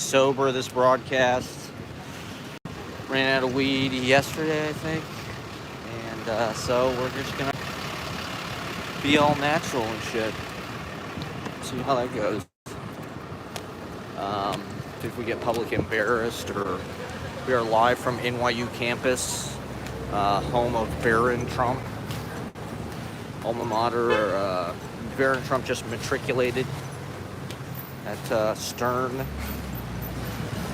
sober this broadcast. Ran out of weed yesterday, I think. And so we're just gonna be all natural and shit. See how that goes. If we get public embarrassed, or we are live from NYU campus, home of Barron Trump, alma mater. Barron Trump just matriculated at Stern.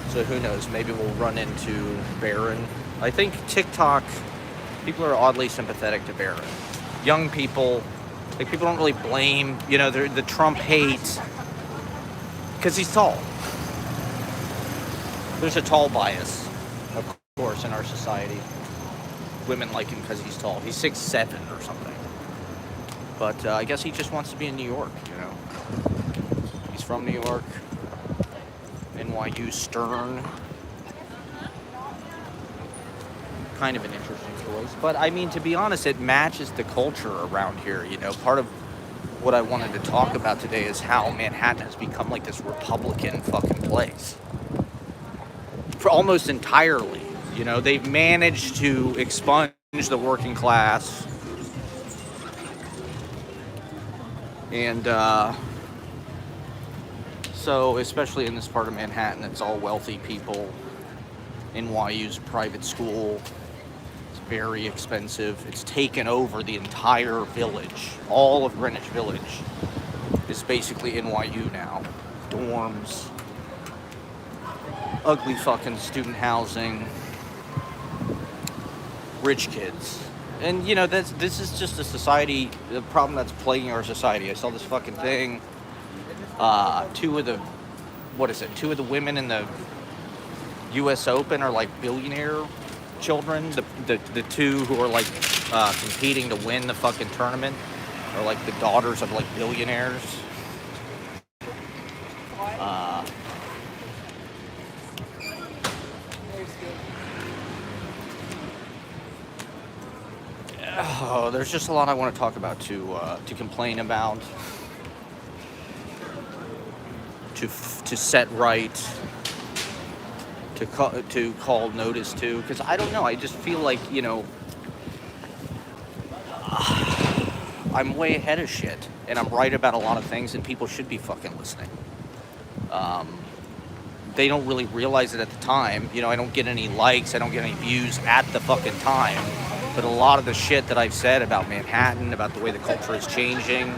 So who knows? Maybe we'll run into Barron. I think TikTok, people are oddly sympathetic to Barron. Young people, like, people don't really blame, the Trump hate because he's tall. There's a tall bias, of course, in our society. Women like him because he's tall. He's 6'7" or something. But I guess he just wants to be in New York, He's from New York. NYU Stern. Kind of an interesting choice. But, I mean, to be honest, it matches the culture around here, Part of what I wanted to talk about today is how Manhattan has become like this Republican fucking place. For almost entirely. They've managed to expunge the working class. And so, especially in this part of Manhattan, it's all wealthy people. NYU's private school. It's very expensive. It's taken over the entire village. All of Greenwich Village is basically NYU now. Dorms. Ugly fucking student housing. Rich kids. And, this is just a society, the problem that's plaguing our society. I saw this fucking thing. Two of the women in the U.S. Open are like billionaire children. The two who are like competing to win the fucking tournament are like the daughters of like billionaires. There's just a lot I want to talk about, to complain about, to set right, to call notice to, because I don't know, I just feel like, I'm way ahead of shit, and I'm right about a lot of things, and people should be fucking listening. They don't really realize it at the time. I don't get any likes, I don't get any views at the fucking time. But a lot of the shit that I've said about Manhattan, about the way the culture is changing,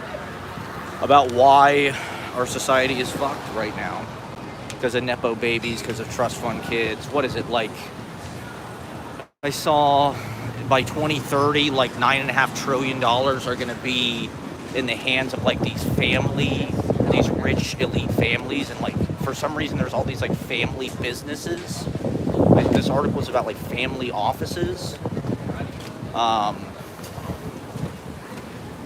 about why our society is fucked right now, because of Nepo babies, because of trust fund kids. What is it like? I saw by 2030, like $9.5 trillion are going to be in the hands of like these rich elite families, and like for some reason there's all these like family businesses. Like, this article is about like family offices.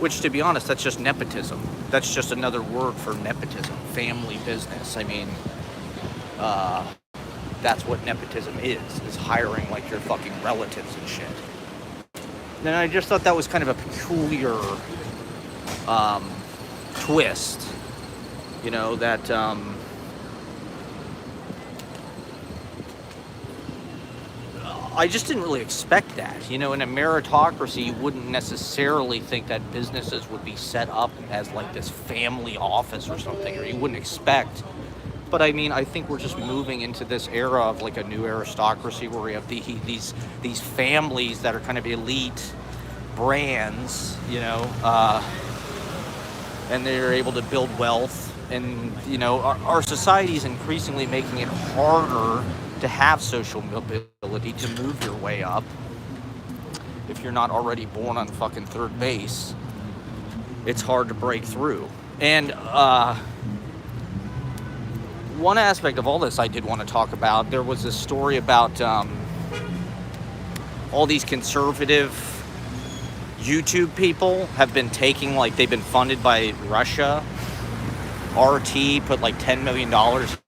Which, to be honest, that's just nepotism. That's just another word for nepotism, family business. I mean, that's what nepotism is hiring like your fucking relatives and shit. And I just thought that was kind of a peculiar twist, that I just didn't really expect that. In a meritocracy, you wouldn't necessarily think that businesses would be set up as like this family office or something, or you wouldn't expect. But I mean, I think we're just moving into this era of like a new aristocracy where we have these families that are kind of elite brands, and they're able to build wealth. And, our society is increasingly making it harder to have social mobility, to move your way up. If you're not already born on fucking third base, it's hard to break through. And one aspect of all this I did want to talk about, there was a story about all these conservative YouTube people have been taking, like, they've been funded by Russia. RT put like $10 million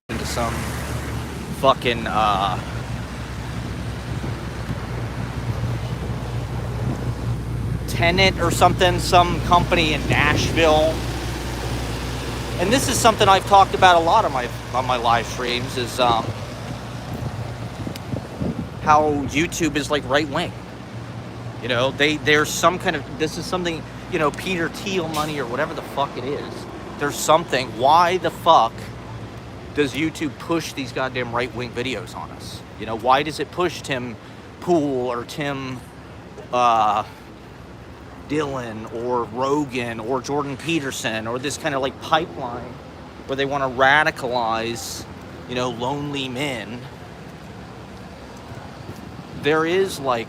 into some fucking Tenet or something, some company in Nashville And this is something I've talked about a lot on my live streams, is how YouTube is like right wing. You know, there's some kind of, this is something, you know, Peter Thiel money or whatever the fuck it is. There's something. Why the fuck does YouTube push these goddamn right wing videos on us? You know, why does it push Tim Pool or Tim Dillon or Rogan or Jordan Peterson, or this kind of like pipeline where they want to radicalize, you know, lonely men? There is like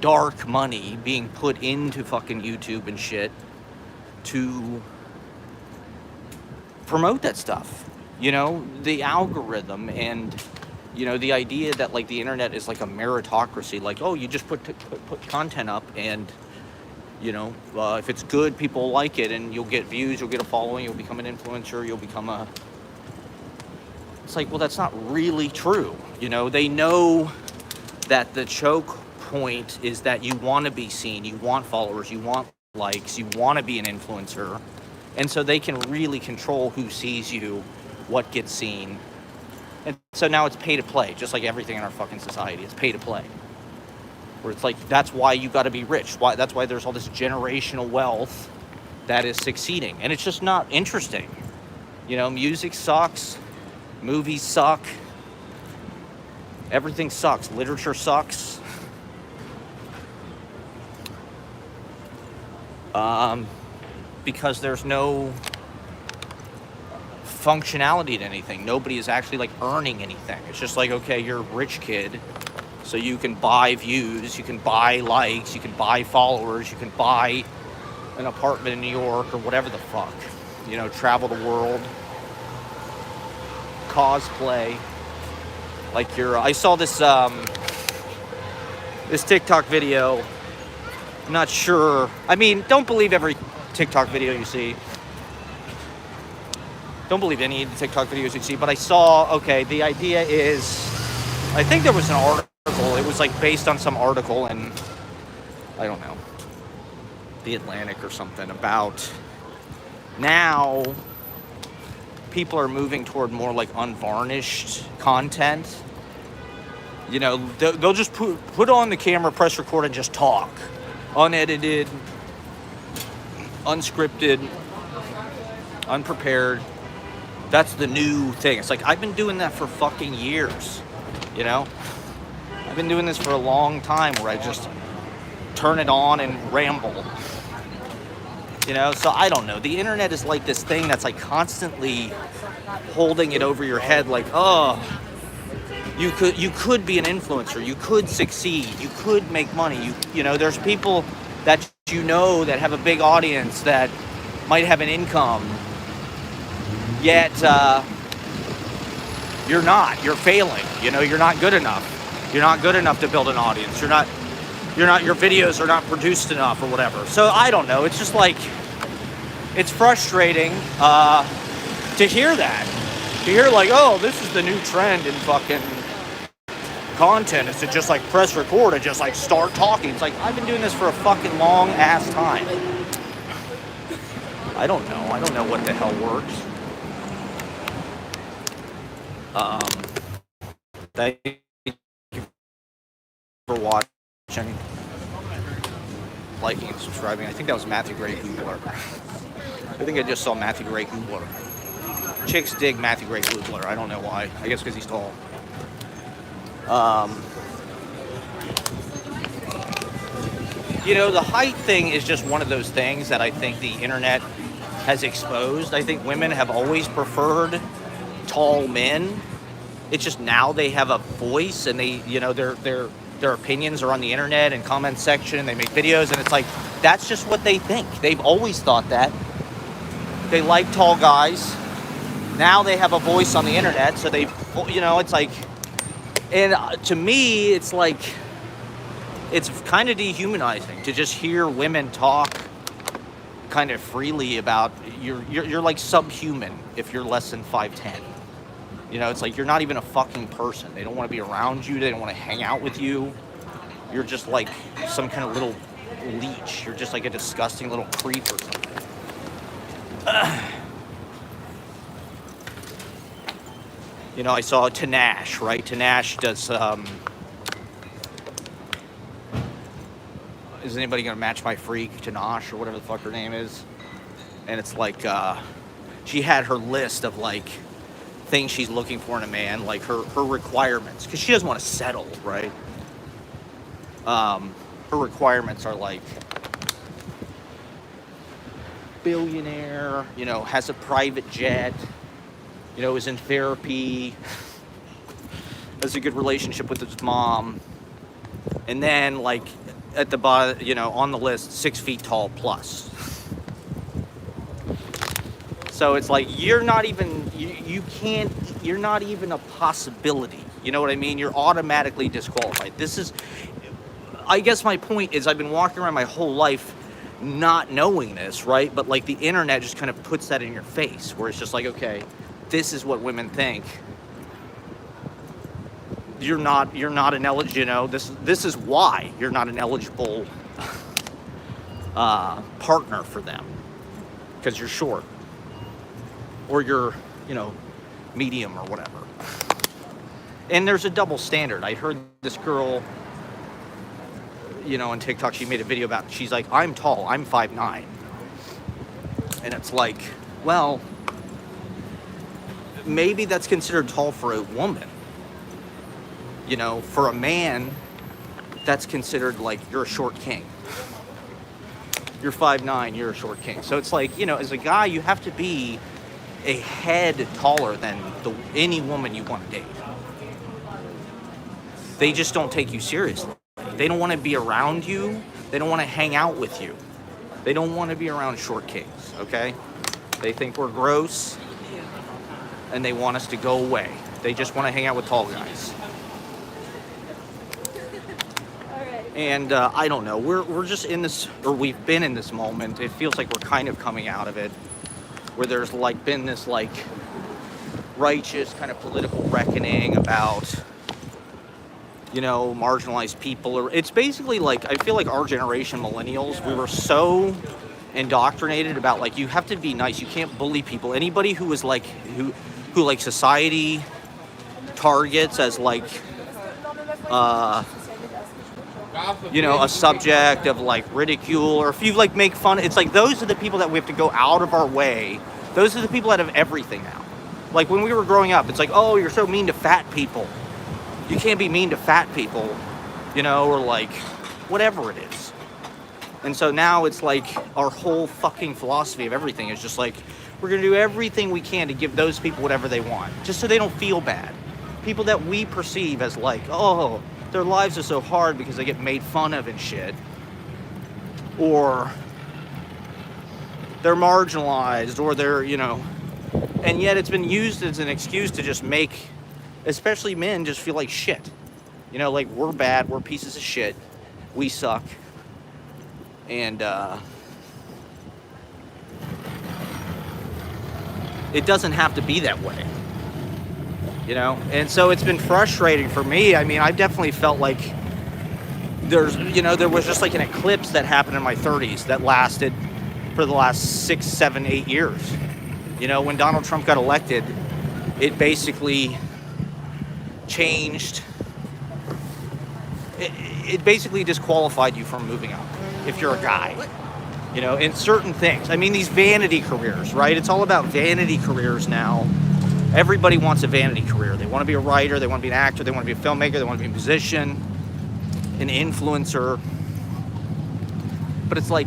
dark money being put into fucking YouTube and shit to promote that stuff. You know, the algorithm, and you know, the idea that like the internet is like a meritocracy, like, oh, you just put content up, and you know, if it's good, people like it, and you'll get views, you'll get a following, you'll become an influencer, you'll become a... It's like, well, that's not really true. You know, they know that the choke point is that you want to be seen, you want followers, you want likes, you want to be an influencer, and so they can really control who sees you, what gets seen. And so now it's pay to play, just like everything in our fucking society. It's pay to play. Where it's like, that's why you got to be rich. That's why there's all this generational wealth that is succeeding. And it's just not interesting. You know, music sucks. Movies suck. Everything sucks. Literature sucks. Because there's no functionality to anything. Nobody is actually like earning anything. It's just like, okay, you're a rich kid, so you can buy views, you can buy likes, you can buy followers, you can buy an apartment in New York or whatever the fuck. You know, travel the world, cosplay. Like I saw this this TikTok video. I'm not sure. I mean, don't believe every TikTok video you see. Don't believe any of the TikTok videos you see, but I saw, okay, the idea is, I think there was an article, it was like based on some article in, I don't know, The Atlantic or something, about now people are moving toward more like unvarnished content. You know, they'll just put on the camera, press record, and just talk. Unedited, unscripted, unprepared. That's the new thing. It's like, I've been doing that for fucking years, you know? I've been doing this for a long time, where I just turn it on and ramble. You know, so I don't know. The internet is like this thing that's like constantly holding it over your head, like, oh, you could be an influencer, you could succeed, you could make money. You know, there's people that you know that have a big audience that might have an income, yet you're not. You're failing. You know, you're not good enough. You're not good enough to build an audience. Your videos are not produced enough or whatever. So I don't know. It's just like, it's frustrating to hear that. To hear like, oh, this is the new trend in fucking content, is to just like press record and just like start talking. It's like, I've been doing this for a fucking long ass time. I don't know what the hell works. Thank you for watching, liking, and subscribing. I think that was Matthew Gray Googler. I think I just saw Matthew Gray Googler. Chicks dig Matthew Gray Googler. I don't know why. I guess because he's tall. You know, the height thing is just one of those things that I think the internet has exposed. I think women have always preferred tall men. It's just now they have a voice, and they, you know, their opinions are on the internet and comment section, and they make videos, and it's like, that's just what they think. They've always thought that. They like tall guys. Now they have a voice on the internet, so they, you know, it's like, and to me, it's like, it's kind of dehumanizing to just hear women talk kind of freely about, you're like subhuman if you're less than 5'10". You know, it's like, you're not even a fucking person. They don't want to be around you. They don't want to hang out with you. You're just like some kind of little leech. You're just like a disgusting little creep or something. You know, I saw Tanash, right? Tanash does, is anybody gonna match my freak? Tanash, or whatever the fuck her name is. And it's like, she had her list of like things she's looking for in a man, like her requirements, because she doesn't want to settle, right? Her requirements are like billionaire, you know, has a private jet, you know, is in therapy, has a good relationship with his mom, and then like at the bottom, you know, on the list, 6 feet tall plus. So it's like you're not even, you can't, you're not even a possibility. You know what I mean? You're automatically disqualified. This is, I guess my point is I've been walking around my whole life not knowing this, right? But like the internet just kind of puts that in your face, where it's just like, okay, this is what women think. You're not an eligible, you know, this is why you're not an eligible partner for them, because you're short, or you're, you know, medium or whatever. And there's a double standard. I heard this girl, you know, on TikTok, she made a video about, she's like, I'm tall, I'm 5'9". And it's like, well, maybe that's considered tall for a woman. You know, for a man, that's considered like you're a short king. You're 5'9", you're a short king. So it's like, you know, as a guy, you have to be a head taller than any woman you want to date. They just don't take you seriously. They don't want to be around you. They don't want to hang out with you. They don't want to be around short kings, okay? They think we're gross, and they want us to go away. They just want to hang out with tall guys. And I don't know, we're just in this, or we've been in this moment. It feels like we're kind of coming out of it, where there's like been this like righteous kind of political reckoning about, you know, marginalized people. Or it's basically like, I feel like our generation, millennials, we were so indoctrinated about like, you have to be nice, you can't bully people. Anybody who is like, who like society targets as like, you know, a subject of like ridicule, or if you like make fun, it's like those are the people that we have to go out of our way. Those are the people that have everything now. Like when we were growing up, it's like, oh, you're so mean to fat people. You can't be mean to fat people, you know, or like whatever it is. And so now it's like our whole fucking philosophy of everything is just like, we're gonna do everything we can to give those people whatever they want, just so they don't feel bad. People that we perceive as like, oh, their lives are so hard because they get made fun of and shit, or they're marginalized, or they're, you know, and yet it's been used as an excuse to just make, especially men, just feel like shit. You know, like we're bad, we're pieces of shit, we suck, and it doesn't have to be that way. You know, and so it's been frustrating for me. I mean, I've definitely felt like there's, you know, there was just like an eclipse that happened in my 30s that lasted for the last 6, 7, 8 years. You know, when Donald Trump got elected, it basically changed. It basically disqualified you from moving up if you're a guy. You know, in certain things. I mean, these vanity careers, right? It's all about vanity careers now. Everybody wants a vanity career. They want to be a writer, they want to be an actor, they want to be a filmmaker, they want to be a musician, an influencer. But it's like,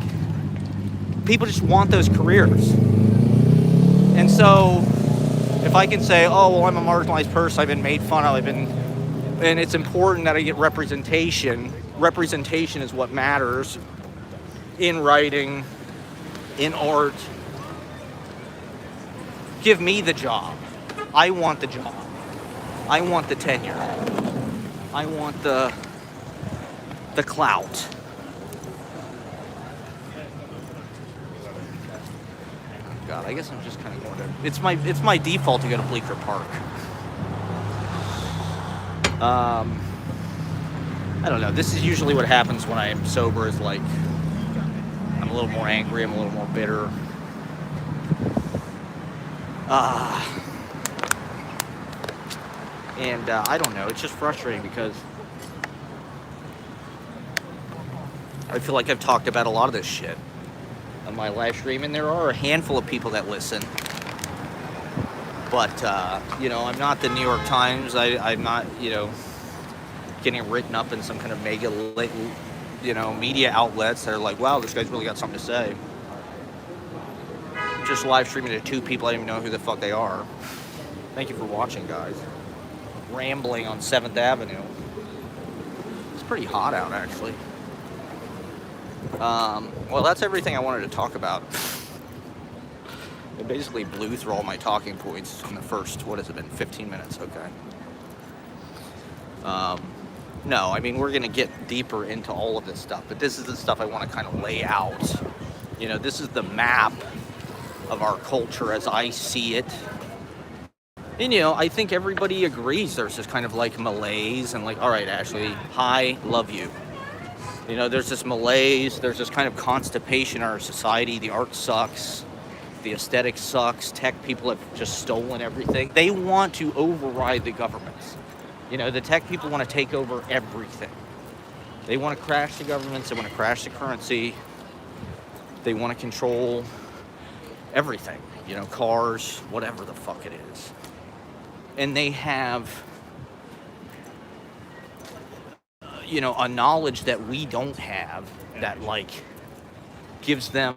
people just want those careers. And so, if I can say, oh, well, I'm a marginalized person, I've been made fun of, and it's important that I get representation. Representation is what matters in writing, in art. Give me the job. I want the job. I want the tenure. I want the clout. God, I guess I'm just kind of going to. It's my default to go to Bleecker Park. I don't know. This is usually what happens when I am sober. Is like I'm a little more angry. I'm a little more bitter. And I don't know, it's just frustrating because I feel like I've talked about a lot of this shit on my live stream, and there are a handful of people that listen. But, you know, I'm not the New York Times. I'm not, you know, getting written up in some kind of mega, you know, media outlets that are like, wow, this guy's really got something to say. Just live streaming to 2 people, I don't even know who the fuck they are. Thank you for watching, guys. Rambling on 7th Avenue. It's pretty hot out, actually. Well, that's everything I wanted to talk about. I basically blew through all my talking points in the first, what has it been, 15 minutes, okay. No, I mean, we're going to get deeper into all of this stuff, but this is the stuff I want to kind of lay out. You know, this is the map of our culture as I see it. And, you know, I think everybody agrees there's this kind of like malaise and like, all right, Ashley, hi, love you. You know, there's this malaise, there's this kind of constipation in our society. The art sucks. The aesthetic sucks. Tech people have just stolen everything. They want to override the governments. You know, the tech people want to take over everything. They want to crash the governments. They want to crash the currency. They want to control everything. You know, cars, whatever the fuck it is. And they have, you know, a knowledge that we don't have that, like, gives them,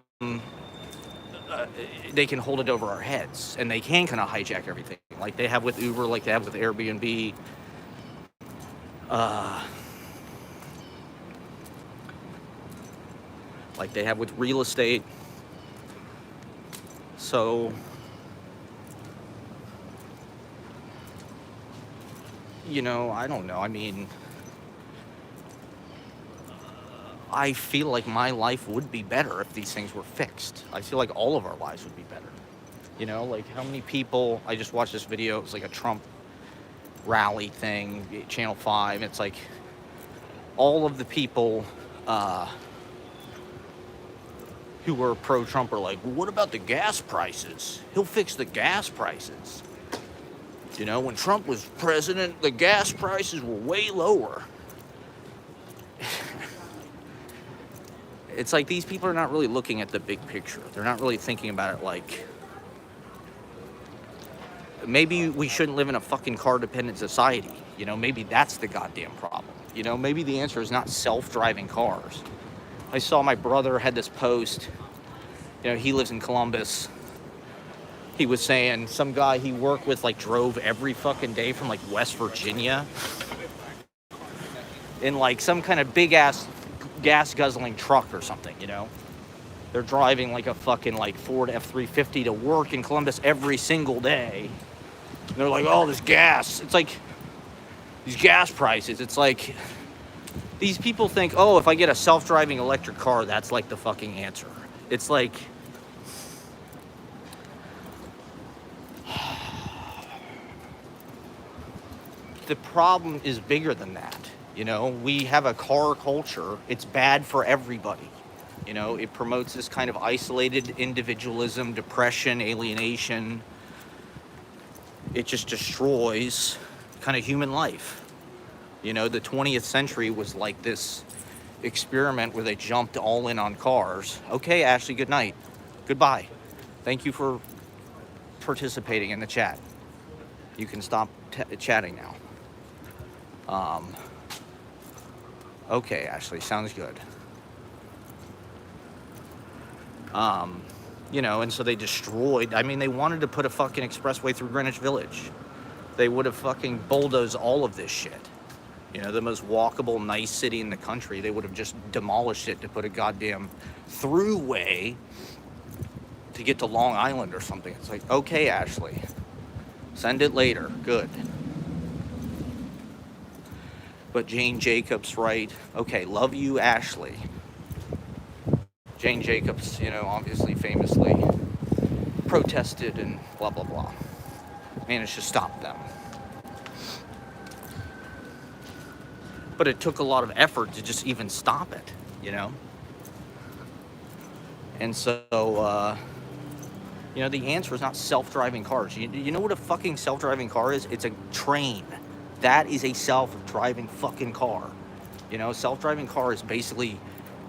they can hold it over our heads. And they can kind of hijack everything. Like they have with Uber, like they have with Airbnb. Like they have with real estate. So, you know, I don't know. I mean, I feel like my life would be better if these things were fixed. I feel like all of our lives would be better. You know, like how many people, I just watched this video, it was like a Trump rally thing, Channel 5. It's like all of the people who were pro-Trump are like, well, what about the gas prices? He'll fix the gas prices. You know, when Trump was president, the gas prices were way lower. It's like these people are not really looking at the big picture. They're not really thinking about it like, maybe we shouldn't live in a fucking car-dependent society. You know, maybe that's the goddamn problem. You know, maybe the answer is not self-driving cars. I saw my brother had this post. You know, he lives in Columbus. He was saying some guy he worked with, like, drove every fucking day from, like, West Virginia in, like, some kind of big-ass gas-guzzling truck or something, you know? They're driving, like, a fucking, like, Ford F-350 to work in Columbus every single day. And they're like, oh, this gas. It's like, these gas prices, it's like, these people think, oh, if I get a self-driving electric car, that's, like, the fucking answer. It's like, the problem is bigger than that. You know, we have a car culture. It's bad for everybody. You know, it promotes this kind of isolated individualism, depression, alienation. It just destroys kind of human life. You know, the 20th century was like this experiment where they jumped all in on cars. Okay, Ashley, good night. Goodbye. Thank you for participating in the chat. You can stop chatting now. Okay, Ashley, sounds good. You know, and so they destroyed, I mean, they wanted to put a fucking expressway through Greenwich Village. They would have fucking bulldozed all of this shit. You know, the most walkable, nice city in the country, they would have just demolished it to put a goddamn throughway to get to Long Island or something. It's like, okay, Ashley, send it later, good. But Jane Jacobs, right? Okay, love you, Ashley. Jane Jacobs, you know, obviously famously protested and blah, blah, blah. Managed to stop them. But it took a lot of effort to just even stop it, you know? And so, You know, the answer is not self-driving cars. You know what a fucking self-driving car is? It's a train. That is a self-driving fucking car. You know, self-driving car is basically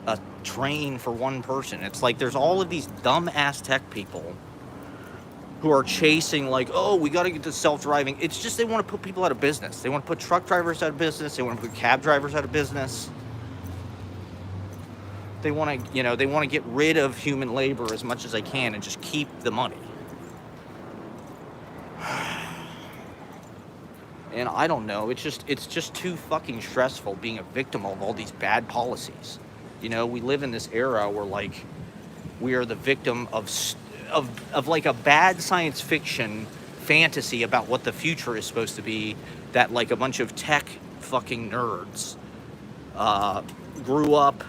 a train for one person. It's like there's all of these dumb-ass tech people who are chasing like, oh, we got to get to self-driving. It's just they want to put people out of business. They want to put truck drivers out of business. They want to put cab drivers out of business. They want to, you know, they want to get rid of human labor as much as they can and just keep the money. And I don't know, it's just too fucking stressful being a victim of all these bad policies. You know, we live in this era where like we are the victim of like a bad science fiction fantasy about what the future is supposed to be, that like a bunch of tech fucking nerds grew up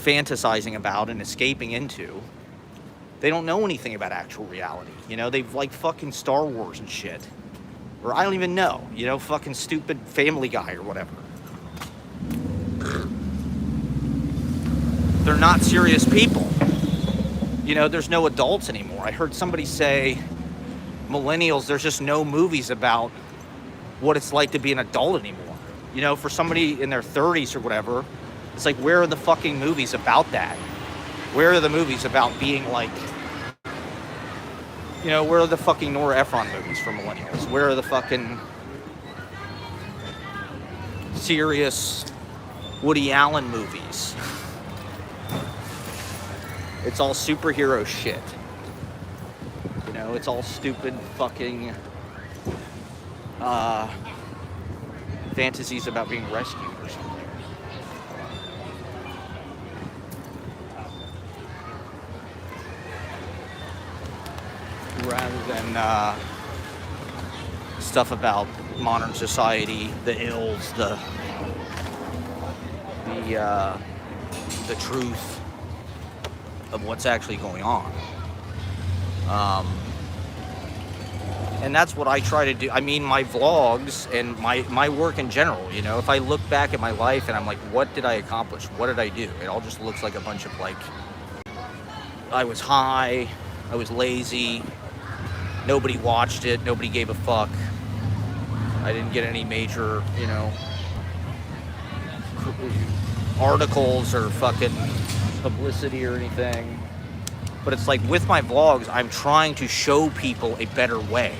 fantasizing about and escaping into. They don't know anything about actual reality. You know, they've like fucking Star Wars and shit. Or I don't even know, you know, fucking stupid Family Guy or whatever. They're not serious people. You know, there's no adults anymore. I heard somebody say, millennials, there's just no movies about what it's like to be an adult anymore. You know, for somebody in their 30s or whatever, it's like, where are the fucking movies about that? Where are the movies about being like, you know, where are the fucking Nora Ephron movies for millennials? Where are the fucking serious Woody Allen movies? It's all superhero shit. You know, it's all stupid fucking fantasies about being rescued or something. Rather than stuff about modern society, the ills, the truth of what's actually going on. And that's what I try to do. I mean, my vlogs and my work in general, you know, if I look back at my life and I'm like, what did I accomplish? What did I do? It all just looks like a bunch of like, I was high, I was lazy, nobody watched it, nobody gave a fuck. I didn't get any major, you know, articles or fucking publicity or anything. But it's like with my vlogs, I'm trying to show people a better way.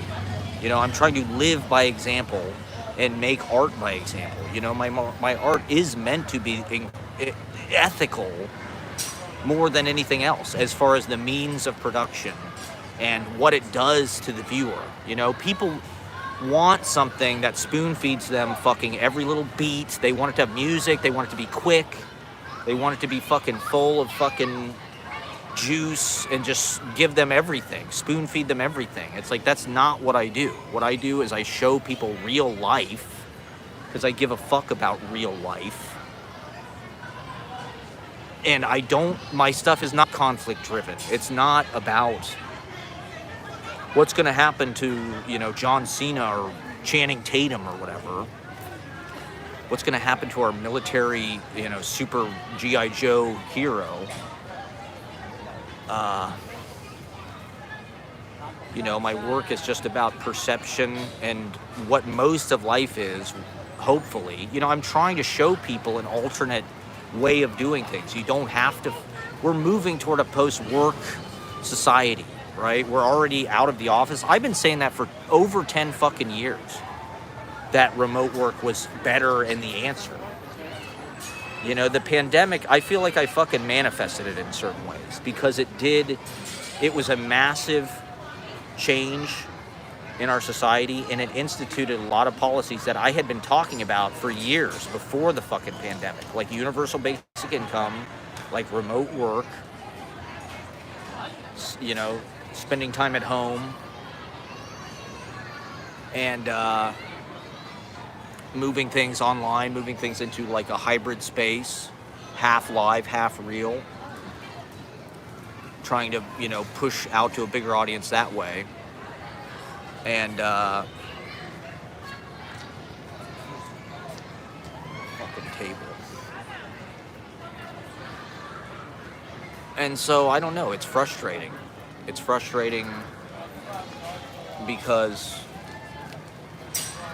You know, I'm trying to live by example and make art by example. You know, my art is meant to be ethical more than anything else, as far as the means of production and what it does to the viewer. You know, people want something that spoon feeds them fucking every little beat. They want it to have music. They want it to be quick. They want it to be fucking full of fucking juice and just give them everything, spoon feed them everything. It's like, that's not what I do. What I do is I show people real life because I give a fuck about real life. And my stuff is not conflict driven. It's not about what's going to happen to, you know, John Cena or Channing Tatum or whatever. What's going to happen to our military, you know, super G.I. Joe hero. You know, my work is just about perception and what most of life is, hopefully. You know, I'm trying to show people an alternate way of doing things. You don't have to. We're moving toward a post-work society, right? We're already out of the office. I've been saying that for over 10 fucking years, that remote work was better and the answer. You know, the pandemic, I feel like I fucking manifested it in certain ways because it was a massive change in our society, and it instituted a lot of policies that I had been talking about for years before the fucking pandemic, like universal basic income, like remote work, you know, spending time at home, and moving things online, moving things into like a hybrid space, half live, half real, trying to, you know, push out to a bigger audience that way. And fucking table. And so I don't know, it's frustrating. It's frustrating because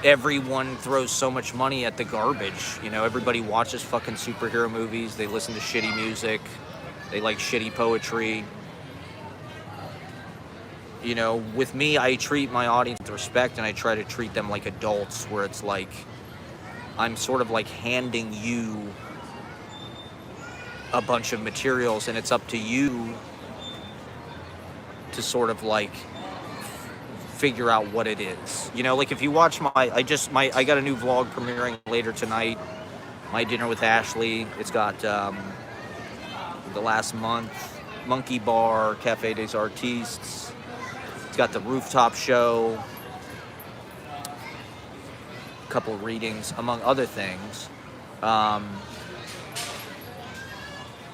everyone throws so much money at the garbage. You know, everybody watches fucking superhero movies. They listen to shitty music. They like shitty poetry. You know, with me, I treat my audience with respect, and I try to treat them like adults, where it's like I'm sort of like handing you a bunch of materials, and it's up to you to sort of like figure out what it is. You know, like if you watch I got a new vlog premiering later tonight, My Dinner with Ashley. It's got The Last Month, Monkey Bar, Cafe des Artistes. It's got the rooftop show, a couple of readings, among other things.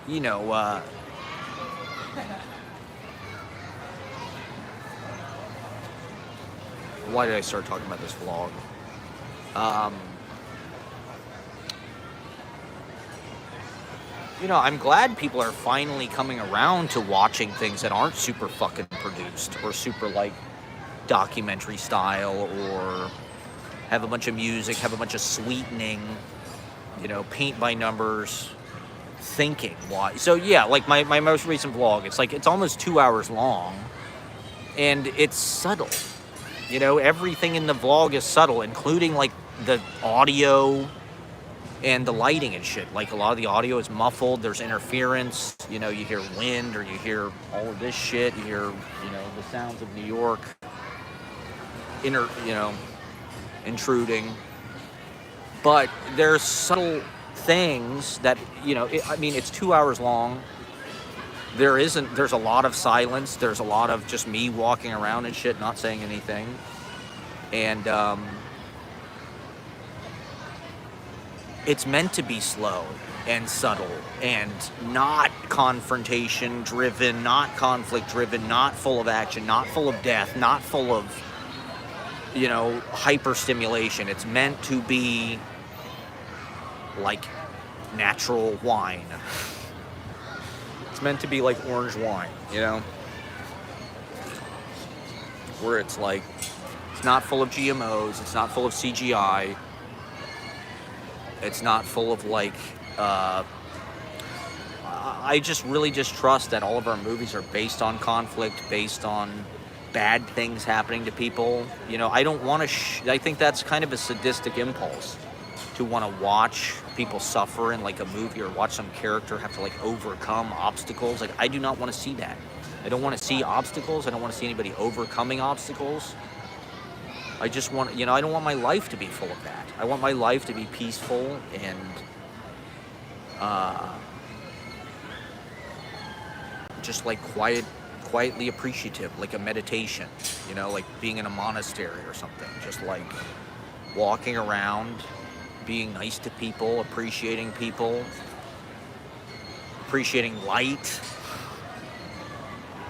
You know, why did I start talking about this vlog? You know, I'm glad people are finally coming around to watching things that aren't super fucking produced or super like documentary style, or have a bunch of music, have a bunch of sweetening, you know, paint by numbers thinking. Why? So yeah, like my most recent vlog, it's almost 2 hours long, and it's subtle. You know, everything in the vlog is subtle, including like the audio and the lighting and shit. Like a lot of the audio is muffled, there's interference, you know, you hear wind, or you hear all of this shit, you hear, you know, the sounds of New York intruding. But there's subtle things that, you know, it's 2 hours long. There's a lot of silence, there's a lot of just me walking around and shit, not saying anything. And it's meant to be slow and subtle and not confrontation driven, not conflict driven, not full of action, not full of death, not full of, you know, hyper stimulation. It's meant to be like natural wine. It's meant to be like orange wine, you know, where it's like, it's not full of GMOs, it's not full of CGI, it's not full of like, I just really just trust that all of our movies are based on conflict, based on bad things happening to people. You know, I don't want to, I think that's kind of a sadistic impulse, to want to watch people suffer in like a movie, or watch some character have to like overcome obstacles. Like, I do not want to see that. I don't want to see obstacles. I don't want to see anybody overcoming obstacles. I just want, you know, I don't want my life to be full of that. I want my life to be peaceful and just like quietly appreciative, like a meditation, you know, like being in a monastery or something, just like walking around, being nice to people, appreciating light,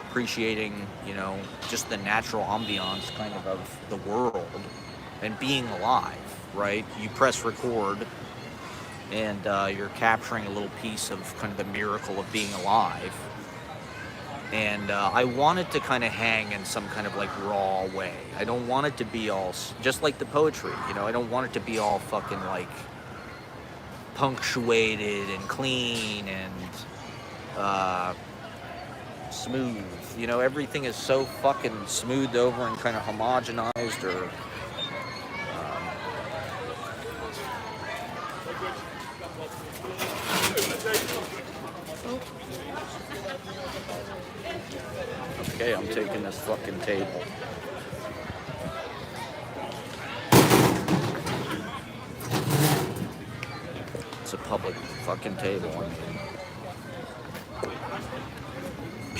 appreciating, you know, just the natural ambiance kind of the world, and being alive, right? You press record, and you're capturing a little piece of kind of the miracle of being alive. And I want it to kind of hang in some kind of like raw way. I don't want it to be all, just like the poetry, you know, I don't want it to be all fucking like punctuated and clean and smooth. You know, everything is so fucking smoothed over and kind of homogenized, or okay, I'm taking this fucking table. It's a public fucking table. I mean,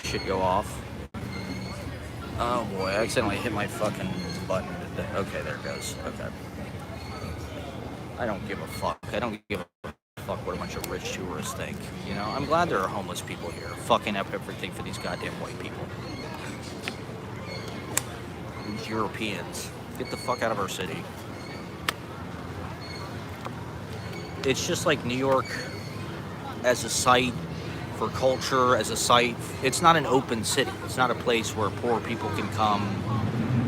shit go off. Oh boy, I accidentally hit my fucking button. Okay, there it goes. Okay. I don't give a fuck. I don't give a fuck what a bunch of rich tourists think. You know, I'm glad there are homeless people here fucking up everything for these goddamn white people. These Europeans. Get the fuck out of our city. It's just like New York as a site for culture as a site. It's not an open city. It's not a place where poor people can come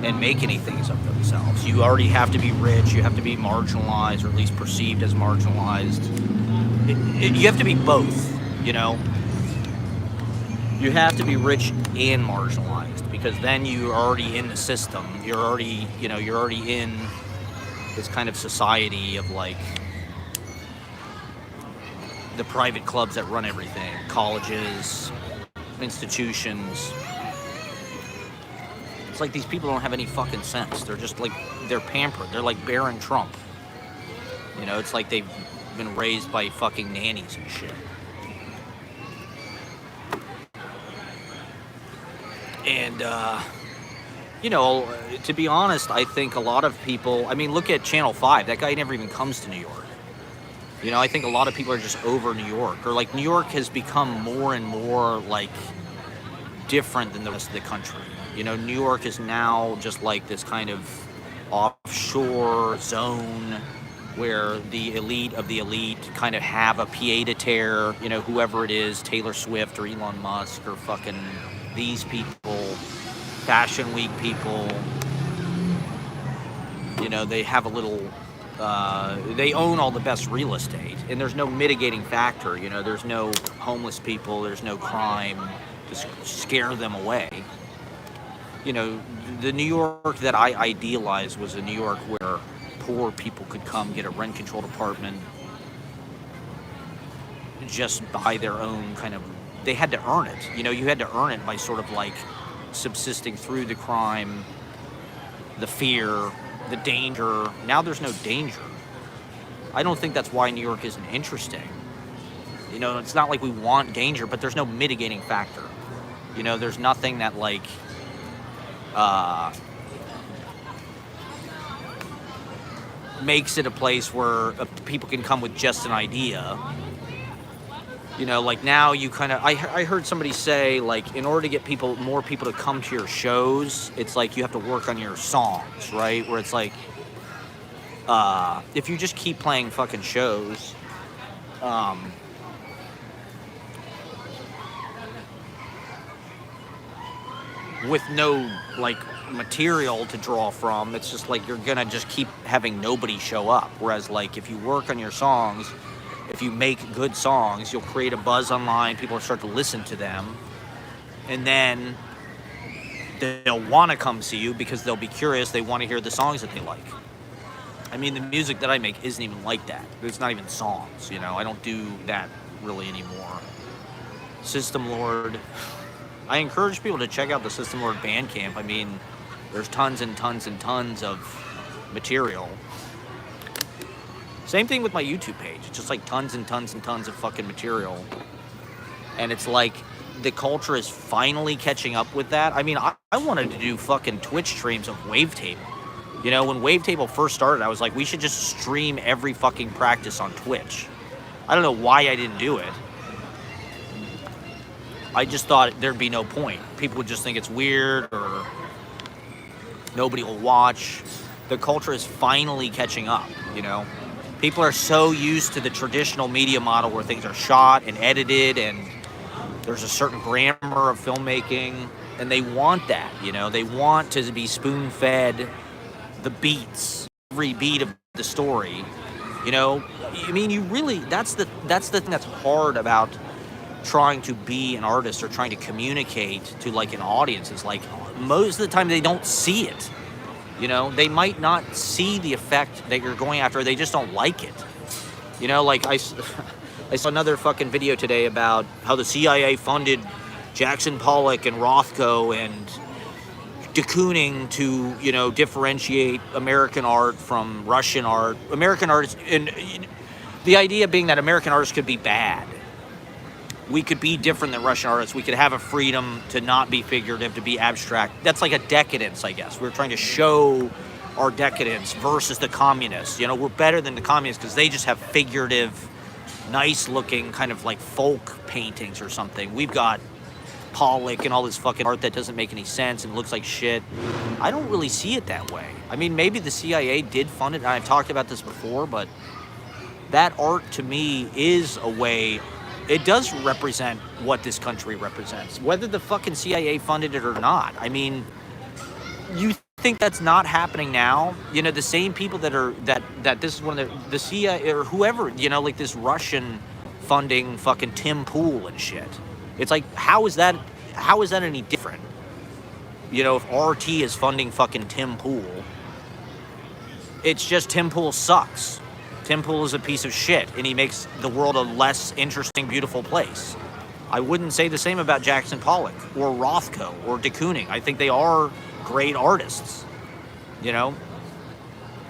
and make anything of themselves. You already have to be rich. You have to be marginalized, or at least perceived as marginalized. You have to be both, you know? You have to be rich and marginalized, because then you're already in the system. You're already in this kind of society of like the private clubs that run everything, colleges, institutions. It's like these people don't have any fucking sense. They're just like, they're pampered. They're like Barron Trump. You know, it's like they've been raised by fucking nannies and shit. And, you know, to be honest, I think a lot of people, I mean, look at Channel 5. That guy never even comes to New York. You know, I think a lot of people are just over New York. Or like New York has become more and more like different than the rest of the country. You know, New York is now just like this kind of offshore zone where the elite of the elite kind of have a pied-a-terre, you know, whoever it is, Taylor Swift or Elon Musk or fucking these people, Fashion Week people, you know, they have a little, they own all the best real estate, and there's no mitigating factor, you know, there's no homeless people, there's no crime to scare them away. You know, the New York that I idealized was a New York where poor people could come get a rent-controlled apartment just by their own kind of, they had to earn it. You know, you had to earn it by sort of like subsisting through the crime, the fear, the danger. Now there's no danger. I don't think that's why New York isn't interesting. You know, it's not like we want danger, but there's no mitigating factor. You know, there's nothing that like, makes it a place where people can come with just an idea. You know, like now you kind of, I heard somebody say, like, in order to get more people to come to your shows, it's like you have to work on your songs, right? Where it's like, if you just keep playing fucking shows, with no, like, material to draw from, it's just like you're gonna just keep having nobody show up. Whereas, like, if you work on your songs, if you make good songs, you'll create a buzz online, people will start to listen to them, and then they'll want to come see you because they'll be curious, they want to hear the songs that they like. I mean, the music that I make isn't even like that. It's not even songs, you know, I don't do that really anymore. System Lord, I encourage people to check out the System Lord Bandcamp. I mean, there's tons and tons and tons of material. Same thing with my YouTube page. It's just like tons and tons and tons of fucking material. And it's like the culture is finally catching up with that. I mean, I wanted to do fucking Twitch streams of Wavetable. You know, when Wavetable first started, I was like, we should just stream every fucking practice on Twitch. I don't know why I didn't do it. I just thought there'd be no point. People would just think it's weird or nobody will watch. The culture is finally catching up, you know? People are so used to the traditional media model where things are shot and edited and there's a certain grammar of filmmaking, and they want that, you know? They want to be spoon-fed the beats, every beat of the story, you know? I mean, you really, that's the thing that's hard about trying to be an artist or trying to communicate to like an audience. Is like most of the time they don't see it. You know, they might not see the effect that you're going after. They just don't like it. You know, like I saw another fucking video today about how the CIA funded Jackson Pollock and Rothko and de Kooning to, you know, differentiate American art from Russian art. American artists, and the idea being that American artists could be bad. We could be different than Russian artists. We could have a freedom to not be figurative, to be abstract. That's like a decadence, I guess. We're trying to show our decadence versus the communists. You know, we're better than the communists because they just have figurative, nice-looking kind of like folk paintings or something. We've got Pollock and all this fucking art that doesn't make any sense and looks like shit. I don't really see it that way. I mean, maybe the CIA did fund it, and I've talked about this before, but that art to me is a way it does represent what this country represents, whether the fucking CIA funded it or not. I mean, you think that's not happening now? You know, the same people that this is one of the CIA or whoever, you know, like this Russian funding fucking Tim Pool and shit. It's like, how is that any different? You know, if RT is funding fucking Tim Pool, it's just Tim Pool sucks. Tim Pool is a piece of shit, and he makes the world a less interesting, beautiful place. I wouldn't say the same about Jackson Pollock or Rothko or de Kooning. I think they are great artists, you know?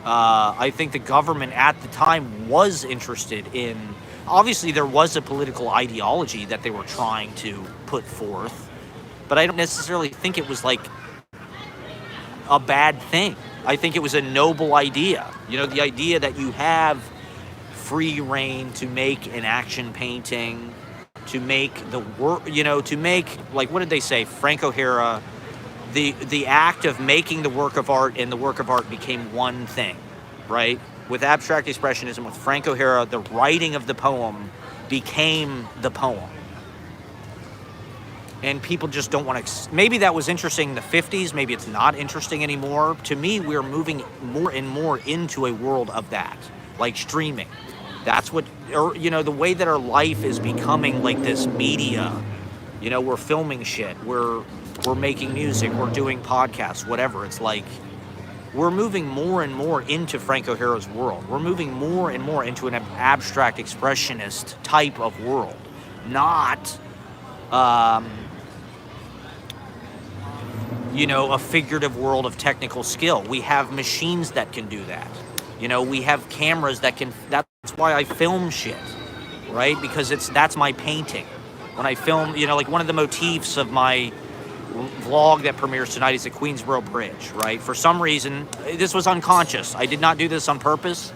I think the government at the time was interested in... Obviously, there was a political ideology that they were trying to put forth, but I don't necessarily think it was, like, a bad thing. I think it was a noble idea. You know, the idea that you have free reign to make an action painting, to make the work, you know, to make, like, what did they say? Frank O'Hara, the act of making the work of art and the work of art became one thing, right? With abstract expressionism, with Frank O'Hara, the writing of the poem became the poem. And people just don't want to... Maybe that was interesting in the 50s. Maybe it's not interesting anymore. To me, we're moving more and more into a world of that, like streaming. That's what... Or, you know, the way that our life is becoming like this media. You know, we're filming shit. We're making music. We're doing podcasts, whatever. It's like we're moving more and more into Frank O'Hara's world. We're moving more and more into an abstract expressionist type of world. Not... you know, a figurative world of technical skill. We have machines that can do that. You know, we have cameras that can... That's why I film shit, right? Because that's my painting. When I film, you know, like one of the motifs of my vlog that premieres tonight is the Queensboro Bridge, right? For some reason, this was unconscious. I did not do this on purpose,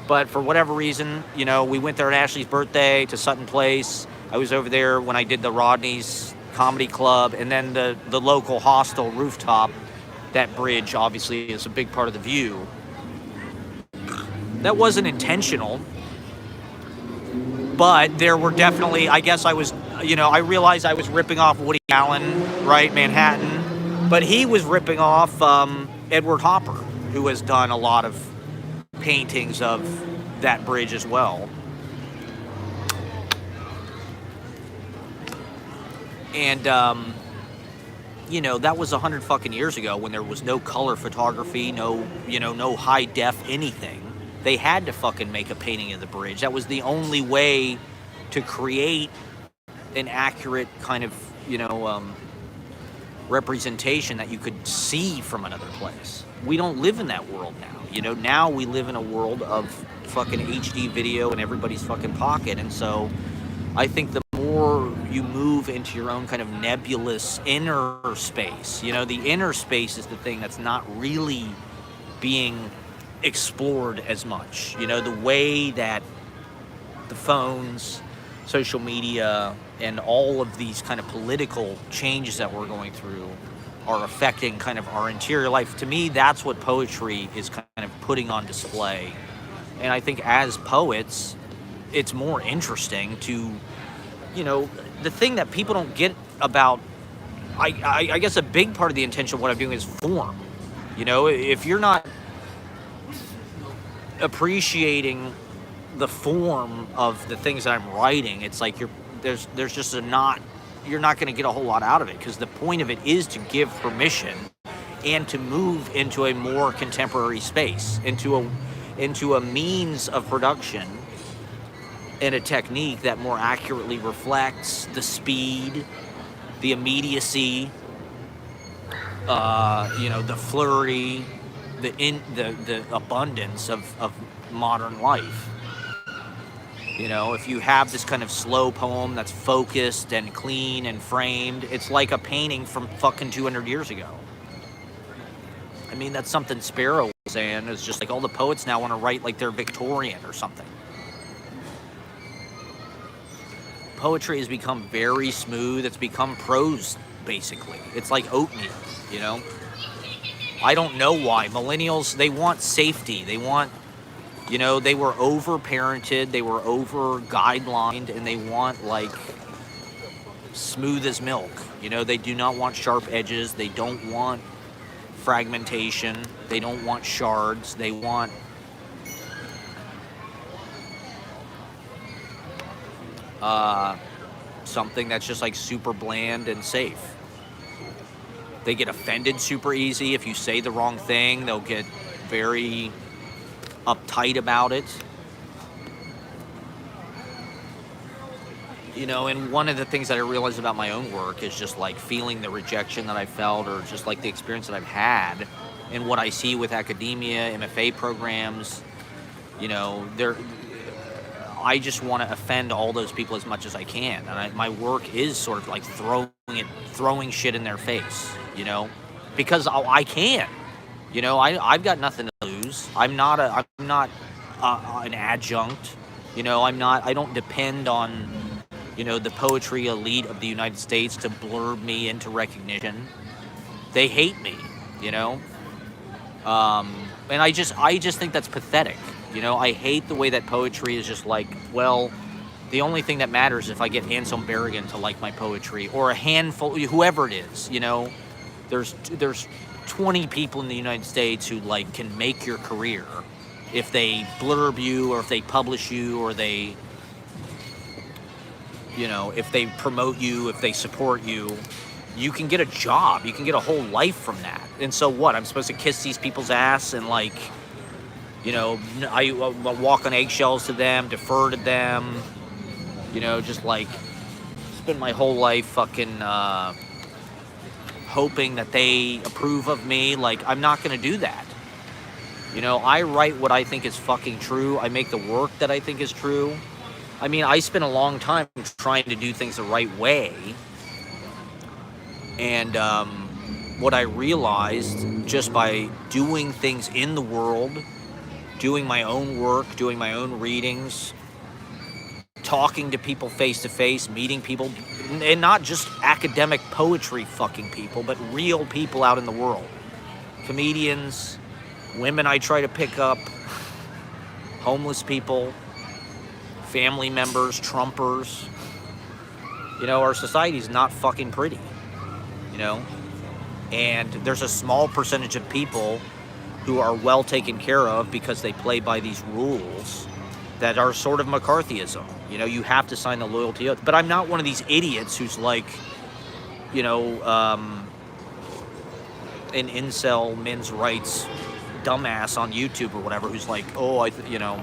but for whatever reason, you know, we went there on Ashley's birthday to Sutton Place. I was over there when I did the Rodney's Comedy Club, and then the local hostel rooftop. That bridge obviously is a big part of the view. That wasn't intentional, but there were definitely, I guess I was, you know, I realized I was ripping off Woody Allen, right, Manhattan, but he was ripping off Edward Hopper, who has done a lot of paintings of that bridge as well. And, you know, that was 100 fucking years ago when there was no color photography, no, you know, no high def anything. They had to fucking make a painting of the bridge. That was the only way to create an accurate kind of, you know, representation that you could see from another place. We don't live in that world now. You know, now we live in a world of fucking HD video in everybody's fucking pocket. And so I think the more you move into your own kind of nebulous inner space, you know, the inner space is the thing that's not really being explored as much. You know, the way that the phones, social media, and all of these kind of political changes that we're going through are affecting kind of our interior life. To me, that's what poetry is kind of putting on display. And I think as poets, it's more interesting to, you know, the thing that people don't get about, I guess a big part of the intention of what I'm doing is form. You know, if you're not appreciating the form of the things that I'm writing, it's like there's just you're not going to get a whole lot out of it, because the point of it is to give permission and to move into a more contemporary space, into a means of production and a technique that more accurately reflects the speed, the immediacy, you know, the flurry, the abundance of modern life. You know, if you have this kind of slow poem that's focused and clean and framed, it's like a painting from fucking 200 years ago. I mean, that's something Sparrow was saying. It's just like all the poets now want to write like they're Victorian or something. Poetry has become very smooth. It's become prose, basically. It's like oatmeal, you know? I don't know why. Millennials, they want safety. They want You know, they were over parented, they were over guidelined, and they want like smooth as milk. You know, they do not want sharp edges, they don't want fragmentation, they don't want shards, they want something that's just like super bland and safe. They get offended super easy. If you say the wrong thing, they'll get very uptight about it. You know, and one of the things that I realized about my own work is just like feeling the rejection that I felt, or just like the experience that I've had, and what I see with academia, MFA programs. You know, I just want to offend all those people as much as I can, and my work is sort of like throwing shit in their face. You know, because I can. You know, I've got nothing to lose. I'm not an adjunct. You know, I don't depend on, you know, the poetry elite of the United States to blurb me into recognition. They hate me, you know? And I just think that's pathetic. You know, I hate the way that poetry is just like, well, the only thing that matters is if I get Anselm Berrigan to like my poetry, or a handful, whoever it is, you know? There's 20 people in the United States who like can make your career if they blurb you, or if they publish you, or they, you know, if they promote you, if they support you. You can get a job, you can get a whole life from that. And so what? I'm supposed to kiss these people's ass and like, you know, I walk on eggshells to them, defer to them, you know, just like spend my whole life fucking hoping that they approve of me. Like, I'm not gonna do that. You know, I write what I think is fucking true. I make the work that I think is true. I mean, I spent a long time trying to do things the right way. And what I realized just by doing things in the world, doing my own work, doing my own readings, talking to people face to face, meeting people, and not just academic poetry fucking people, but real people out in the world. Comedians, women I try to pick up, homeless people, family members, Trumpers. You know, our society's not fucking pretty, you know? And there's a small percentage of people who are well taken care of because they play by these rules that are sort of McCarthyism. You know, you have to sign the loyalty oath. But I'm not one of these idiots who's like, you know, an incel men's rights dumbass on YouTube or whatever, who's like, oh, you know,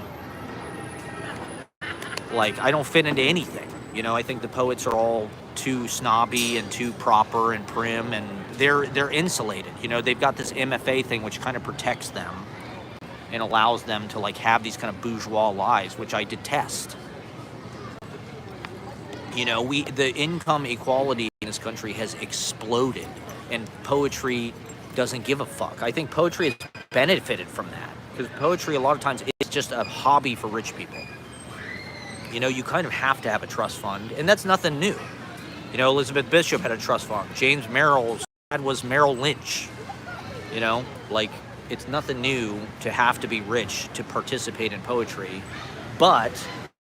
like, I don't fit into anything. You know, I think the poets are all too snobby and too proper and prim, and they're insulated. You know, they've got this MFA thing which kind of protects them and allows them to like have these kind of bourgeois lives, which I detest. You know, the income equality in this country has exploded, and poetry doesn't give a fuck. I think poetry has benefited from that, because poetry a lot of times is just a hobby for rich people. You know, you kind of have to have a trust fund, and that's nothing new. You know, Elizabeth Bishop had a trust fund. James Merrill's dad was Merrill Lynch. You know, like, it's nothing new to have to be rich to participate in poetry. But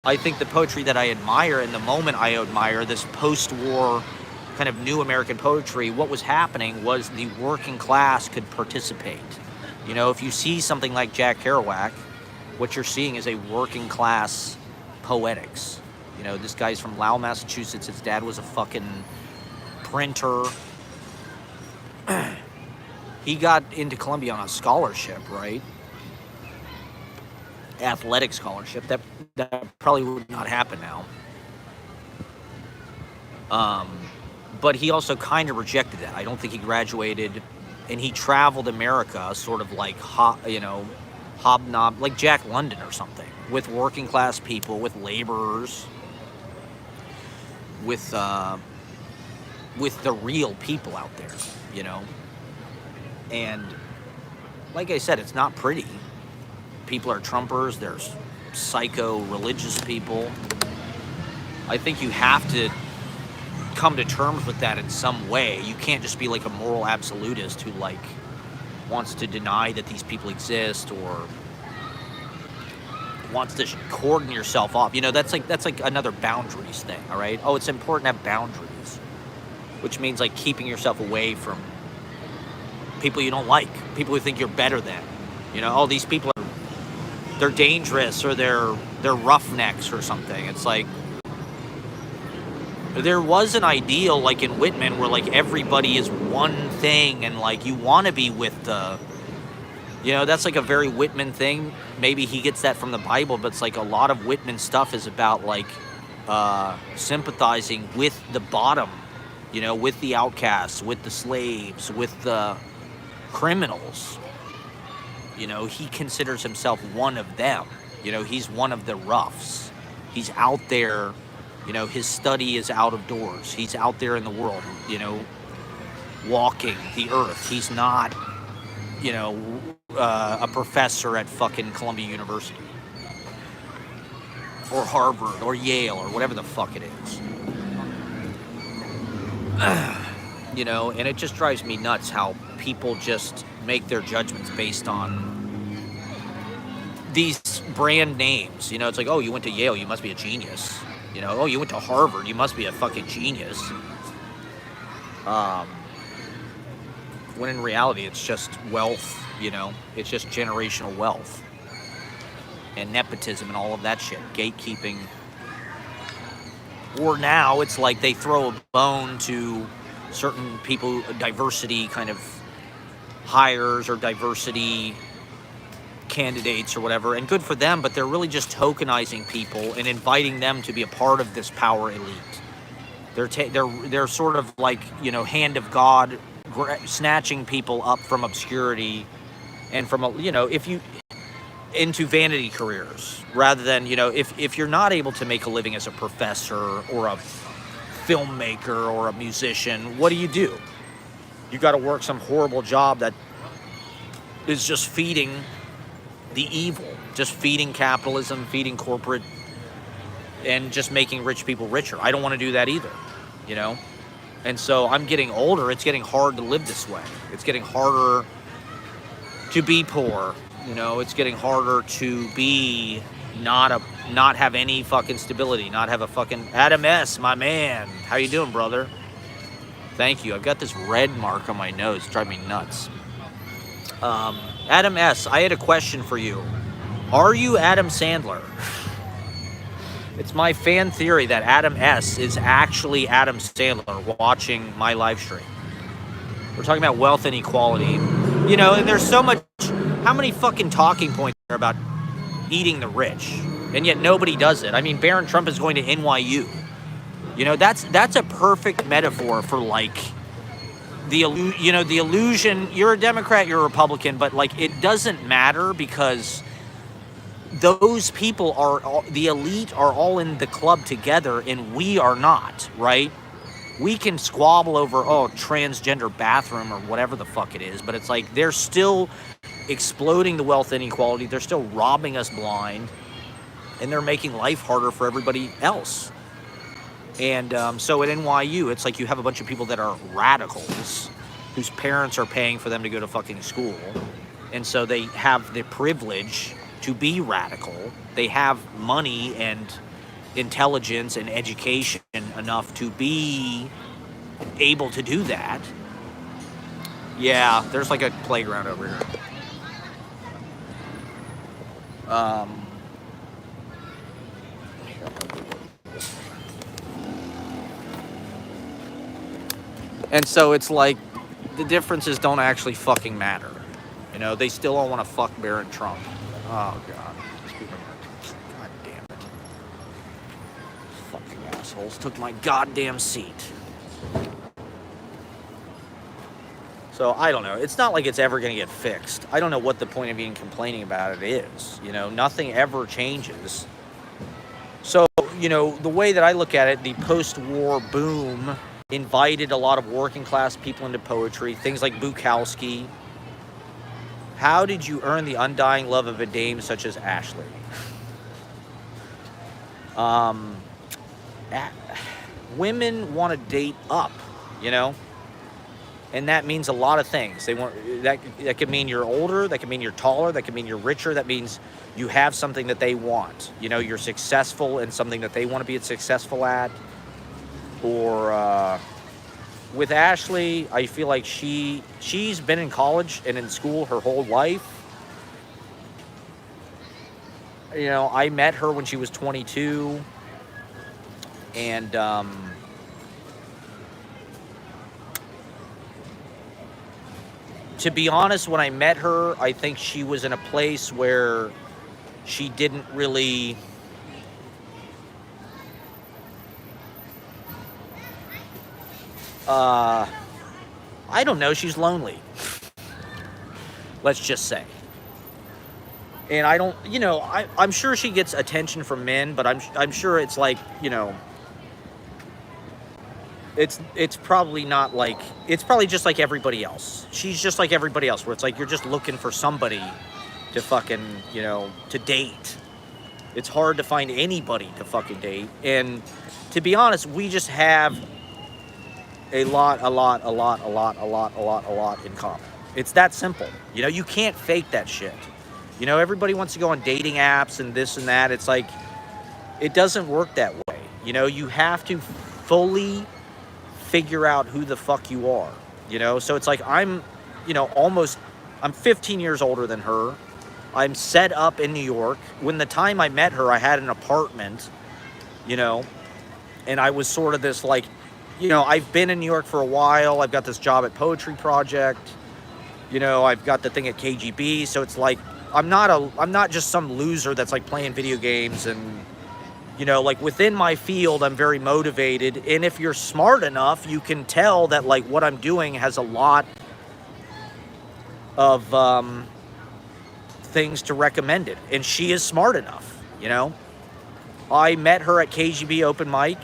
I think the poetry that I admire, and the moment I admire, this post-war kind of new American poetry, what was happening was the working class could participate. You know, if you see something like Jack Kerouac, what you're seeing is a working class poetics. You know, this guy's from Lowell, Massachusetts. His dad was a fucking printer. He got into Columbia on a scholarship, right? Athletic scholarship. That probably would not happen now. But he also kind of rejected that. I don't think he graduated, and he traveled America sort of like, hobnob, like Jack London or something, with working class people, with laborers, with the real people out there, you know? And like I said, it's not pretty. People are Trumpers, there's psycho religious people. I think you have to come to terms with that in some way. You can't just be like a moral absolutist who like wants to deny that these people exist, or wants to cordon yourself off. You know, that's like another boundaries thing, all right? Oh, it's important to have boundaries, which means like keeping yourself away from people you don't like, people who think you're better than. You know, oh, these people they're dangerous, or they're roughnecks or something. It's like, there was an ideal like in Whitman where like everybody is one thing, and like you want to be with the, you know, that's like a very Whitman thing. Maybe he gets that from the Bible, but it's like a lot of Whitman stuff is about like sympathizing with the bottom, you know, with the outcasts, with the slaves, with the criminals. You know, he considers himself one of them. You know, he's one of the roughs. He's out there, you know, his study is out of doors. He's out there in the world, you know, walking the earth. He's not, you know, a professor at fucking Columbia University or Harvard or Yale or whatever the fuck it is. You know, and it just drives me nuts how people just make their judgments based on these brand names. You know, it's like, oh, you went to Yale, you must be a genius. You know, oh, you went to Harvard, you must be a fucking genius. When in reality, it's just wealth, you know, it's just generational wealth and nepotism and all of that shit, gatekeeping. Or now it's like they throw a bone to certain people, diversity kind of hires or diversity candidates or whatever, and good for them, but they're really just tokenizing people and inviting them to be a part of this power elite. They're sort of like, you know, hand of God, snatching people up from obscurity and from, you know, if you into vanity careers, rather than, you know, if you're not able to make a living as a professor or a filmmaker or a musician, what do? You got to work some horrible job that is just feeding the evil, just feeding capitalism, feeding corporate, and just making rich people richer. I don't want to do that either, you know? And so I'm getting older. It's getting hard to live this way. It's getting harder to be poor. You know, it's getting harder to be not have any fucking stability, not have a fucking Adam S, my man. How you doing, brother? Thank you. I've got this red mark on my nose. It's driving me nuts. Adam S, I had a question for you. Are you Adam Sandler? It's my fan theory that Adam S is actually Adam Sandler watching my live stream. We're talking about wealth inequality. You know, and there's so much. How many fucking talking points are about eating the rich? And yet nobody does it. I mean, Barron Trump is going to NYU. You know, that's a perfect metaphor for like the illusion. You're a Democrat, you're a Republican, but like it doesn't matter because those people are the elite are all in the club together and we are not, right? We can squabble over transgender bathroom or whatever the fuck it is, but it's like they're still exploding the wealth inequality. They're still robbing us blind, and they're making life harder for everybody else. And so at NYU, it's like you have a bunch of people that are radicals whose parents are paying for them to go to fucking school. And so they have the privilege to be radical. They have money and intelligence and education enough to be able to do that. Yeah, there's like a playground over here. And so it's like the differences don't actually fucking matter. You know, they still all want to fuck Barron Trump. Oh, God. God damn it. Fucking assholes took my goddamn seat. So, I don't know. It's not like it's ever going to get fixed. I don't know what the point of even complaining about it is. You know, nothing ever changes. So, you know, the way that I look at it, the post-war boom invited a lot of working class people into poetry, things like Bukowski. How did you earn the undying love of a dame such as Ashley? Women want to date up, you know? And that means a lot of things. They want that could mean you're older, that could mean you're taller, that could mean you're richer, that means you have something that they want. You know, you're successful in something that they want to be successful at. Or with Ashley, I feel like she's been in college and in school her whole life. You know, I met her when she was 22, and to be honest, when I met her, I think she was in a place where she didn't really I don't know, she's lonely. Let's just say. And I don't, you know, I'm sure she gets attention from men, but I'm sure it's like, you know, it's probably not like, it's probably just like everybody else. She's just like everybody else, where it's like you're just looking for somebody to fucking, you know, to date. It's hard to find anybody to fucking date. And to be honest, we just have a lot in common. It's that simple. You know, you can't fake that shit. You know, everybody wants to go on dating apps and this and that. It's like, it doesn't work that way. You know, you have to fully figure out who the fuck you are. You know, so it's like I'm 15 years older than her. I'm set up in New York. When the time I met her, I had an apartment, you know, and I was sort of this like, you know, I've been in New York for a while. I've got this job at Poetry Project. You know, I've got the thing at KGB. So it's like, I'm not just some loser that's like playing video games. And, you know, like within my field, I'm very motivated. And if you're smart enough, you can tell that like what I'm doing has a lot of things to recommend it. And she is smart enough, you know. I met her at KGB open mic.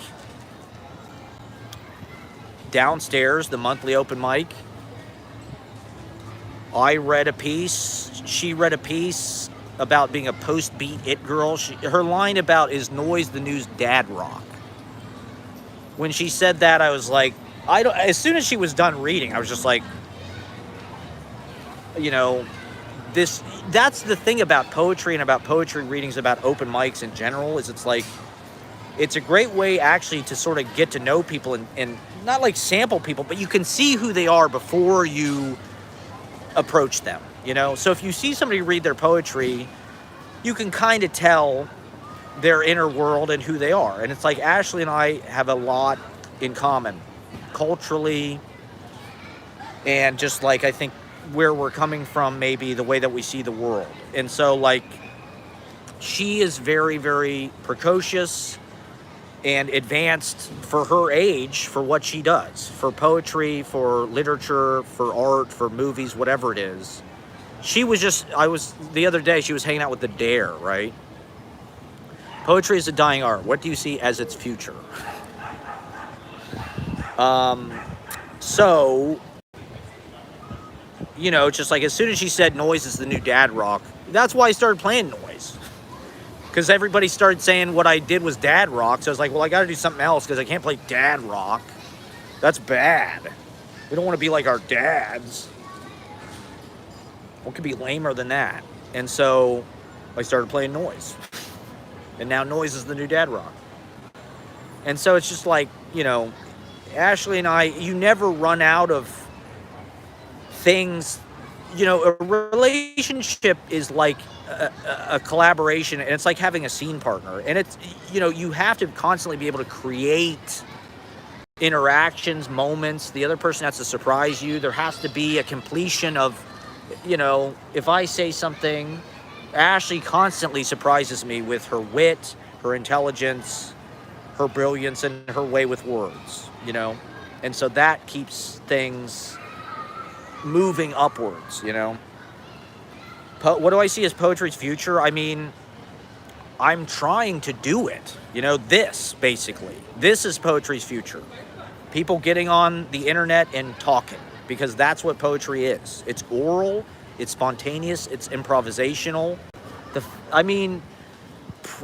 Downstairs, the monthly open mic. I read a piece. She read a piece about being a post-beat it girl. Her line about is noise the news dad rock. When she said that, I was like, as soon as she was done reading, I was just like, you know, that's the thing about poetry and about poetry readings, about open mics in general, is it's like, it's a great way actually to sort of get to know people and not like sample people, but you can see who they are before you approach them, you know? So if you see somebody read their poetry, you can kind of tell their inner world and who they are. And it's like Ashley and I have a lot in common culturally, and just like I think where we're coming from, maybe the way that we see the world. And so like she is very, very precocious and advanced for her age, for what she does, for poetry, for literature, for art, for movies, whatever it is. The other day, she was hanging out with the Dare, right? Poetry is a dying art. What do you see as its future? So, you know, just like as soon as she said noise is the new dad rock, that's why I started playing noise. Because everybody started saying what I did was dad rock. So I was like, well, I got to do something else because I can't play dad rock. That's bad. We don't want to be like our dads. What could be lamer than that? And so I started playing noise. And now noise is the new dad rock. And so it's just like, you know, Ashley and I, you never run out of things. You know, a relationship is like a collaboration, and it's like having a scene partner. And it's, you know, you have to constantly be able to create interactions, moments. The other person has to surprise you. There has to be a completion of, you know, if I say something, Ashley constantly surprises me with her wit, her intelligence, her brilliance, and her way with words, you know. And so that keeps things moving upwards, you know. What do I see as poetry's future? I mean, I'm trying to do it. You know, this is poetry's future. People getting on the internet and talking, because that's what poetry is. It's oral, it's spontaneous, it's improvisational.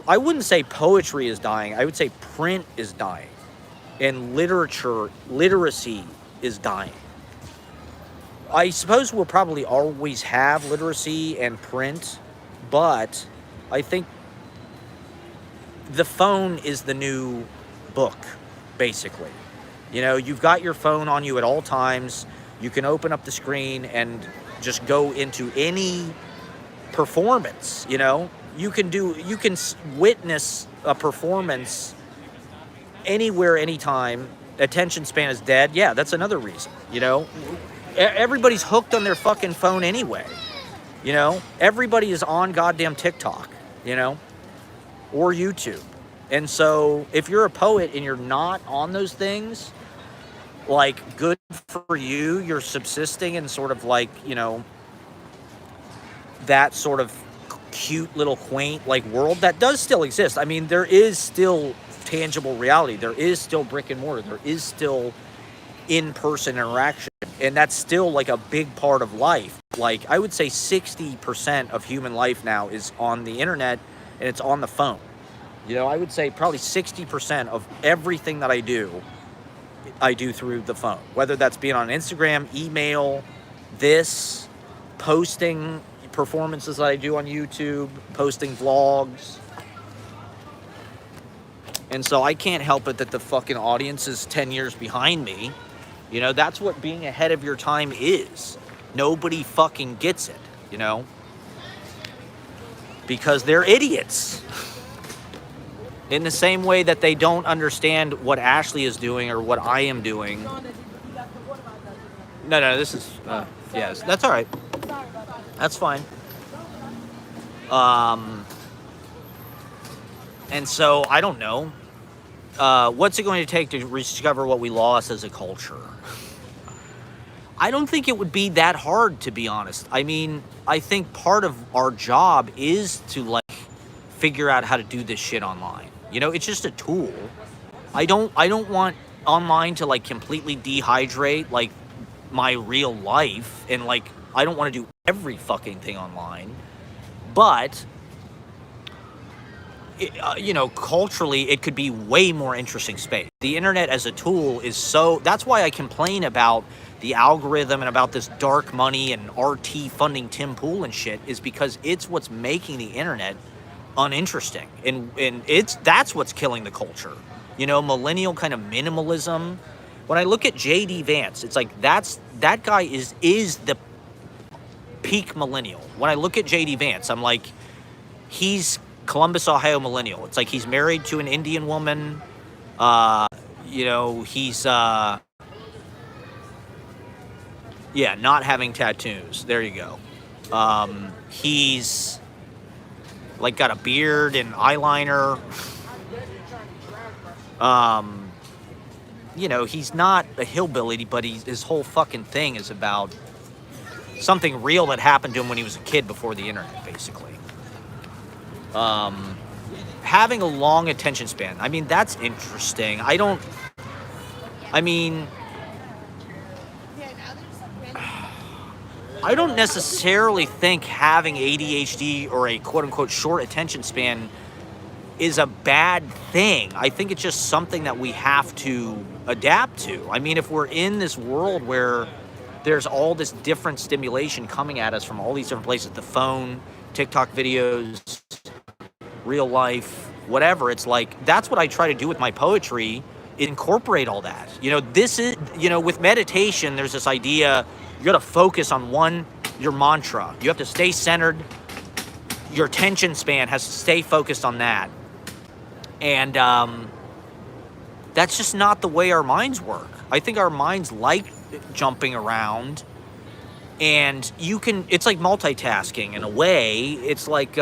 I wouldn't say poetry is dying. I would say print is dying. And literacy is dying. I suppose we'll probably always have literacy and print, but I think the phone is the new book, basically. You know, you've got your phone on you at all times. You can open up the screen and just go into any performance, you know? You can witness a performance anywhere, anytime. Attention span is dead. Yeah, that's another reason, you know? Everybody's hooked on their fucking phone anyway, you know? Everybody is on goddamn TikTok, you know? Or YouTube. And so if you're a poet and you're not on those things, like, good for you. You're subsisting in sort of like, you know, that sort of cute little quaint like world that does still exist. I mean, there is still tangible reality. There is still brick and mortar. There is still in-person interaction. And that's still like a big part of life. Like, I would say 60% of human life now is on the internet and it's on the phone. You know, I would say probably 60% of everything that I do through the phone. Whether that's being on Instagram, email, posting performances that I do on YouTube, posting vlogs. And so I can't help it that the fucking audience is 10 years behind me. You know, that's what being ahead of your time is. Nobody fucking gets it, you know? Because they're idiots. In the same way that they don't understand what Ashley is doing or what I am doing. No, this is, yes, that's all right. That's fine. And so, I don't know. What's it going to take to rediscover what we lost as a culture? I don't think it would be that hard, to be honest. I mean, I think part of our job is to, like, figure out how to do this shit online. You know, it's just a tool. I don't want online to, like, completely dehydrate, like, my real life. And, like, I don't want to do every fucking thing online. But, you know, culturally, it could be way more interesting space. The internet as a tool is so... That's why I complain about the algorithm and about this dark money and RT funding Tim Pool and shit, is because it's what's making the internet uninteresting, and that's what's killing the culture. You know, millennial kind of minimalism. When I look at JD Vance, it's like that guy is the peak millennial. When I look at JD Vance, I'm like, he's Columbus, Ohio millennial. It's like he's married to an Indian woman. You know, he's not having tattoos. There you go. He's like got a beard and eyeliner. You know, he's not a hillbilly, but his whole fucking thing is about something real that happened to him when he was a kid before the internet, basically. Having a long attention span. I mean, that's interesting. I don't necessarily think having ADHD or a quote-unquote short attention span is a bad thing. I think it's just something that we have to adapt to. I mean, if we're in this world where there's all this different stimulation coming at us from all these different places, the phone, TikTok videos, real life, whatever, it's like, that's what I try to do with my poetry, incorporate all that. You know, this is, you know, with meditation, there's this idea, you got to focus on your mantra. You have to stay centered. Your attention span has to stay focused on that. And that's just not the way our minds work. I think our minds like jumping around. And it's like multitasking in a way. It's like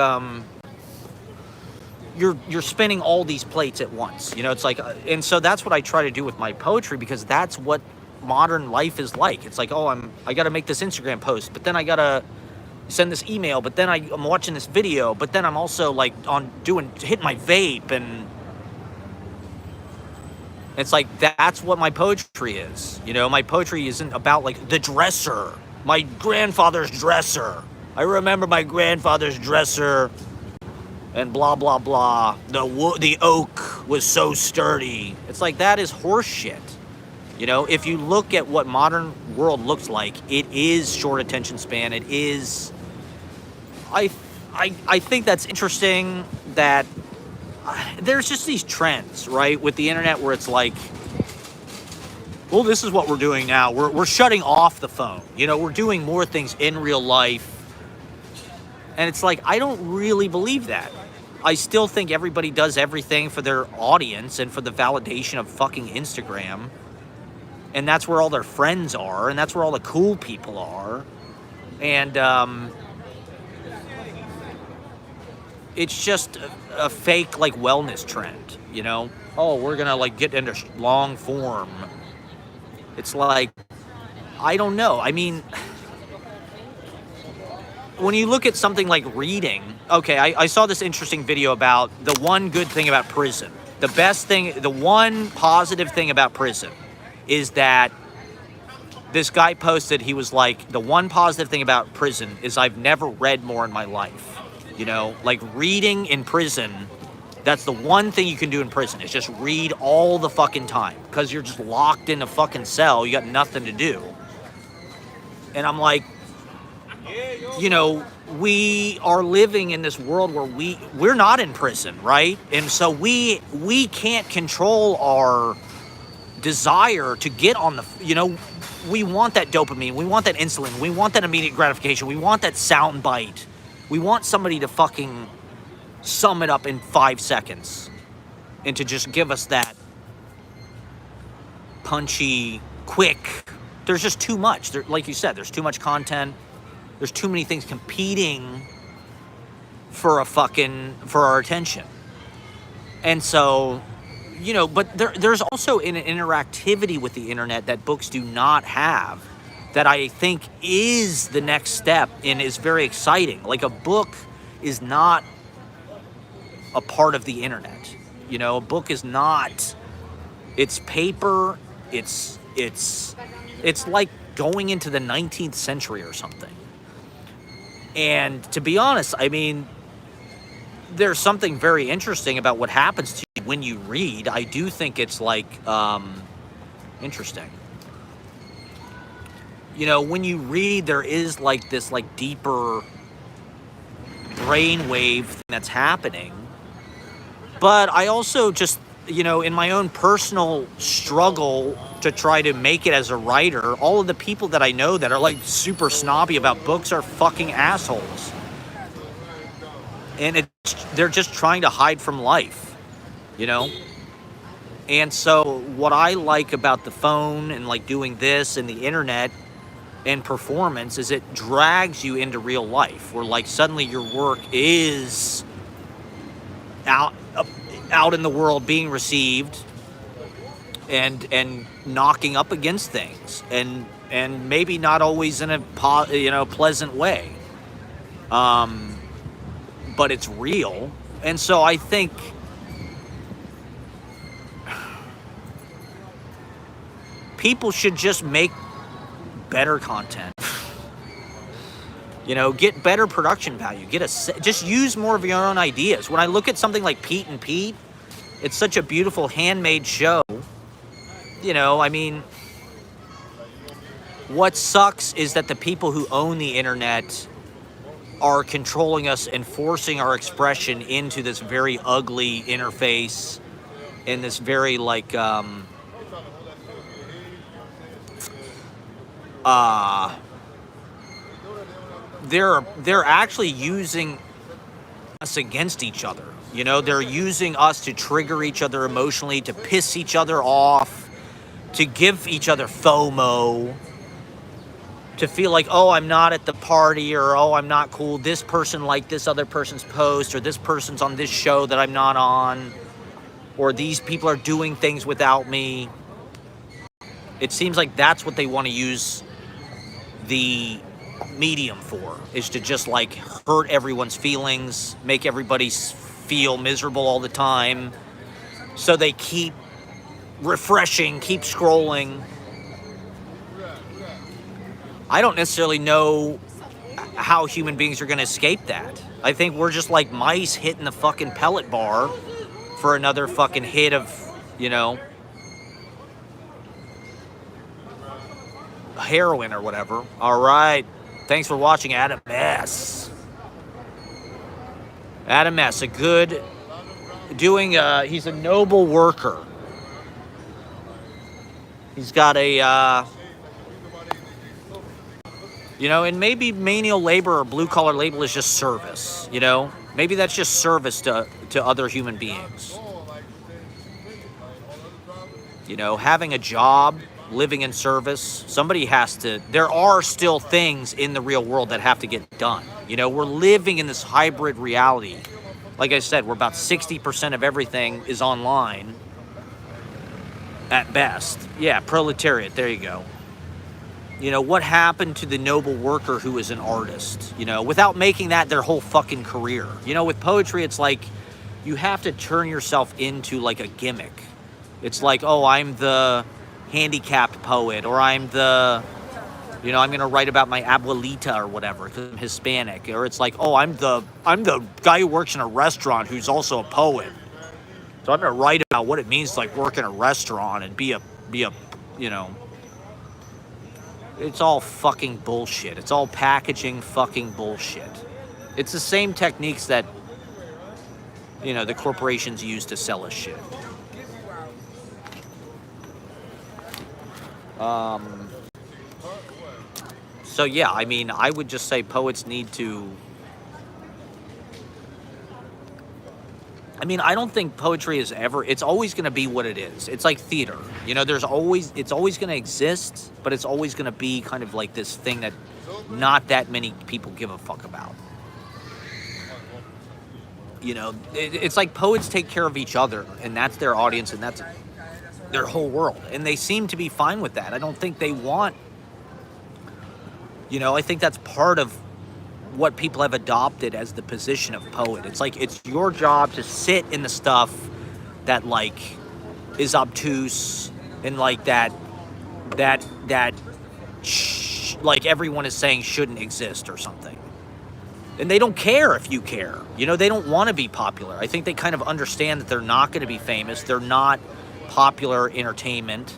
you're spinning all these plates at once. You know, it's like, and so that's what I try to do with my poetry, because that's what modern life is like. It's like, oh, I got to make this Instagram post, but then I got to send this email, but then I'm watching this video, but then I'm also like hitting my vape, and it's like, that's what my poetry is. You know, my poetry isn't about like the dresser, my grandfather's dresser. I remember my grandfather's dresser and blah, blah, blah. The oak was so sturdy. It's like, that is horse shit. You know, if you look at what modern world looks like, it is short attention span. It is. I think that's interesting that there's just these trends, right, with the internet where it's like, well, this is what we're doing now. We're shutting off the phone. You know, we're doing more things in real life. And it's like, I don't really believe that. I still think everybody does everything for their audience and for the validation of fucking Instagram. And that's where all their friends are. And that's where all the cool people are. And it's just a fake, like, wellness trend, you know? Oh, we're going to, like, get into long form. It's like, I don't know. I mean, when you look at something like reading, okay, I saw this interesting video about the one good thing about prison. The best thing, the one positive thing about prison is that this guy posted, he was like, the one positive thing about prison is I've never read more in my life. You know, like reading in prison, that's the one thing you can do in prison is just read all the fucking time because you're just locked in a fucking cell. You got nothing to do. And I'm like, you know, we are living in this world where we're not in prison, right? And so we can't control our desire to get on the, you know, we want that dopamine, we want that insulin, we want that immediate gratification, we want that sound bite. We want somebody to fucking sum it up in 5 seconds and to just give us that punchy, quick. There's just too much. Like you said, there's too much content. There's too many things competing for our attention. And so, you know, but there's also an interactivity with the internet that books do not have that I think is the next step and is very exciting. Like a book is not a part of the internet. You know, a book is not, it's paper, it's like going into the 19th century or something. And to be honest, I mean, there's something very interesting about what happens to you when you read. I do think it's like interesting. You know, when you read, there is like this like deeper brainwave thing that's happening. But I also just, you know, in my own personal struggle to try to make it as a writer, all of the people that I know that are like super snobby about books are fucking assholes. And they're just trying to hide from life, you know? And so what I like about the phone and like doing this and the internet and performance is it drags you into real life where like suddenly your work is out in the world being received and knocking up against things and maybe not always in a pleasant way, but it's real. And so I think people should just make better content. You know, get better production value. Just use more of your own ideas. When I look at something like Pete and Pete, it's such a beautiful handmade show. You know, I mean, what sucks is that the people who own the internet are controlling us and forcing our expression into this very ugly interface and this very like they're actually using us against each other. You know, they're using us to trigger each other emotionally, to piss each other off, to give each other FOMO, to feel like, oh, I'm not at the party, or oh, I'm not cool. This person liked this other person's post, or this person's on this show that I'm not on, or these people are doing things without me. It seems like that's what they want to use the medium for, is to just like hurt everyone's feelings, make everybody feel miserable all the time, so they keep refreshing, keep scrolling. I don't necessarily know how human beings are going to escape that. I think we're just like mice hitting the fucking pellet bar for another fucking hit of, you know, heroin or whatever. All right. Thanks for watching, Adam S. Adam S. A good, he's a noble worker. He's got a, and maybe menial labor or blue-collar labor is just service, Maybe that's just service to other human beings. Having a job, living in service, there are still things in the real world that have to get done. We're living in this hybrid reality. Like I said, we're about 60% of everything is online at best. Yeah, proletariat, there you go. What happened to the noble worker who is an artist, without making that their whole fucking career? With poetry, it's like you have to turn yourself into like a gimmick. It's like, oh, I'm the handicapped poet, or I'm the, I'm going to write about my abuelita or whatever because I'm Hispanic. Or it's like, oh, I'm the guy who works in a restaurant who's also a poet. So I'm going to write about what it means to like work in a restaurant and be a, it's all fucking bullshit. It's all packaging fucking bullshit. It's the same techniques that, the corporations use to sell us shit. So yeah, I would just say poets need to, I don't think poetry is it's always going to be what it is. It's like theater, it's always going to exist, but it's always going to be kind of like this thing that not that many people give a fuck about. It's like poets take care of each other, and that's their audience, and that's their whole world, and they seem to be fine with that. I don't think they want, I think that's part of what people have adopted as the position of poet. It's like it's your job to sit in the stuff that like is obtuse and like that like everyone is saying shouldn't exist or something. And they don't care if you care. They don't want to be popular. I think they kind of understand that they're not going to be famous. They're not popular entertainment.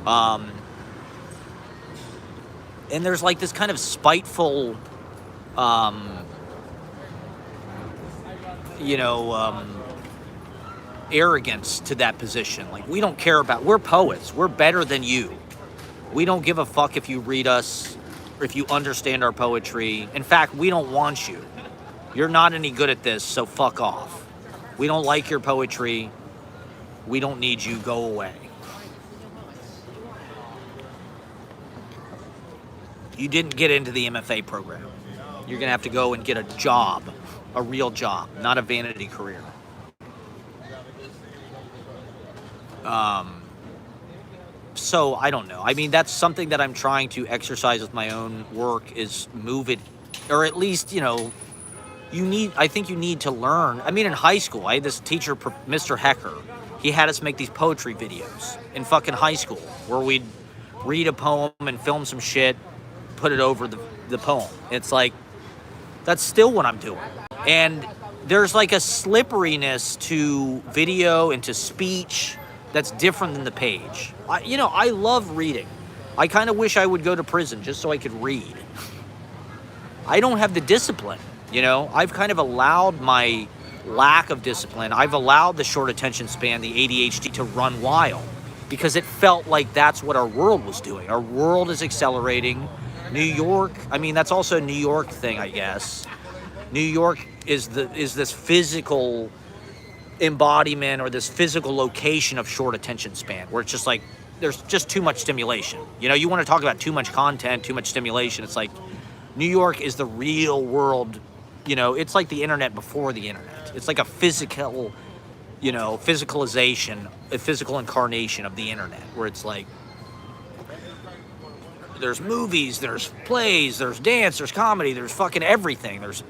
And there's like this kind of spiteful, arrogance to that position. Like, we're poets. We're better than you. We don't give a fuck if you read us or if you understand our poetry. In fact, we don't want you. You're not any good at this, so fuck off. We don't like your poetry. We don't need you. Go away. You didn't get into the MFA program. You're going to have to go and get a job, a real job, not a vanity career. So I don't know. That's something that I'm trying to exercise with my own work, is move it, or at least, I think you need to learn. In high school, I had this teacher, Mr. Hecker. He had us make these poetry videos in fucking high school where we'd read a poem and film some shit, put it over the poem. It's like, that's still what I'm doing. And there's like a slipperiness to video and to speech that's different than the page. I love reading. I kind of wish I would go to prison just so I could read. I don't have the discipline, I've kind of allowed my lack of discipline. I've allowed the short attention span, the ADHD, to run wild because it felt like that's what our world was doing. Our world is accelerating. New York, that's also a New York thing, I guess. New York is this physical embodiment or this physical location of short attention span where it's just like there's just too much stimulation. You want to talk about too much content, too much stimulation. It's like New York is the real world. It's like the internet before the internet. It's like a physical, physicalization, a physical incarnation of the internet where it's like there's movies, there's plays, there's dance, there's comedy, there's fucking everything. There's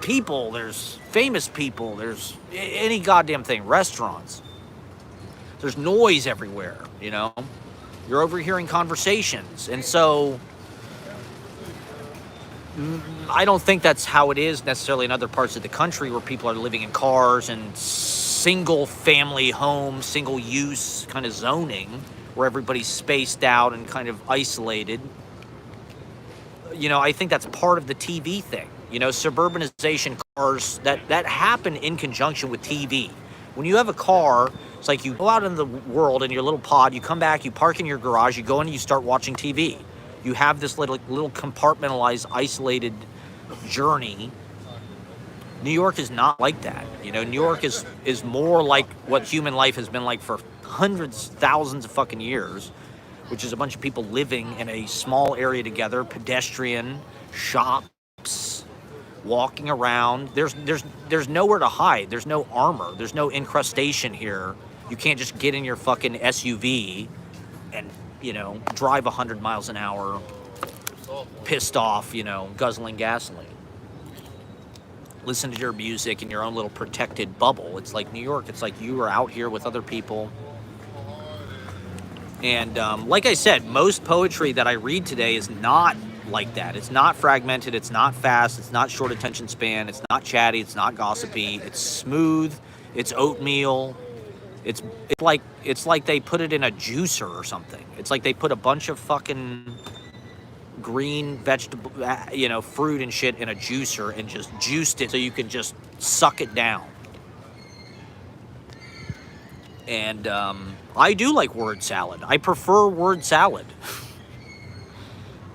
people, there's famous people, there's any goddamn thing, restaurants. There's noise everywhere, You're overhearing conversations. And so I don't think that's how it is necessarily in other parts of the country where people are living in cars and single family homes, single use kind of zoning. where everybody's spaced out and kind of isolated. You know, I think that's part of the TV thing. You know, suburbanization, cars, that happen in conjunction with TV. When you have a car, it's like you go out in the world in your little pod, you come back, you park in your garage, you go in and you start watching TV. You have this little compartmentalized, isolated journey. New York is not like that. You know, New York is more like what human life has been like for hundreds, thousands of fucking years, which is a bunch of people living in a small area together, pedestrian, shops, walking around. There's nowhere to hide. There's no armor. There's no incrustation here. You can't just get in your fucking SUV and, you know, drive 100 miles an hour, pissed off, you know, guzzling gasoline. Listen to your music in your own little protected bubble. It's like New York. It's like you are out here with other people. And like I said, most poetry that I read today is not like that. It's not fragmented. It's not fast. It's not short attention span. It's not chatty. It's not gossipy. It's smooth. It's oatmeal. It's like they put it in a juicer or something. It's like they put a bunch of fucking green vegetable, you know, fruit and shit in a juicer and just juiced it so you can just suck it down. And I do like word salad. I prefer word salad.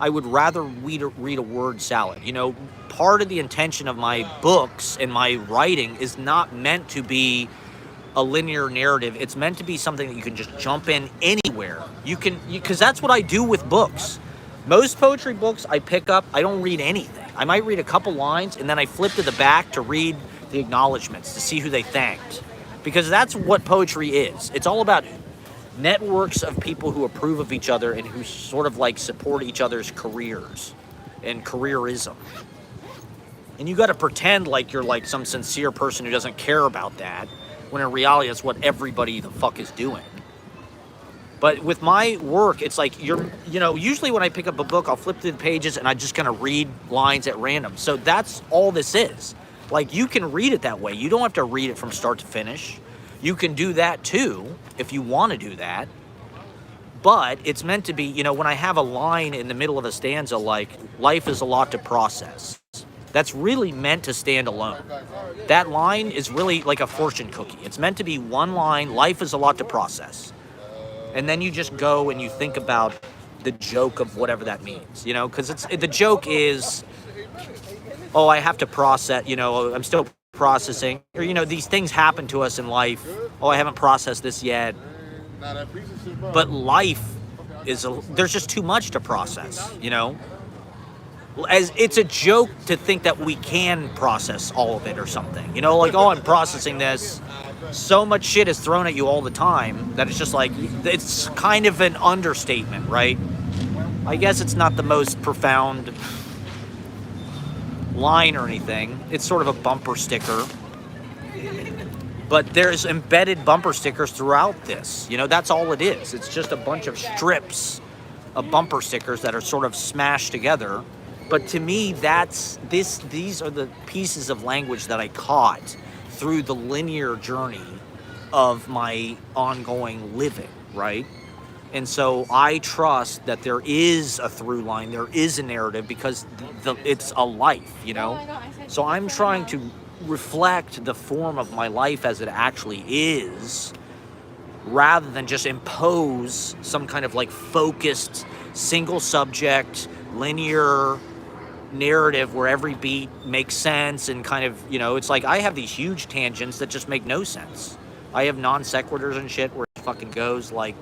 I would rather read a word salad. You know, part of the intention of my books and my writing is not meant to be a linear narrative. It's meant to be something that you can just jump in anywhere. Because that's what I do with books. Most poetry books I pick up, I don't read anything. I might read a couple lines and then I flip to the back to read the acknowledgments, to see who they thanked. Because that's what poetry is. It's all about networks of people who approve of each other and who sort of like support each other's careers and careerism. And you got to pretend like you're like some sincere person who doesn't care about that, when in reality that's what everybody the fuck is doing. But with my work, it's like you know, usually when I pick up a book, I'll flip through the pages and I just kind of read lines at random. So that's all this is. Like, you can read it that way. You don't have to read it from start to finish. You can do that too, if you want to do that. But it's meant to be, you know, when I have a line in the middle of a stanza like, life is a lot to process, that's really meant to stand alone. That line is really like a fortune cookie. It's meant to be one line, life is a lot to process. And then you just go and you think about the joke of whatever that means, you know, because the joke is, oh, I have to process, you know, I'm still processing, or, you know, these things happen to us in life. Oh, I haven't processed this yet. But life there's just too much to process, you know. As it's a joke to think that we can process all of it or something, you know, like, oh, I'm processing this. So much shit is thrown at you all the time that it's just like, it's kind of an understatement, right? I guess it's not the most profound line or anything. It's sort of a bumper sticker. But there's embedded bumper stickers throughout this. You know, that's all it is. It's just a bunch of strips of bumper stickers that are sort of smashed together. But to me, these are the pieces of language that I caught through the linear journey of my ongoing living, right? And so I trust that there is a through line, there is a narrative, because it's a life, you know? So I'm trying to reflect the form of my life as it actually is, rather than just impose some kind of like focused, single subject, linear narrative where every beat makes sense and kind of, you know, it's like I have these huge tangents that just make no sense. I have non sequiturs and shit where it fucking goes like,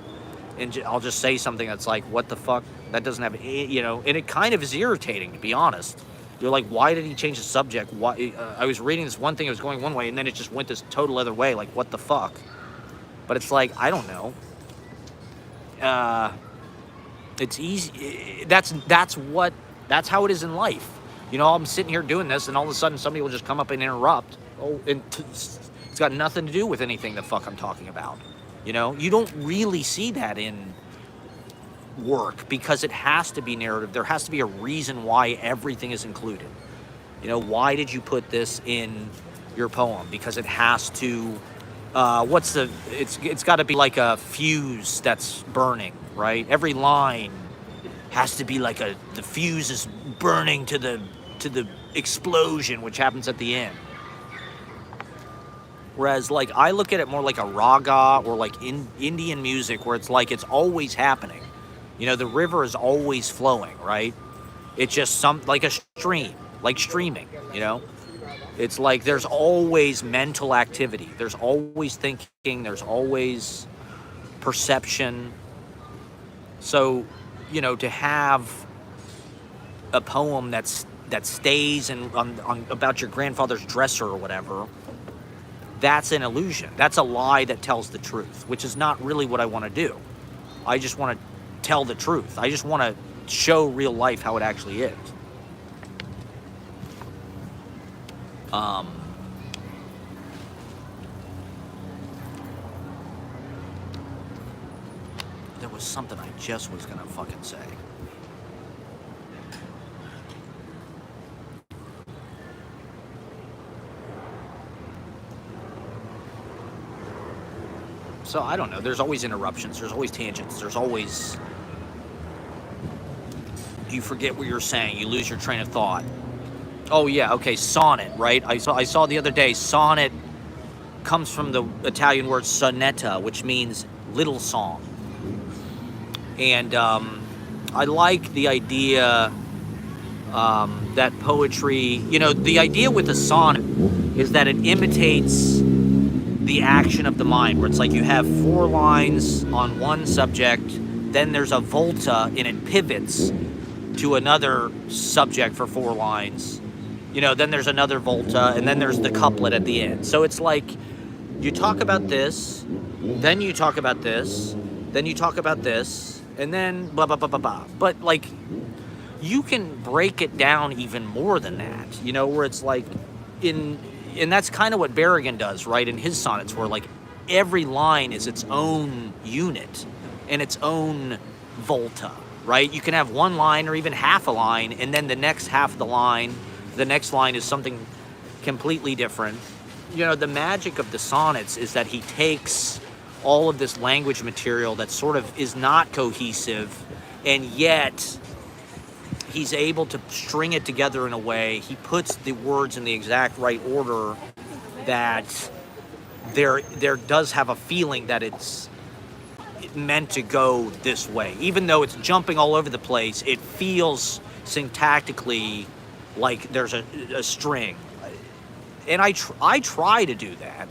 and I'll just say something that's like, what the fuck? That doesn't have, you know, and it kind of is irritating, to be honest. You're like, why did he change the subject? Why? I was reading this one thing, it was going one way, and then it just went this total other way. Like, what the fuck? But it's like, I don't know. It's easy. That's how it is in life. You know, I'm sitting here doing this, and all of a sudden somebody will just come up and interrupt. Oh, and it's got nothing to do with anything the fuck I'm talking about. You know, you don't really see that in work because it has to be narrative. There has to be a reason why everything is included. You know, why did you put this in your poem? Because it has to It's got to be like a fuse that's burning, right? Every line has to be like the fuse is burning to the explosion, which happens at the end. Whereas, like, I look at it more like a raga or like Indian music, where it's like it's always happening. You know, the river is always flowing, right? It's just like a stream, like streaming, you know? It's like there's always mental activity. There's always thinking. There's always perception. So, you know, to have a poem that stays on about your grandfather's dresser or whatever, that's an illusion. That's a lie that tells the truth, which is not really what I want to do. I just want to tell the truth. I just want to show real life how it actually is. There was something I just was gonna fucking say. So I don't know. There's always interruptions. There's always tangents. There's always, you forget what you're saying. You lose your train of thought. Oh yeah, okay, sonnet, right? I saw the other day, sonnet comes from the Italian word sonetta, which means little song. And I like the idea that poetry, you know, the idea with a sonnet is that it imitates the action of the mind, where it's like you have 4 lines on one subject, then there's a volta and it pivots to another subject for 4 lines. You know, then there's another volta, and then there's the couplet at the end. So it's like you talk about this, then you talk about this, then you talk about this, and then blah, blah, blah, blah, blah. But, like, you can break it down even more than that, you know, where it's like and that's kind of what Berrigan does, right, in his sonnets, where, like, every line is its own unit and its own volta, right? You can have 1 line or even half a line, and then the next half of the line, the next line is something completely different. You know, the magic of the sonnets is that he takes all of this language material that sort of is not cohesive, and yet he's able to string it together in a way. He puts the words in the exact right order that there does have a feeling that it's meant to go this way. Even though it's jumping all over the place, it feels syntactically like there's a string. And I try to do that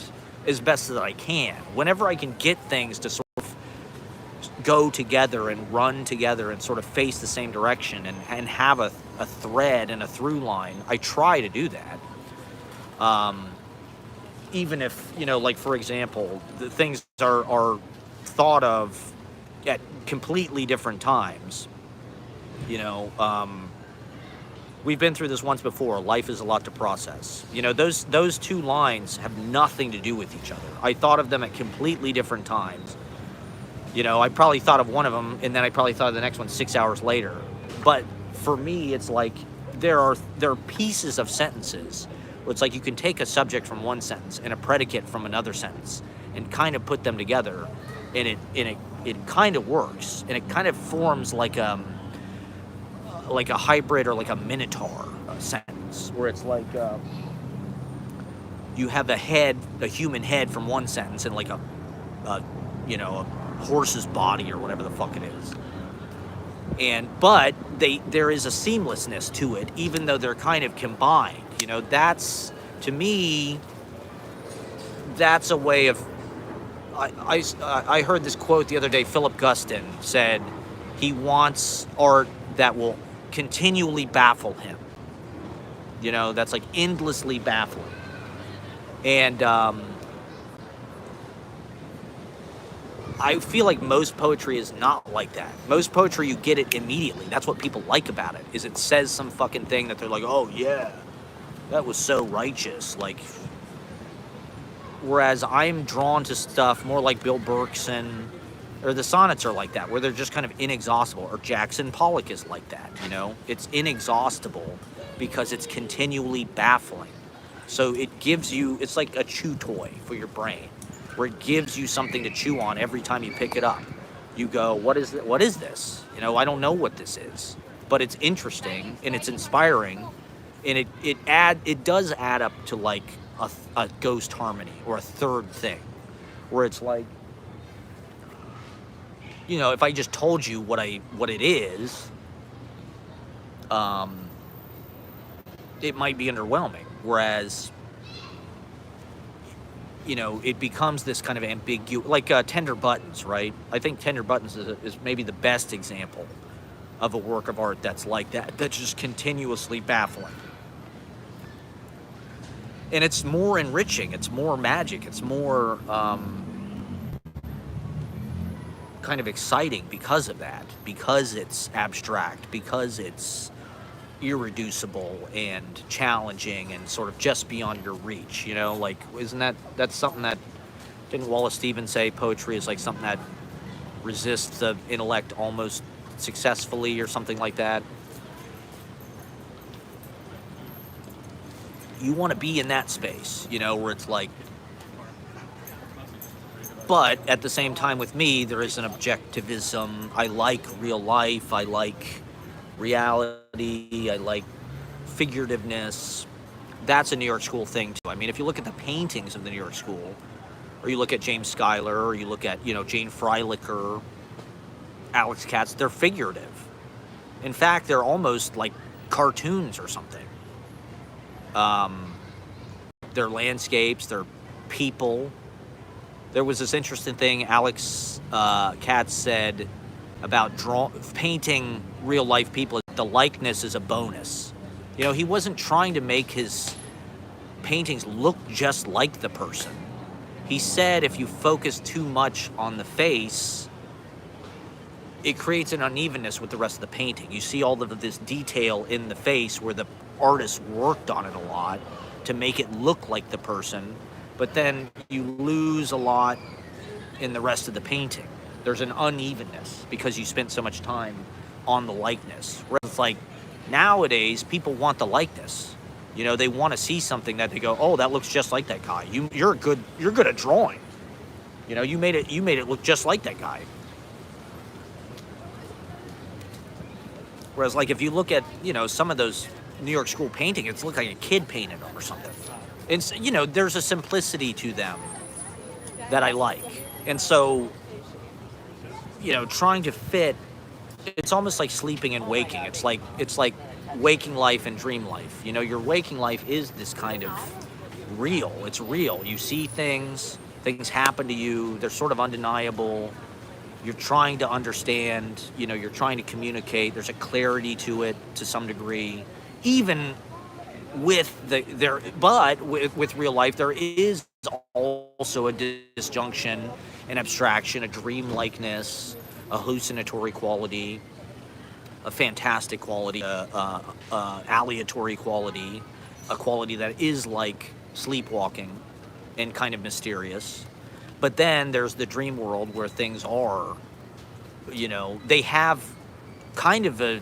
as best as I can. Whenever I can get things to sort of go together and run together and sort of face the same direction and have a thread and a through line, I try to do that. Even if, you know, like, for example, the things are thought of at completely different times. You know, we've been through this once before. Life is a lot to process. You know, those 2 lines have nothing to do with each other. I thought of them at completely different times. You know, I probably thought of one of them, and then I probably thought of the next one 6 hours later. But for me, it's like there are pieces of sentences where it's like you can take a subject from one sentence and a predicate from another sentence and kind of put them together, and it kind of works, and it kind of forms like a hybrid or like a minotaur sentence, where it's like you have a human head from one sentence, and like a horse's body or whatever the fuck it is. But there is a seamlessness to it, even though they're kind of combined. You know, that's, to me, that's a way of. I heard this quote the other day. Philip Guston said he wants art that will continually baffle him. You know, that's like endlessly baffling. And I feel like most poetry is not like that. Most poetry, you get it immediately. That's what people like about it, is it says some fucking thing that they're like, oh yeah, that was so righteous. Like, whereas I'm drawn to stuff more like Bill Berkson, or the sonnets are like that, where they're just kind of inexhaustible. Or Jackson Pollock is like that, you know? It's inexhaustible because it's continually baffling. So it gives you, it's like a chew toy for your brain. where it gives you something to chew on every time you pick it up. You go, what is what is this? You know, I don't know what this is, but it's interesting and it's inspiring, and it does add up to like a ghost harmony or a third thing, where it's like, you know, if I just told you what it is, it might be underwhelming. Whereas, you know, it becomes this kind of ambiguous, like Tender Buttons, right? I think Tender Buttons is maybe the best example of a work of art that's like that, that's just continuously baffling. And it's more enriching, it's more magic, it's more kind of exciting because of that, because it's abstract, because it's irreducible and challenging and sort of just beyond your reach, you know? Like, isn't that's something that, didn't Wallace Stevens say poetry is like something that resists the intellect almost successfully, or something like that? You want to be in that space, you know, where it's like, but at the same time with me, there is an objectivism. I like real life, I like reality, I like figurativeness. That's a New York School thing too. I mean, if you look at the paintings of the New York School, or you look at James Schuyler, or you look at, you know, Jane Freilicher, Alex Katz, they're figurative. In fact, they're almost like cartoons or something. They're landscapes, they're people. There was this interesting thing Alex Katz said about painting real life people. The likeness is a bonus. You know, he wasn't trying to make his paintings look just like the person. He said if you focus too much on the face, it creates an unevenness with the rest of the painting. You see all of this detail in the face where the artist worked on it a lot to make it look like the person, but then you lose a lot in the rest of the painting. There's an unevenness because you spent so much time on the likeness. Whereas it's like, nowadays, people want the likeness. You know, they want to see something that they go, oh, that looks just like that guy. You're good at drawing. You know, you made it look just like that guy. Whereas, like, if you look at, you know, some of those New York School paintings, it's look like a kid painted them or something. It's, you know, there's a simplicity to them that I like. And so, you know, trying to fit, it's almost like sleeping and waking. It's like waking life and dream life. You know, your waking life is this kind of real. It's real. You see things happen to you. They're sort of undeniable. You're trying to understand, you know, you're trying to communicate. There's a clarity to it to some degree. Even with with real life, there is also a disjunction, an abstraction, a dreamlikeness, a hallucinatory quality, a fantastic quality, aleatory quality, a quality that is like sleepwalking and kind of mysterious. But then there's the dream world where things are, you know, they have kind of a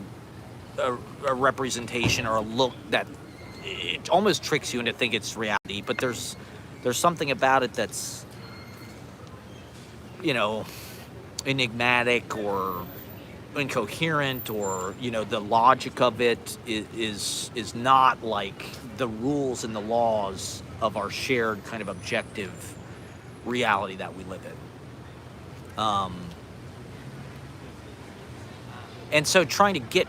representation or a look that it almost tricks you into think it's reality, but there's something about it that's, you know, enigmatic or incoherent, or, you know, the logic of it is not like the rules and the laws of our shared kind of objective reality that we live in. And so trying to get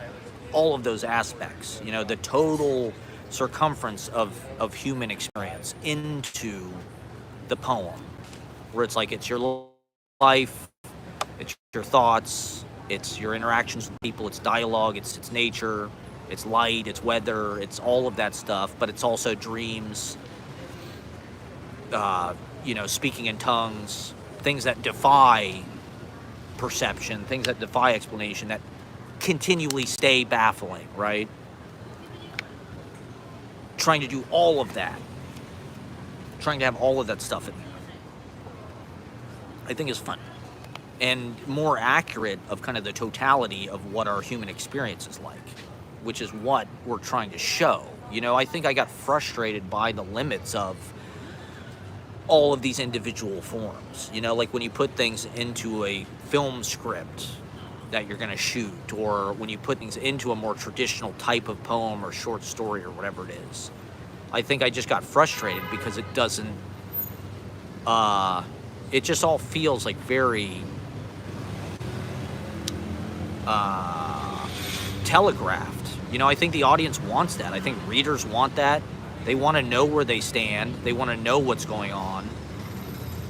all of those aspects, you know, the total circumference of human experience into the poem, where it's like, it's your life, it's your thoughts, it's your interactions with people, it's dialogue, it's nature, it's light, it's weather, it's all of that stuff, but it's also dreams, you know, speaking in tongues, things that defy perception, things that defy explanation, that continually stay baffling, right? Trying to do all of that, trying to have all of that stuff in there, I think is fun and more accurate of kind of the totality of what our human experience is like, which is what we're trying to show. You know, I think I got frustrated by the limits of all of these individual forms. You know, like when you put things into a film script that you're going to shoot, or when you put things into a more traditional type of poem or short story or whatever it is. I think I just got frustrated because it doesn't, it just all feels like very telegraphed. You know, I think the audience wants that. I think readers want that. They want to know where they stand. They want to know what's going on.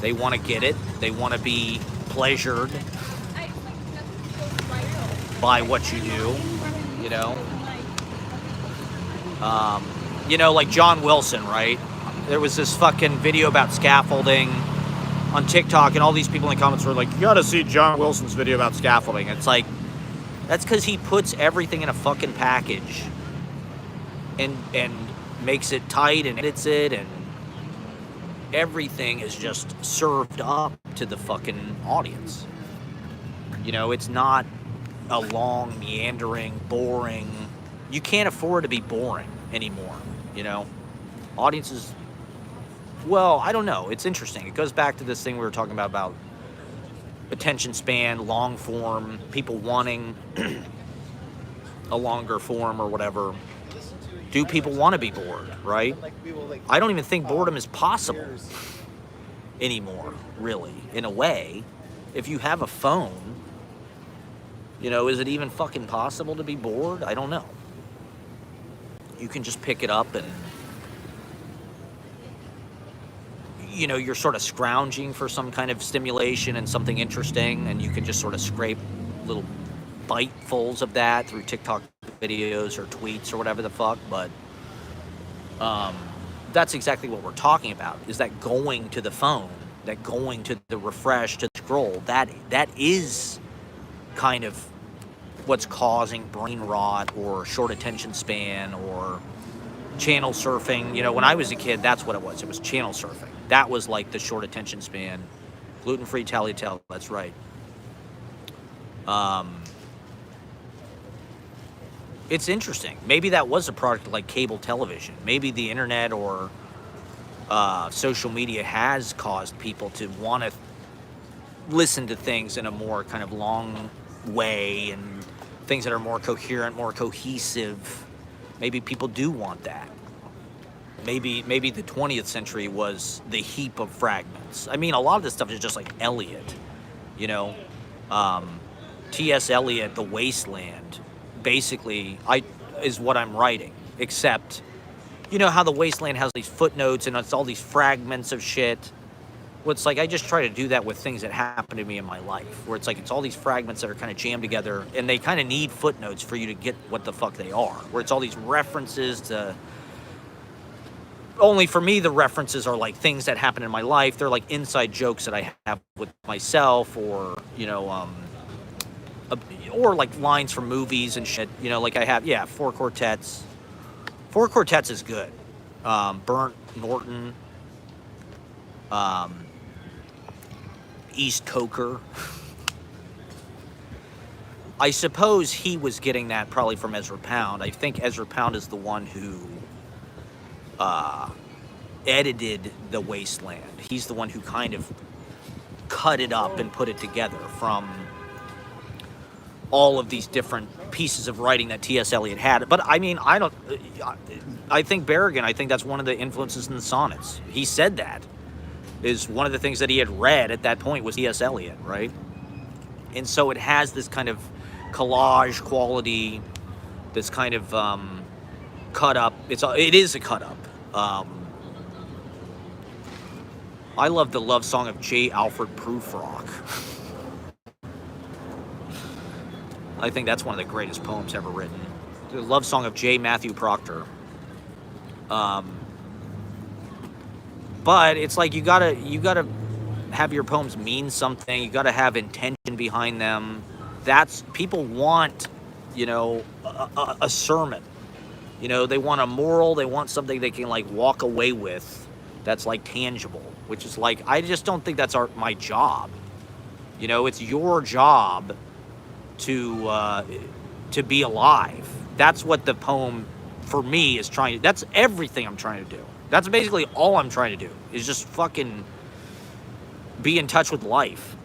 They want to get it. They want to be pleasured by what you do, you know. Like John Wilson, right? There was this fucking video about scaffolding on TikTok, and all these people in the comments were like, you gotta see John Wilson's video about scaffolding. It's like, that's because he puts everything in a fucking package and makes it tight and edits it, and everything is just served up to the fucking audience. You know, it's not a long, meandering, boring. You can't afford to be boring anymore, you know? Audiences, well, I don't know. It's interesting. It goes back to this thing we were talking about attention span, long form, people wanting a longer form or whatever. Do people want to be bored, right? I don't even think boredom is possible anymore, really, in a way. If you have a phone, you know, is it even fucking possible to be bored? I don't know. You can just pick it up and, you know, you're sort of scrounging for some kind of stimulation and something interesting, and you can just sort of scrape little bitefuls of that through TikTok videos or tweets or whatever the fuck. But that's exactly what we're talking about, is that going to the phone, that going to the refresh, to the scroll, that is kind of what's causing brain rot or short attention span or channel surfing. You know, when I was a kid, that's what it was. It was channel surfing. That was like the short attention span. Gluten-free Tagliatelle, that's right. It's interesting. Maybe that was a product like cable television. Maybe the internet or social media has caused people to want to listen to things in a more kind of long way, and things that are more coherent, more cohesive. Maybe people do want that. Maybe the 20th century was the heap of fragments. I mean, a lot of this stuff is just like Eliot, you know. T.S. Eliot, The Wasteland, basically is what I'm writing, except, you know how The Wasteland has these footnotes and it's all these fragments of shit. Well, it's like I just try to do that with things that happen to me in my life, where it's like it's all these fragments that are kind of jammed together, and they kind of need footnotes for you to get what the fuck they are, where it's all these references to, only for me the references are like things that happen in my life. They're like inside jokes that I have with myself, or, you know, or like lines from movies and shit, you know, like I have, yeah, Four Quartets. Four Quartets is good. Burnt Norton, East Coker. I suppose he was getting that probably from Ezra Pound. I think Ezra Pound is the one who edited The Wasteland. He's the one who kind of cut it up and put it together from all of these different pieces of writing that T.S. Eliot had. But I mean, I think Berrigan, I think that's one of the influences in the sonnets. He said that is one of the things that he had read at that point was T.S. Eliot, right? And so it has this kind of collage quality, this kind of cut up. It is a cut up. I love the love song of J. Alfred Prufrock. I think that's one of the greatest poems ever written. The love song of J. Matthew Proctor. But it's like you gotta have your poems mean something. You gotta have intention behind them. People want, you know, a sermon. You know, they want a moral. They want something they can like walk away with. That's like tangible. Which is like, I just don't think that's my job. You know, it's your job to be alive. That's what the poem for me is trying to. That's everything I'm trying to do. That's basically all I'm trying to do, is just fucking be in touch with life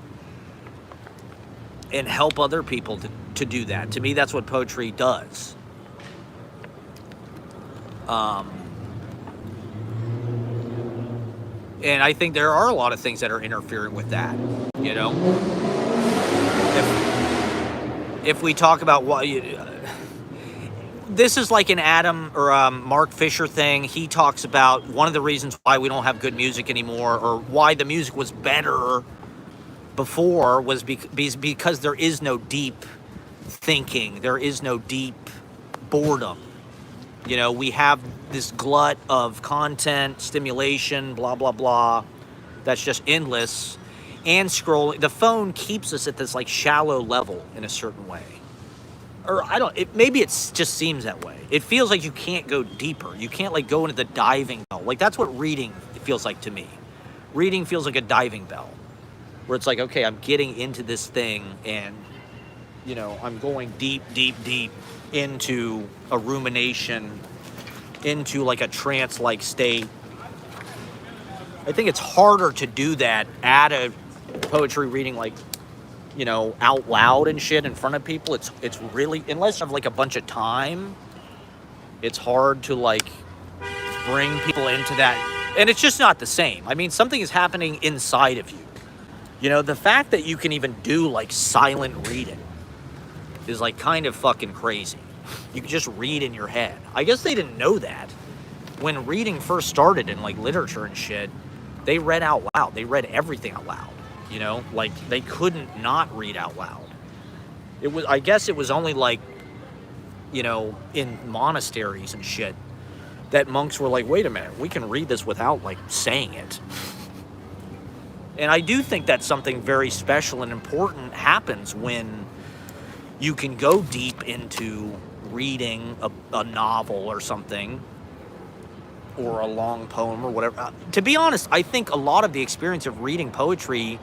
and help other people to do that. To me, that's what poetry does. And I think there are a lot of things that are interfering with that, you know? If we talk about what this is like an Adam or Mark Fisher thing. He talks about one of the reasons why we don't have good music anymore, or why the music was better before, was because there is no deep thinking. There is no deep boredom. You know, we have this glut of content, stimulation, blah, blah, blah, that's just endless. And scrolling. The phone keeps us at this like shallow level in a certain way. Or maybe it just seems that way. It feels like you can't go deeper. You can't like go into the diving bell. Like that's what reading feels like to me. Reading feels like a diving bell, where it's like, okay, I'm getting into this thing and, you know, I'm going deep, deep, deep into a rumination, into like a trance-like state. I think it's harder to do that at a poetry reading, like, you know, out loud and shit in front of people. It's really, unless you have like a bunch of time, it's hard to like bring people into that. And it's just not the same. I mean, something is happening inside of you. You know, the fact that you can even do like silent reading is like kind of fucking crazy. You can just read in your head. I guess they didn't know that. When reading first started in like literature and shit, they read out loud. They read everything out loud. You know, like they couldn't not read out loud. I guess it was only like, you know, in monasteries and shit that monks were like, wait a minute, we can read this without like saying it. And I do think that something very special and important happens when you can go deep into reading a novel or something, or a long poem or whatever. To be honest, I think a lot of the experience of reading poetry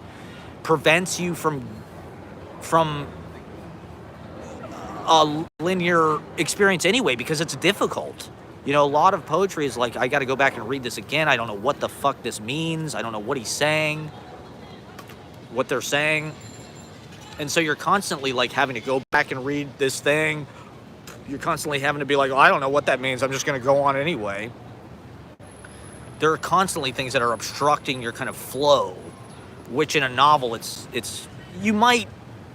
prevents you from a linear experience anyway, because it's difficult. You know, a lot of poetry is like, I got to go back and read this again. I don't know what the fuck this means. I don't know what he's saying, what they're saying. And so you're constantly like having to go back and read this thing. You're constantly having to be like, well, I don't know what that means. I'm just going to go on anyway. There are constantly things that are obstructing your kind of flow, which in a novel, it's you might,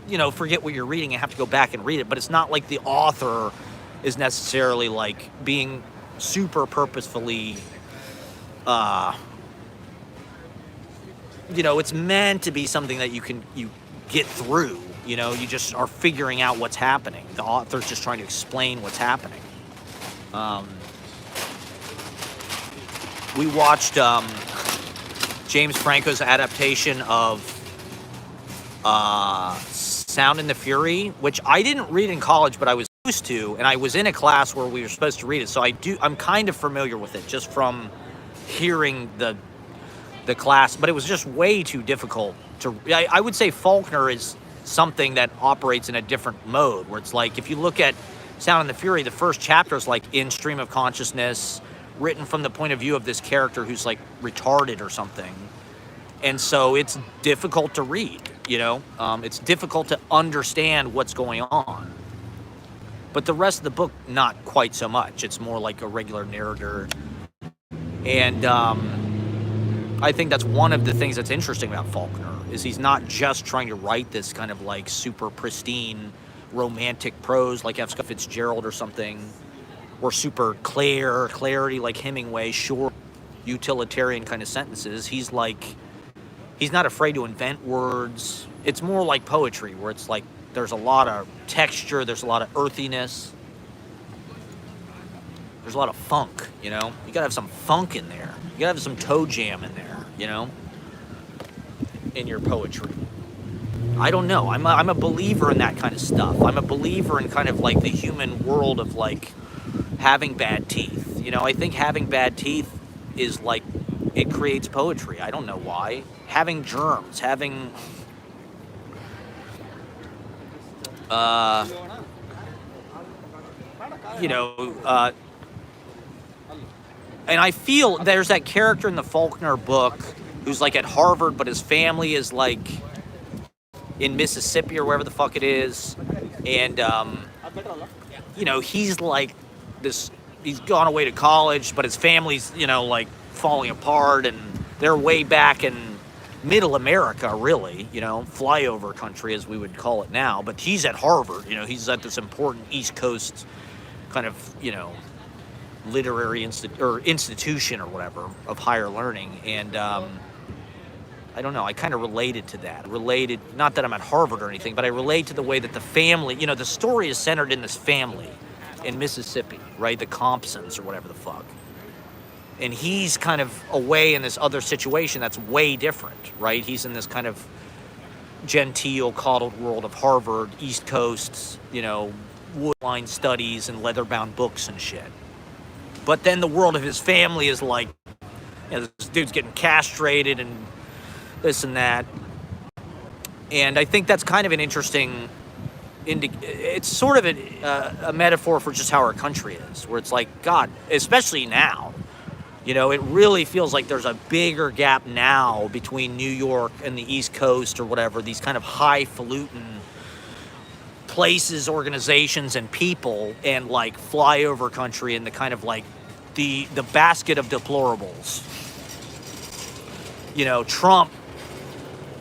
you know, forget what you're reading and have to go back and read it, but it's not like the author is necessarily like being super purposefully, you know, it's meant to be something that you get through. You know, you just are figuring out what's happening. The author's just trying to explain what's happening. We watched James Franco's adaptation of Sound and the Fury, which I didn't read in college, but I was used to, and I was in a class where we were supposed to read it, so I'm kind of familiar with it just from hearing the class, but it was just way too difficult to. I would say Faulkner is something that operates in a different mode, where it's like, if you look at Sound and the Fury, the first chapter is like in stream of consciousness, written from the point of view of this character who's like retarded or something. And so it's difficult to read, you know? It's difficult to understand what's going on. But the rest of the book, not quite so much. It's more like a regular narrator. And I think that's one of the things that's interesting about Faulkner, is he's not just trying to write this kind of like super pristine romantic prose like F. Scott Fitzgerald or something, or super clarity like Hemingway, short utilitarian kind of sentences. He's not afraid to invent words. It's more like poetry, where it's like there's a lot of texture, there's a lot of earthiness, there's a lot of funk, you know? You gotta have some funk in there. You gotta have some toe jam in there, you know? In your poetry. I don't know. I'm a believer in that kind of stuff. I'm a believer in kind of like the human world of like having bad teeth. You know, I think having bad teeth is like, it creates poetry. I don't know why. Having germs, having And I feel there's that character in the Faulkner book who's like at Harvard, but his family is like in Mississippi or wherever the fuck it is. And, you know, he's like this, he's gone away to college, but his family's, you know, like falling apart, and they're way back in middle America, really, you know, flyover country as we would call it now. But he's at Harvard, you know, he's at this important East Coast kind of, you know, literary institution or whatever of higher learning. And I don't know, I kind of related to that. Related, not that I'm at Harvard or anything, but I relate to the way that the family, you know, the story is centered in this family in Mississippi, right? The Compsons or whatever the fuck. And he's kind of away in this other situation that's way different, right? He's in this kind of genteel, coddled world of Harvard, East Coast, you know, woodline studies and leather-bound books and shit. But then the world of his family is like, you know, this dude's getting castrated and this and that. And I think that's kind of an interesting, it's sort of a metaphor for just how our country is, where it's like, God, especially now, you know, it really feels like there's a bigger gap now between New York and the East Coast or whatever, these kind of highfalutin places, organizations, and people, and like flyover country and the kind of like the basket of deplorables. You know, Trump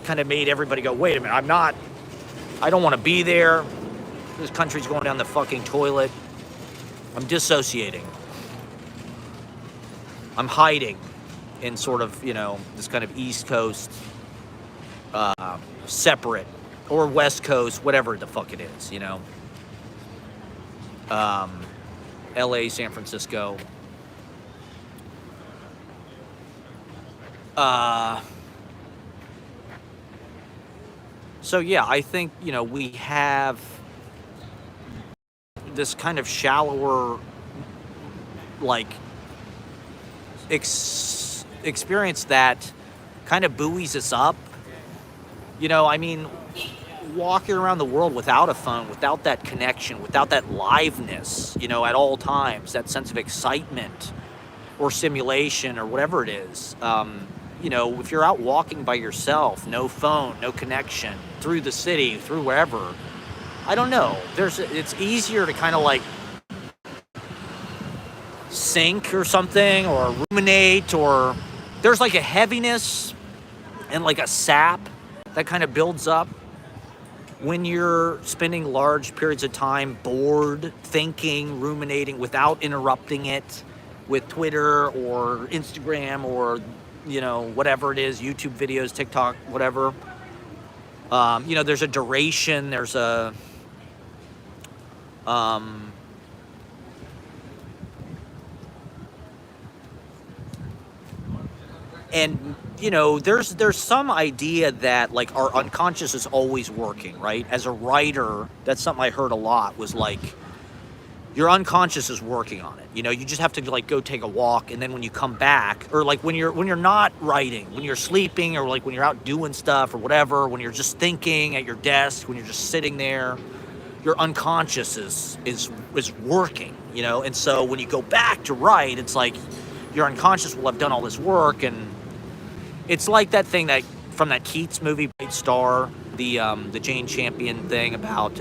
kind of made everybody go, wait a minute, I don't want to be there. This country's going down the fucking toilet. I'm dissociating. I'm hiding in sort of, you know, this kind of East Coast, separate, or West Coast, whatever the fuck it is, you know. LA, San Francisco. So yeah, I think, you know, we have this kind of shallower, like, experience that kind of buoys us up. You know, I mean, walking around the world without a phone, without that connection, without that liveness, you know, at all times, that sense of excitement or simulation or whatever it is. You know, if you're out walking by yourself, no phone, no connection, through the city, through wherever, I don't know. It's easier to kind of like sink or something, or ruminate, or there's like a heaviness and like a sap that kind of builds up when you're spending large periods of time bored, thinking, ruminating without interrupting it with Twitter or Instagram or, you know, whatever it is, YouTube videos, TikTok, whatever. You know, there's a duration, there's a and you know, there's some idea that like our unconscious is always working, right? As a writer, that's something I heard a lot, was like your unconscious is working on it. You know, you just have to like go take a walk, and then when you come back, or like when you're not writing, when you're sleeping, or like when you're out doing stuff or whatever, when you're just thinking at your desk, when you're just sitting there, your unconscious is working, you know? And so when you go back to write, it's like your unconscious will have done all this work. And it's like that thing that from that Keats movie, Bright Star, the Jane Champion thing about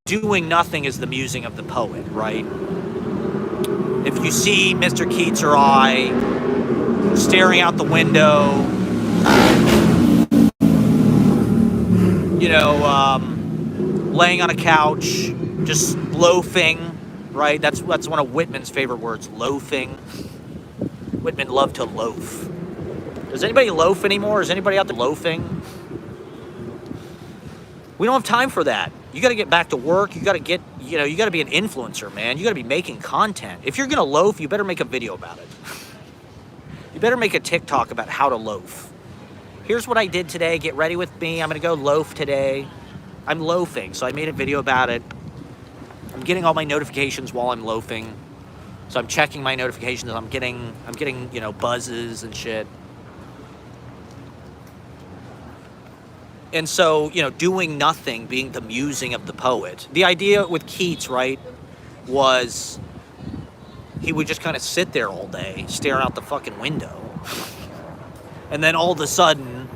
doing nothing is the musing of the poet, right? If you see Mr. Keats or I staring out the window, you know, laying on a couch, just loafing, right? That's one of Whitman's favorite words, loafing. Whitman loved to loaf. Does anybody loaf anymore? Is anybody out there loafing? We don't have time for that. You got to get back to work. You got to get, you know, you got to be an influencer, man. You got to be making content. If you're going to loaf, you better make a video about it. You better make a TikTok about how to loaf. Here's what I did today. Get ready with me. I'm going to go loaf today. I'm loafing, so I made a video about it. I'm getting all my notifications while I'm loafing. So I'm checking my notifications. I'm getting, you know, buzzes and shit. And so, you know, doing nothing being the musing of the poet. The idea with Keats, right, was he would just kind of sit there all day, stare out the fucking window. And then all of a sudden,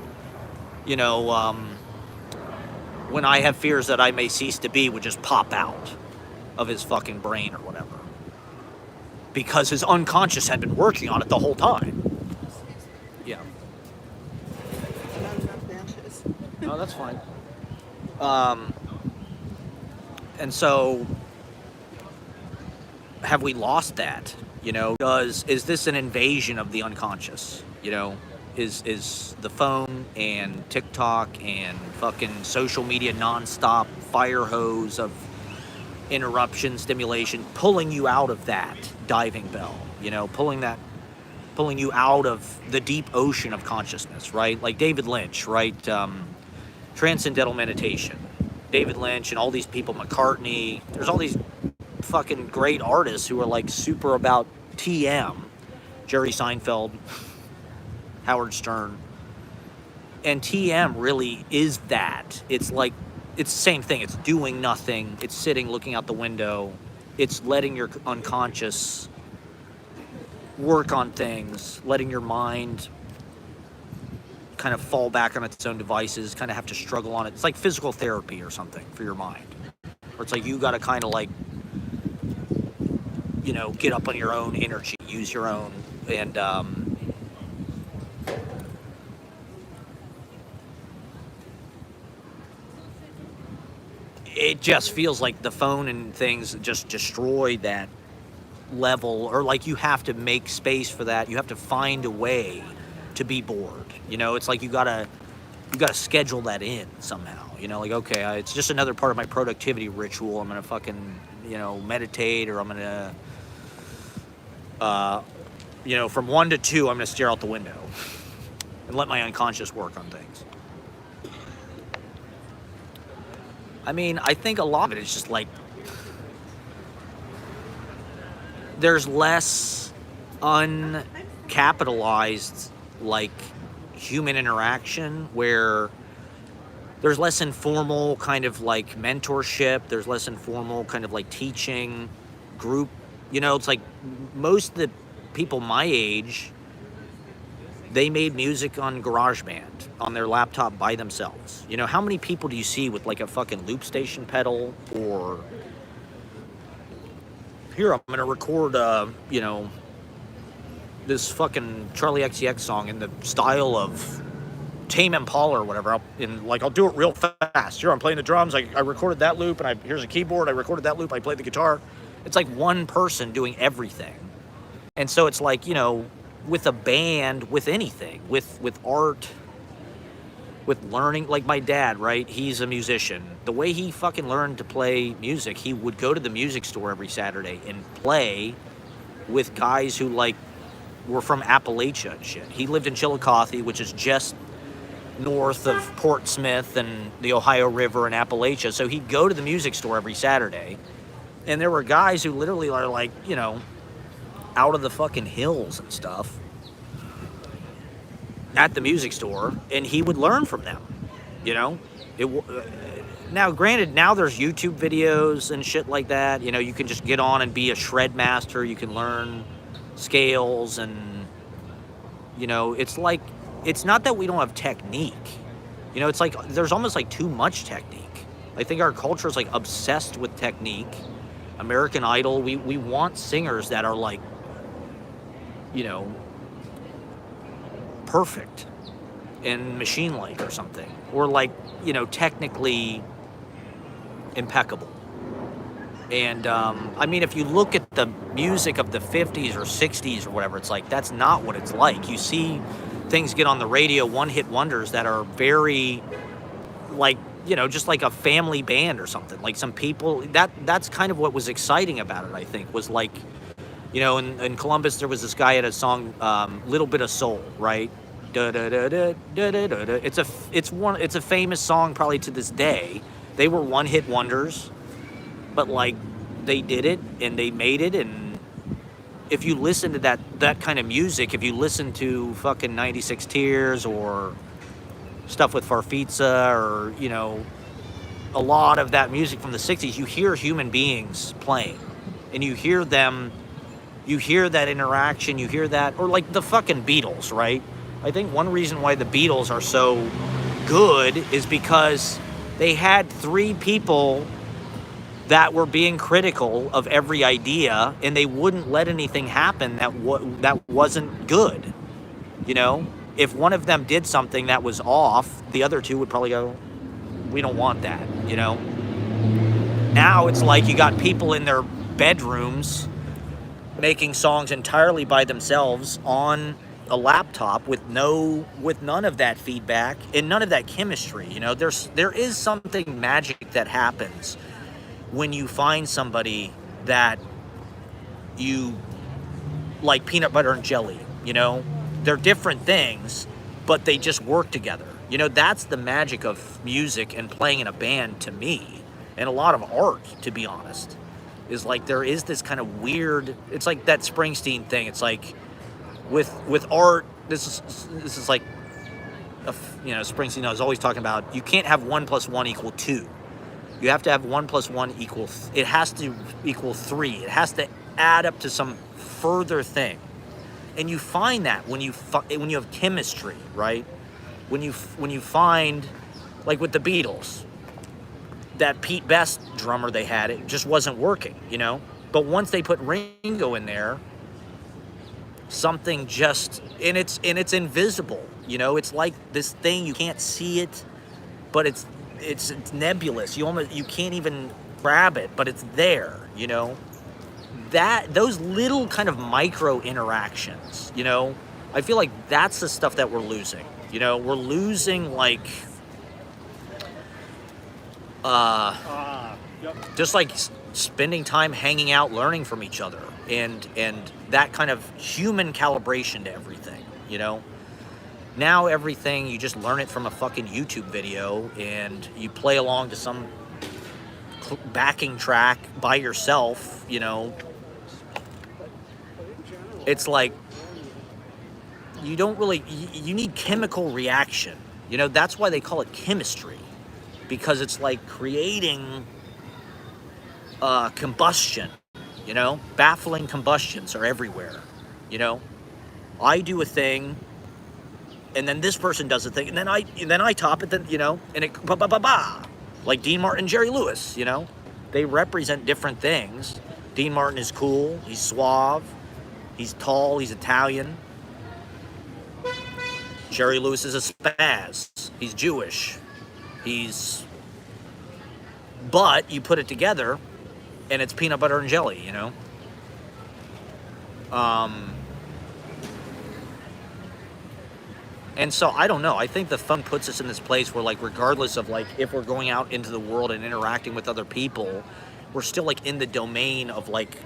you know, when I have fears that I may cease to be, would just pop out of his fucking brain or whatever. Because his unconscious had been working on it the whole time. Yeah. Not enough benches. No, that's fine. And so, have we lost that? You know, is this an invasion of the unconscious? You know, is the phone and TikTok and fucking social media nonstop fire hose of interruption, stimulation, pulling you out of that diving bell? You know, pulling you out of the deep ocean of consciousness, right? Like David Lynch, right? Transcendental meditation. David Lynch and all these people, McCartney, there's all these fucking great artists who are like super about TM, Jerry Seinfeld, Howard Stern. And TM really is that. It's like, it's the same thing. It's doing nothing. It's sitting, looking out the window. It's letting your unconscious work on things, letting your mind kind of fall back on its own devices, kind of have to struggle on it. It's like physical therapy or something for your mind. Or it's like you got to kind of like, you know, get up on your own energy, use your own, and it just feels like the phone and things just destroy that level, or like you have to make space for that. You have to find a way to be bored. You know, it's like you gotta schedule that in somehow. You know, like, okay, it's just another part of my productivity ritual. I'm gonna fucking, you know, meditate, or I'm gonna, you know, from 1 to 2, I'm gonna stare out the window and let my unconscious work on things. I mean, I think a lot of it is just like, there's less uncapitalized, like, human interaction, where there's less informal kind of like mentorship, there's less informal kind of like teaching group. You know, it's like most of the people my age, they made music on GarageBand on their laptop by themselves. You know, how many people do you see with like a fucking loop station pedal, or here, I'm gonna record, you know, this fucking Charlie XCX song in the style of Tame Impala or whatever. I'll do it real fast. Here, I'm playing the drums. I recorded that loop, and here's a keyboard. I recorded that loop. I played the guitar. It's like one person doing everything. And so it's like, you know, with a band, with anything, with art, with learning, like my dad, right? He's a musician. The way he fucking learned to play music, he would go to the music store every Saturday and play with guys who like were from Appalachia and shit. He lived in Chillicothe, which is just north of Portsmouth and the Ohio River and Appalachia. So he'd go to the music store every Saturday, and there were guys who literally are like, you know, out of the fucking hills and stuff at the music store, and he would learn from them, you know? Now, granted, now there's YouTube videos and shit like that. You know, you can just get on and be a shred master. You can learn scales, and, you know, it's like, it's not that we don't have technique. You know, it's like there's almost like too much technique. I think our culture is like obsessed with technique. American Idol, we want singers that are like, you know, perfect and machine-like or something, or like, you know, technically impeccable. And I mean, if you look at the music of the 50s or 60s or whatever, it's like, that's not what it's like. You see things get on the radio, one-hit wonders that are very, like, you know, just like a family band or something. Like some people, that's kind of what was exciting about it, I think, was like, you know, in Columbus, there was this guy had a song, Little Bit of Soul, right? Da, da, da, da, da, da, da, da. It's a famous song probably to this day. They were one-hit wonders, but like they did it and they made it. And if you listen to that kind of music, if you listen to fucking 96 Tears or stuff with Farfisa, or, you know, a lot of that music from the 60s, you hear human beings playing, and you hear them you hear that interaction, you hear that, or like the fucking Beatles, right? I think one reason why the Beatles are so good is because they had three people that were being critical of every idea, and they wouldn't let anything happen that wasn't good. You know, if one of them did something that was off, the other two would probably go, "We don't want that." You know. Now it's like you got people in their bedrooms making songs entirely by themselves on a laptop with none of that feedback and none of that chemistry. You know, there is something magic that happens when you find somebody that you like, peanut butter and jelly. You know, they're different things, but they just work together. You know, that's the magic of music and playing in a band to me, and a lot of art, to be honest, is like there is this kind of weird, it's like that Springsteen thing. It's like with art, this is like, you know, Springsteen is always talking about, you can't have 1 + 1 = 2. You have to have 1 + 1 = it has to equal 3. It has to add up to some further thing. And you find that when you have chemistry, right? When you find, like with the Beatles, that Pete Best drummer they had, it just wasn't working, you know? But once they put Ringo in there, something just, and it's invisible, you know? It's like this thing, you can't see it, but it's nebulous. You can't even grab it, but it's there, you know? Those little kind of micro interactions, you know? I feel like that's the stuff that we're losing. You know, we're losing, like, just like spending time hanging out, learning from each other, and that kind of human calibration to everything, you know? Now everything, you just learn it from a fucking YouTube video, and you play along to some backing track by yourself, you know? It's like, you don't really, you need chemical reaction. You know, that's why they call it chemistry, because it's like creating combustion, you know? Baffling combustions are everywhere, you know? I do a thing, and then this person does a thing, and then I top it, then, you know, and it ba-ba-ba-ba. Like Dean Martin, Jerry Lewis, you know? They represent different things. Dean Martin is cool, he's suave, he's tall, he's Italian. Jerry Lewis is a spaz. He's Jewish. But you put it together, and it's peanut butter and jelly, you know? And so, I don't know. I think the phone puts us in this place where, like, regardless of, like, if we're going out into the world and interacting with other people, we're still, like, in the domain of, like,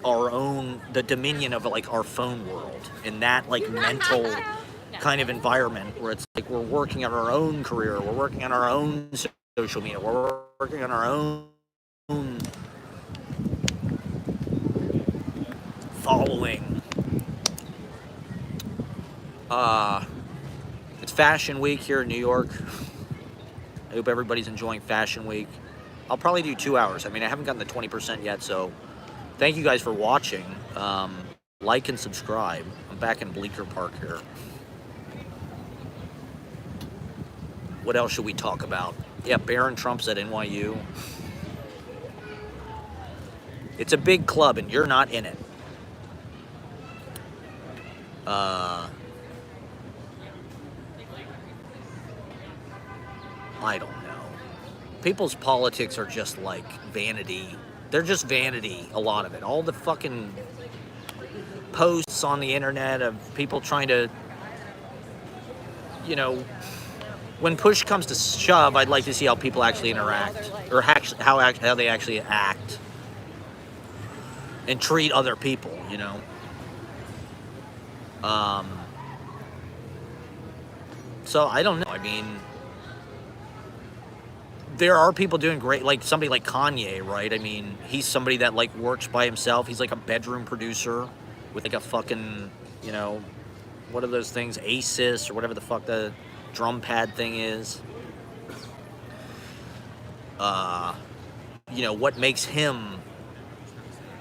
the dominion of, like, our phone world. In that, like, mental kind of environment where it's like we're working on our own career, we're working on our own social media, we're working on our own following. It's Fashion Week here in New York. I hope everybody's enjoying Fashion Week. I'll probably do 2 hours. I mean, I haven't gotten the 20% yet, so thank you guys for watching. Like and subscribe. I'm back in Bleecker Park here. What else should we talk about? Yeah, Barron Trump's at NYU. It's a big club, and you're not in it. I don't know. People's politics are just like vanity. They're just vanity, a lot of it. All the fucking posts on the internet of people trying to, you know, when push comes to shove, I'd like to see how people actually interact, or how they actually act and treat other people, you know. So I don't know. I mean, there are people doing great, like somebody like Kanye, right? I mean, he's somebody that like works by himself. He's like a bedroom producer with like a fucking, you know, what are those things, Asus or whatever the fuck the drum pad thing is. You know, what makes him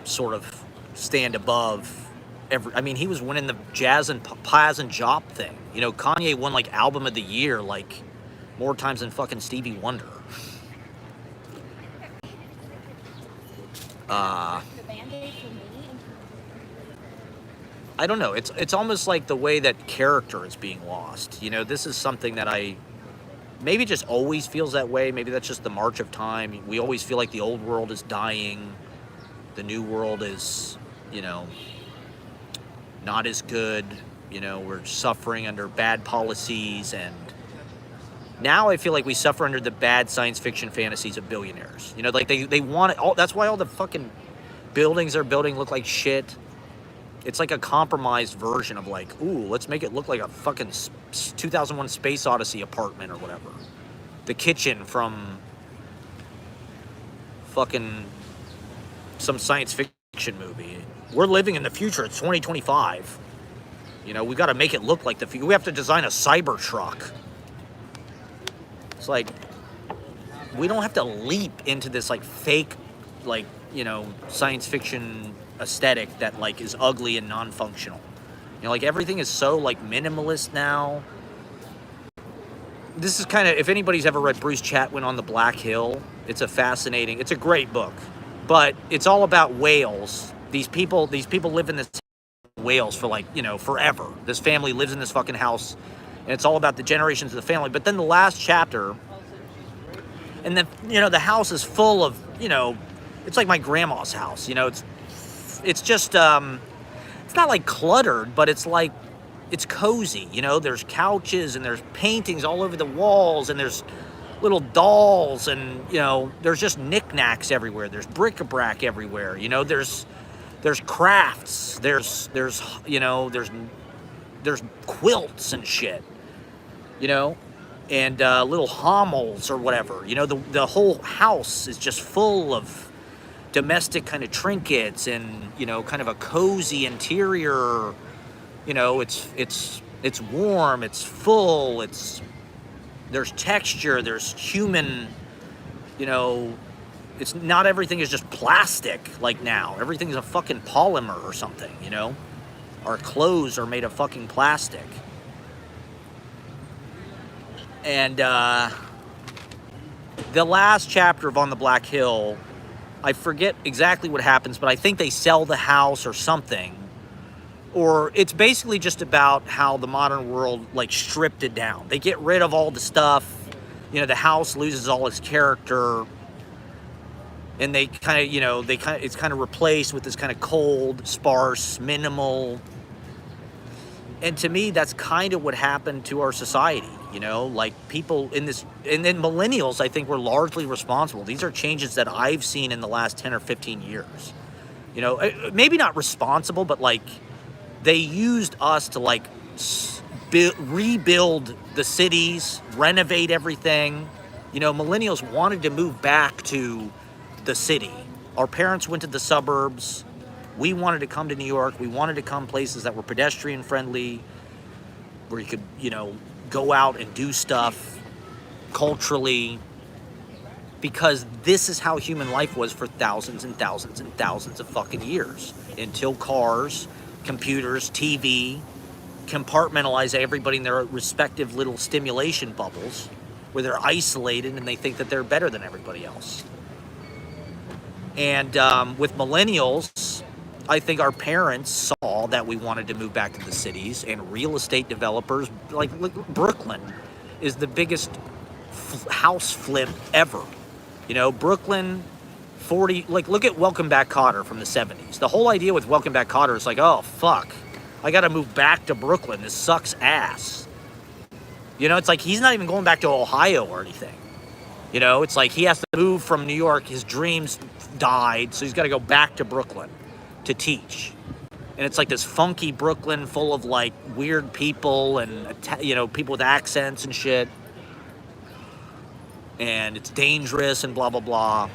sort of stand above every. I mean, he was winning the Jazz and Paz and Jop thing. You know, Kanye won like album of the year like more times than fucking Stevie Wonder. I don't know. It's almost like the way that character is being lost. You know, this is something that I maybe just always feels that way. Maybe that's just the march of time. We always feel like the old world is dying. The new world is, you know, not as good. You know, we're suffering under bad policies, and now I feel like we suffer under the bad science fiction fantasies of billionaires. You know, like they want it all. That's why all the fucking buildings they're building look like shit. It's like a compromised version of like, ooh, let's make it look like a fucking 2001 Space Odyssey apartment or whatever. The kitchen from fucking some science fiction movie. We're living in the future. It's 2025. You know, we got to make it look like the future. We have to design a cyber truck. It's like, we don't have to leap into this like fake, like, you know, science fiction aesthetic that like is ugly and non-functional. You know, like everything is so like minimalist now. This is kind of, if anybody's ever read Bruce Chatwin on the Black Hill, it's a great book, but it's all about whales. These people live in this Wales for like, you know, forever. This family lives in this fucking house, and it's all about the generations of the family. But then the last chapter, and then, you know, the house is full of, you know, it's like my grandma's house. You know, it's just it's not like cluttered, but it's like, it's cozy. You know, there's couches and there's paintings all over the walls, and there's little dolls, and, you know, there's just knickknacks everywhere. There's bric-a-brac everywhere. You know, there's crafts. There's you know, there's quilts and shit. You know, and little hommels or whatever. You know, the whole house is just full of domestic kind of trinkets and, you know, kind of a cozy interior. You know, it's warm, it's full, there's texture, there's human, you know, it's not everything is just plastic like now. Everything's a fucking polymer or something, you know? Our clothes are made of fucking plastic. And the last chapter of On the Black Hill, I forget exactly what happens, but I think they sell the house or something. Or it's basically just about how the modern world like stripped it down. They get rid of all the stuff. You know, the house loses all its character. And they kind of, you know, it's kind of replaced with this kind of cold, sparse, minimal. And to me, that's kind of what happened to our society. You know, like people in this, and then millennials, I think, were largely responsible. These are changes that I've seen in the last 10 or 15 years. You know, maybe not responsible, but like they used us to like rebuild the cities, renovate everything. You know, millennials wanted to move back to the city. Our parents went to the suburbs. We wanted to come to New York. We wanted to come places that were pedestrian friendly, where you could, you know, go out and do stuff culturally, because this is how human life was for thousands and thousands and thousands of fucking years, until cars, computers, TV, compartmentalize everybody in their respective little stimulation bubbles, where they're isolated and they think that they're better than everybody else. And with millennials, I think our parents saw that we wanted to move back to the cities, and real estate developers, like Brooklyn is the biggest house flip ever. You know, Brooklyn, look at Welcome Back Kotter from the 70s. The whole idea with Welcome Back Kotter is like, oh, fuck, I gotta move back to Brooklyn. This sucks ass. You know, it's like he's not even going back to Ohio or anything. You know, it's like he has to move from New York. His dreams died, so he's got to go back to Brooklyn to teach. And it's like this funky Brooklyn full of like weird people and, you know, people with accents and shit. And it's dangerous and blah, blah, blah.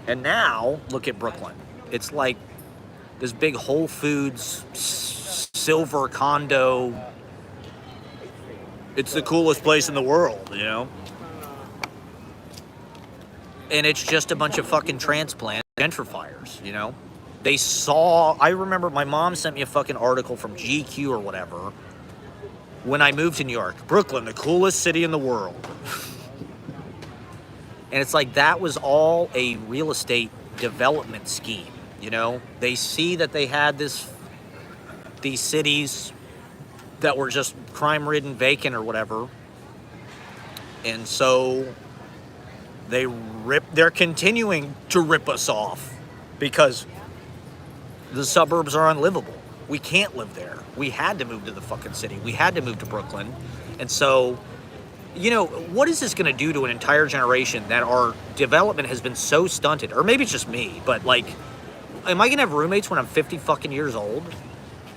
And now, look at Brooklyn. It's like this big Whole Foods, silver condo. It's the coolest place in the world, you know? And it's just a bunch of fucking transplant gentrifiers, you know? They saw, I remember my mom sent me a fucking article from GQ or whatever when I moved to New York. Brooklyn, the coolest city in the world. And it's like that was all a real estate development scheme, you know? They see that they had these cities that were just crime-ridden, vacant or whatever. And so they're continuing to rip us off because the suburbs are unlivable. We can't live there. We had to move to the fucking city. We had to move to Brooklyn. And so, you know, what is this going to do to an entire generation that our development has been so stunted? Or maybe it's just me, but like, am I going to have roommates when I'm 50 fucking years old?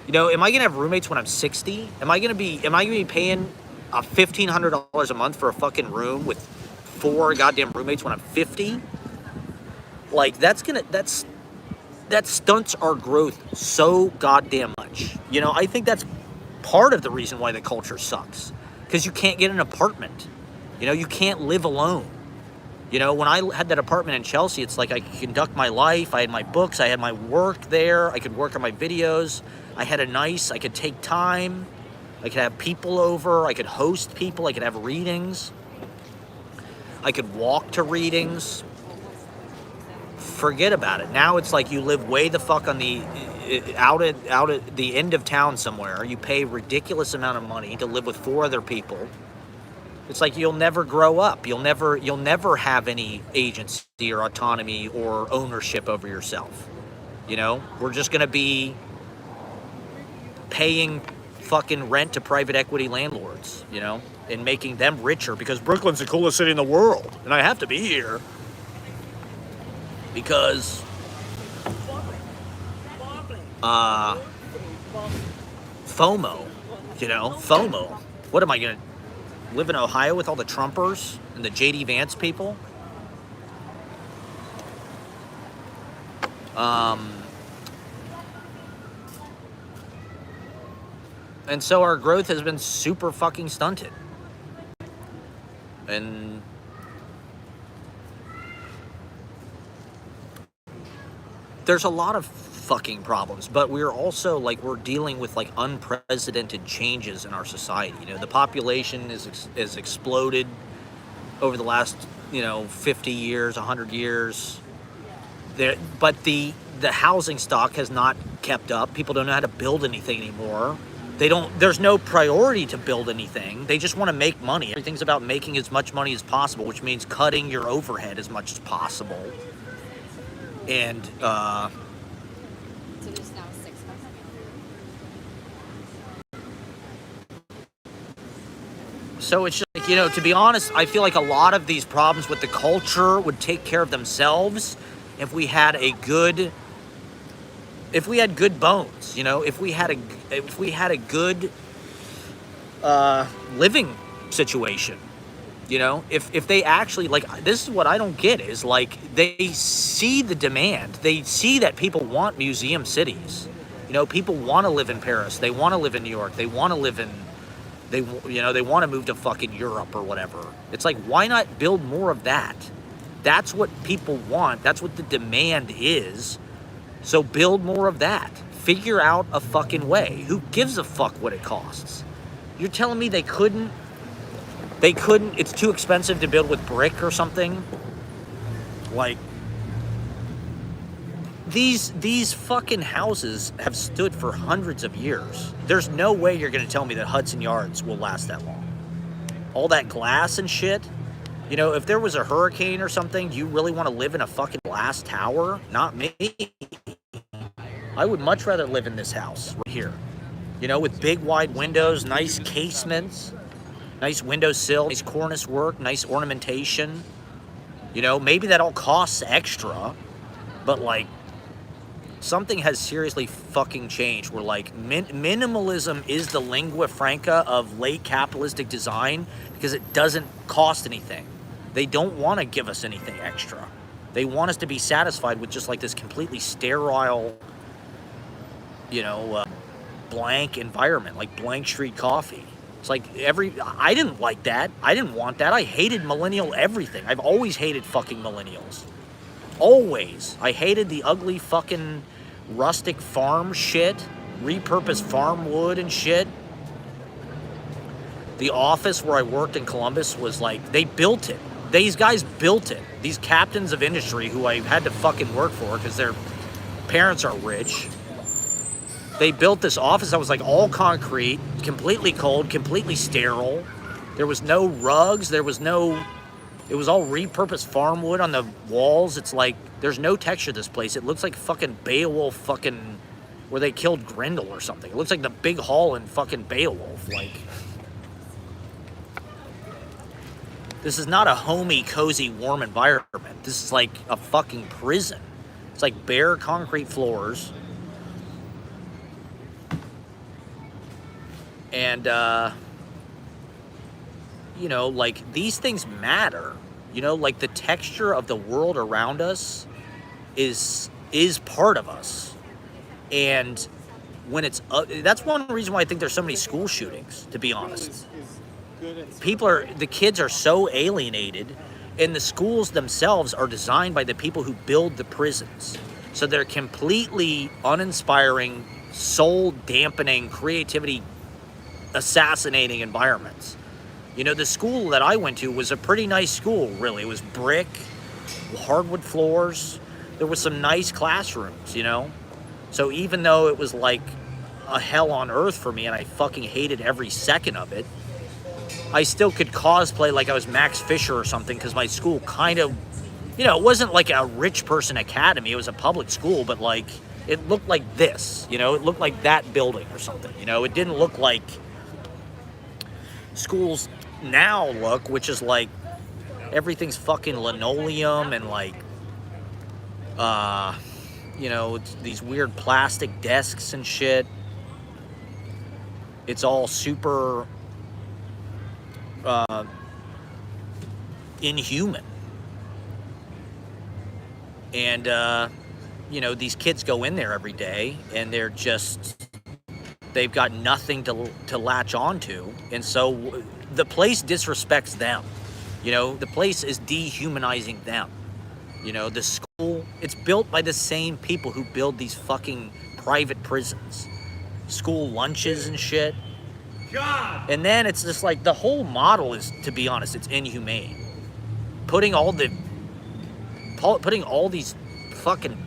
You know, am I going to have roommates when I'm 60? Am I going to be paying $1,500 a month for a fucking room with 4 goddamn roommates when I'm 50? Like, that stunts our growth so goddamn much. You know, I think that's part of the reason why the culture sucks. Because you can't get an apartment. You know, you can't live alone. You know, when I had that apartment in Chelsea, it's like I could conduct my life. I had my books. I had my work there. I could work on my videos. I could take time. I could have people over. I could host people. I could have readings. I could walk to readings. Forget about it. Now it's like you live way the fuck on the out at the end of town somewhere. You pay a ridiculous amount of money to live with 4 other people. It's like you'll never grow up. You'll never have any agency or autonomy or ownership over yourself. You know, we're just gonna be paying fucking rent to private equity landlords, you know, and making them richer because Brooklyn's the coolest city in the world, and I have to be here because FOMO, you know, FOMO. What am I gonna live in Ohio with all the Trumpers and the JD Vance people? And so our growth has been super fucking stunted. And there's a lot of fucking problems, but we're also like, we're dealing with like unprecedented changes in our society. You know, the population is exploded over the last, you know, 50 years, 100 years. But the housing stock has not kept up. People don't know how to build anything anymore. There's no priority to build anything. They just want to make money. Everything's about making as much money as possible, which means cutting your overhead as much as possible. And, So there's now 6 months. so it's just like, you know, to be honest, I feel like a lot of these problems with the culture would take care of themselves if we had good bones, you know, if we had a good living situation, you know, if they actually, like, this is what I don't get is like, they see the demand, they see that people want museum cities, you know, people want to live in Paris, they want to live in New York, they want to live in, they want to move to fucking Europe or whatever. It's like, why not build more of that? That's what people want. That's what the demand is. So build more of that. Figure out a fucking way. Who gives a fuck what it costs? You're telling me they couldn't, it's too expensive to build with brick or something? Like, these fucking houses have stood for hundreds of years. There's no way you're gonna tell me that Hudson Yards will last that long. All that glass and shit. You know, if there was a hurricane or something, do you really want to live in a fucking glass tower? Not me. I would much rather live in this house right here. You know, with big wide windows, nice casements, nice windowsill, nice cornice work, nice ornamentation. You know, maybe that all costs extra, but like, something has seriously fucking changed. Where like minimalism is the lingua franca of late capitalistic design because it doesn't cost anything. They don't want to give us anything extra. They want us to be satisfied with just like this completely sterile, you know, blank environment, like blank street coffee. It's like I didn't like that. I didn't want that. I hated millennial everything. I've always hated fucking millennials. Always. I hated the ugly fucking rustic farm shit, repurposed farm wood and shit. The office where I worked in Columbus was like, they built it. These guys built it. These captains of industry who I had to fucking work for because their parents are rich. They built this office that was like all concrete, completely cold, completely sterile. There was no rugs. It was all repurposed farm wood on the walls. It's like, there's no texture to this place. It looks like fucking Beowulf fucking, where they killed Grendel or something. It looks like the big hall in fucking Beowulf. Like, this is not a homey, cozy, warm environment. This is like a fucking prison. It's like bare concrete floors. And, you know, like, these things matter. You know, like, the texture of the world around us is part of us. And when it's, that's one reason why I think there's so many school shootings, to be honest. The kids are so alienated, and the schools themselves are designed by the people who build the prisons. So they're completely uninspiring, soul dampening, creativity assassinating environments. You know, the school that I went to was a pretty nice school, really. It was brick, hardwood floors. There was some nice classrooms, you know? So even though it was like a hell on earth for me and I fucking hated every second of it, I still could cosplay like I was Max Fisher or something because my school kind of, you know, it wasn't like a rich person academy. It was a public school, but like, it looked like this, you know? It looked like that building or something, you know? It didn't look like schools now look, which is like everything's fucking linoleum and like you know, it's these weird plastic desks and shit. It's all super inhuman. And you know, these kids go in there every day and they've got nothing to latch onto, and so the place disrespects them. You know, the place is dehumanizing them. You know, the school, it's built by the same people who build these fucking private prisons, school lunches and shit. God. And then it's just like, the whole model is, to be honest, it's inhumane. Putting all these fucking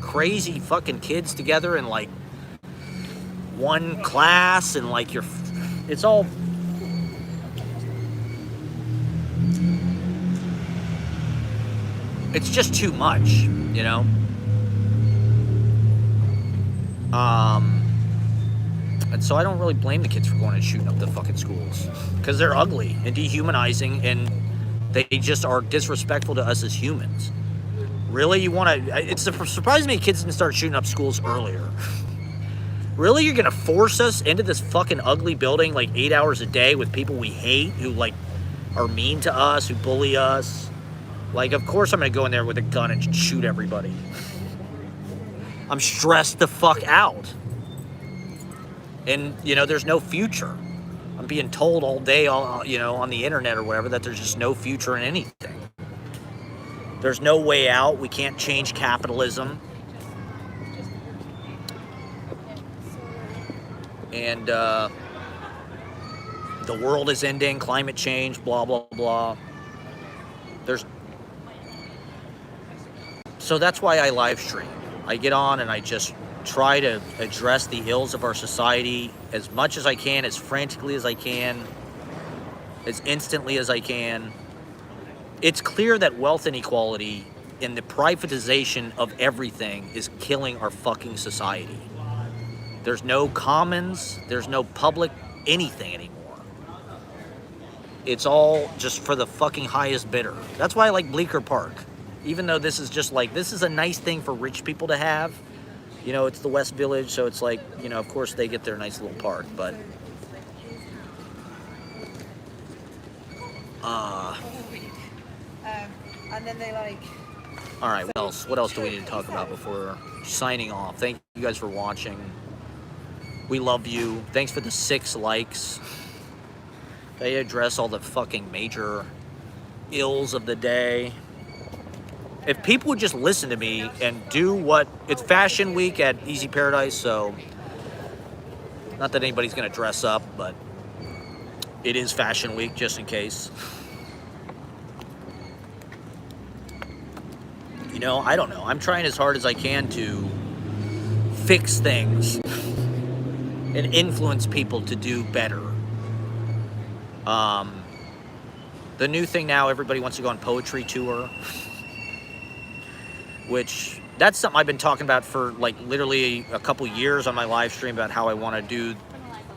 crazy fucking kids together in like one class, and like it's all, it's just too much, you know? And so I don't really blame the kids for going and shooting up the fucking schools, because they're ugly and dehumanizing, and they just are disrespectful to us as humans. Really, you want to, it's surprising me kids didn't start shooting up schools earlier. Really, you're gonna force us into this fucking ugly building like 8 hours a day with people we hate, who like are mean to us, who bully us? Like, of course I'm gonna go in there with a gun and shoot everybody. I'm stressed the fuck out. And, you know, there's no future. I'm being told all day, you know, on the internet or whatever, that there's just no future in anything. There's no way out. We can't change capitalism. And the world is ending, climate change, blah, blah, blah. So that's why I live stream. I get on and I just try to address the ills of our society as much as I can, as frantically as I can, as instantly as I can. It's clear that wealth inequality and the privatization of everything is killing our fucking society. There's no commons, there's no public anything anymore. It's all just for the fucking highest bidder. That's why I like Bleecker Park. Even though this is just like, this is a nice thing for rich people to have. You know, it's the West Village, so it's like, you know, of course they get their nice little park, but and then they like, all right, what else do we need to talk about before signing off? Thank you guys for watching. We love you. Thanks for the 6 likes. They address all the fucking major ills of the day. if people would just listen to me and do what, it's Fashion Week at Easy Paradise, so not that anybody's gonna dress up, but it is Fashion Week just in case. You know, I don't know. I'm trying as hard as I can to fix things and influence people to do better. The new thing now, everybody wants to go on poetry tour, which that's something I've been talking about for like literally a couple years on my live stream about how I want to do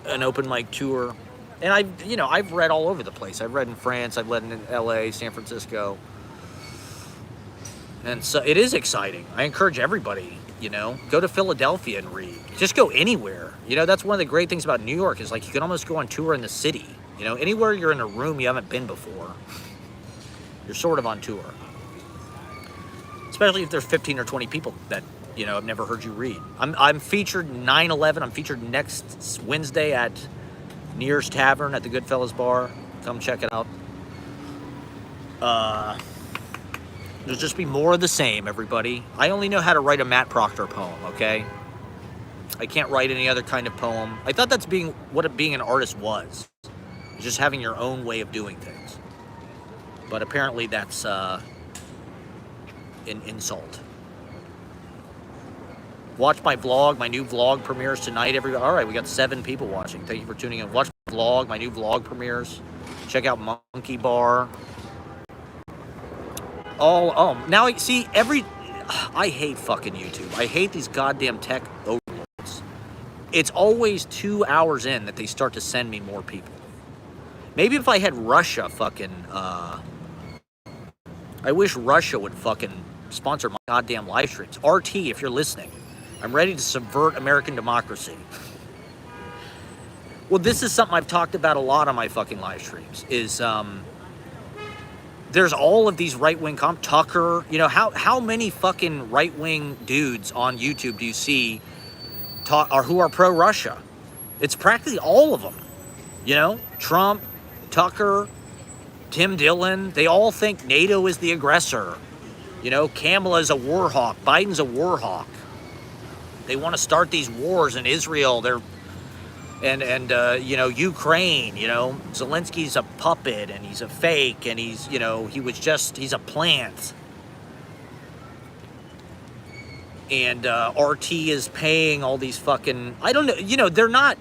an open mic tour. And I've read all over the place. I've read in France, I've read in LA, San Francisco. And so it is exciting. I encourage everybody, go to Philadelphia and read. Just go anywhere. That's one of the great things about New York is like you can almost go on tour in the city. Anywhere you're in a room you haven't been before, you're sort of on tour. Especially if there's 15 or 20 people that, have never heard you read. I'm featured 9/11. I'm featured next Wednesday at Near's Tavern at the Goodfellas Bar. Come check it out. There'll just be more of the same, everybody. I only know how to write a Matt Proctor poem, okay? I can't write any other kind of poem. I thought that's what being an artist was. Just having your own way of doing things. But apparently that's an insult. Watch my vlog. My new vlog premieres tonight. Everybody. All right, we got 7 people watching. Thank you for tuning in. Watch my vlog. My new vlog premieres. Check out Monkey Bar. Now I see I hate fucking YouTube. I hate these goddamn tech overlords. It's always 2 hours in that they start to send me more people. Maybe if I had Russia fucking, I wish Russia would fucking sponsor my goddamn live streams. RT, if you're listening, I'm ready to subvert American democracy. Well, this is something I've talked about a lot on my fucking live streams, is, there's all of these right-wing Tucker, how many fucking right-wing dudes on YouTube do you see who are pro-Russia? It's practically all of them, Trump, Tucker, Tim Dillon, they all think NATO is the aggressor. Kamala's a war hawk. Biden's a war hawk. They want to start these wars in Israel. And Ukraine, Zelensky's a puppet and he's a fake and he's a plant. And RT is paying all these fucking, I don't know, they're not,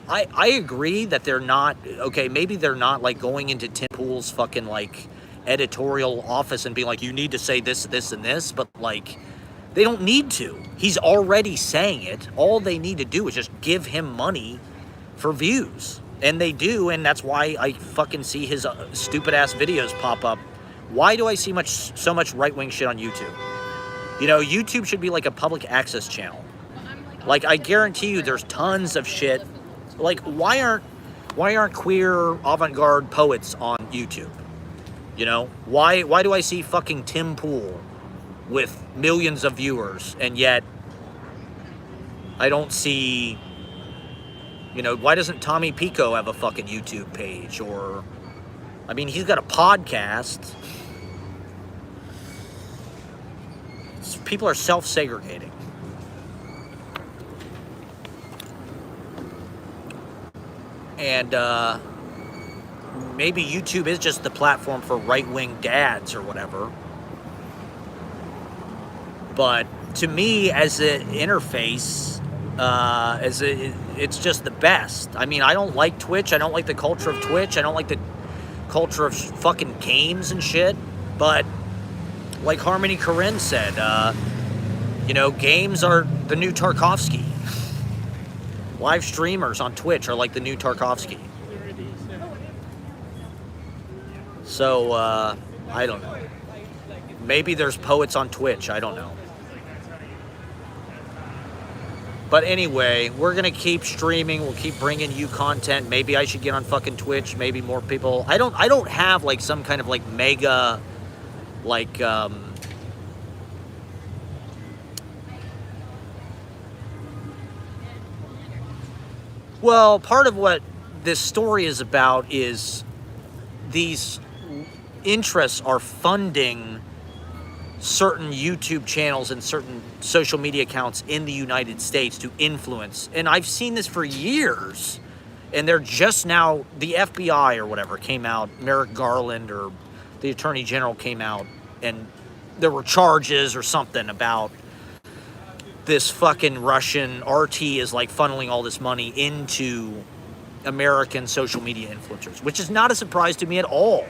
I agree that they're not, okay, maybe they're not like going into Tim Pool's fucking like editorial office and being like, you need to say this, this, and this, but like, they don't need to. He's already saying it. All they need to do is just give him money for views. And they do, and that's why I fucking see his stupid ass videos pop up. Why do I see so much right-wing shit on YouTube? YouTube should be like a public access channel. Like, I guarantee you there's tons of shit. Like, why aren't queer avant-garde poets on YouTube? Why do I see fucking Tim Pool with millions of viewers, and yet I don't see, why doesn't Tommy Pico have a fucking YouTube page? Or, I mean, he's got a podcast. People are self-segregating. And maybe YouTube is just the platform for right-wing dads or whatever. But to me, as an interface, it's just the best. I mean, I don't like Twitch. I don't like the culture of Twitch. I don't like the culture of fucking games and shit. But like Harmony Korine said, games are the new Tarkovsky. Live streamers on Twitch are like the new Tarkovsky. So, I don't know. Maybe there's poets on Twitch. I don't know. But anyway, we're going to keep streaming. We'll keep bringing you content. Maybe I should get on fucking Twitch. Maybe more people. I don't have like some kind of like mega, like, well, part of what this story is about is these interests are funding certain YouTube channels and certain social media accounts in the United States to influence. And I've seen this for years. And they're just now, the FBI or whatever came out, Merrick Garland or the Attorney General came out, and there were charges or something about this fucking Russian RT is like funneling all this money into American social media influencers, which is not a surprise to me at all.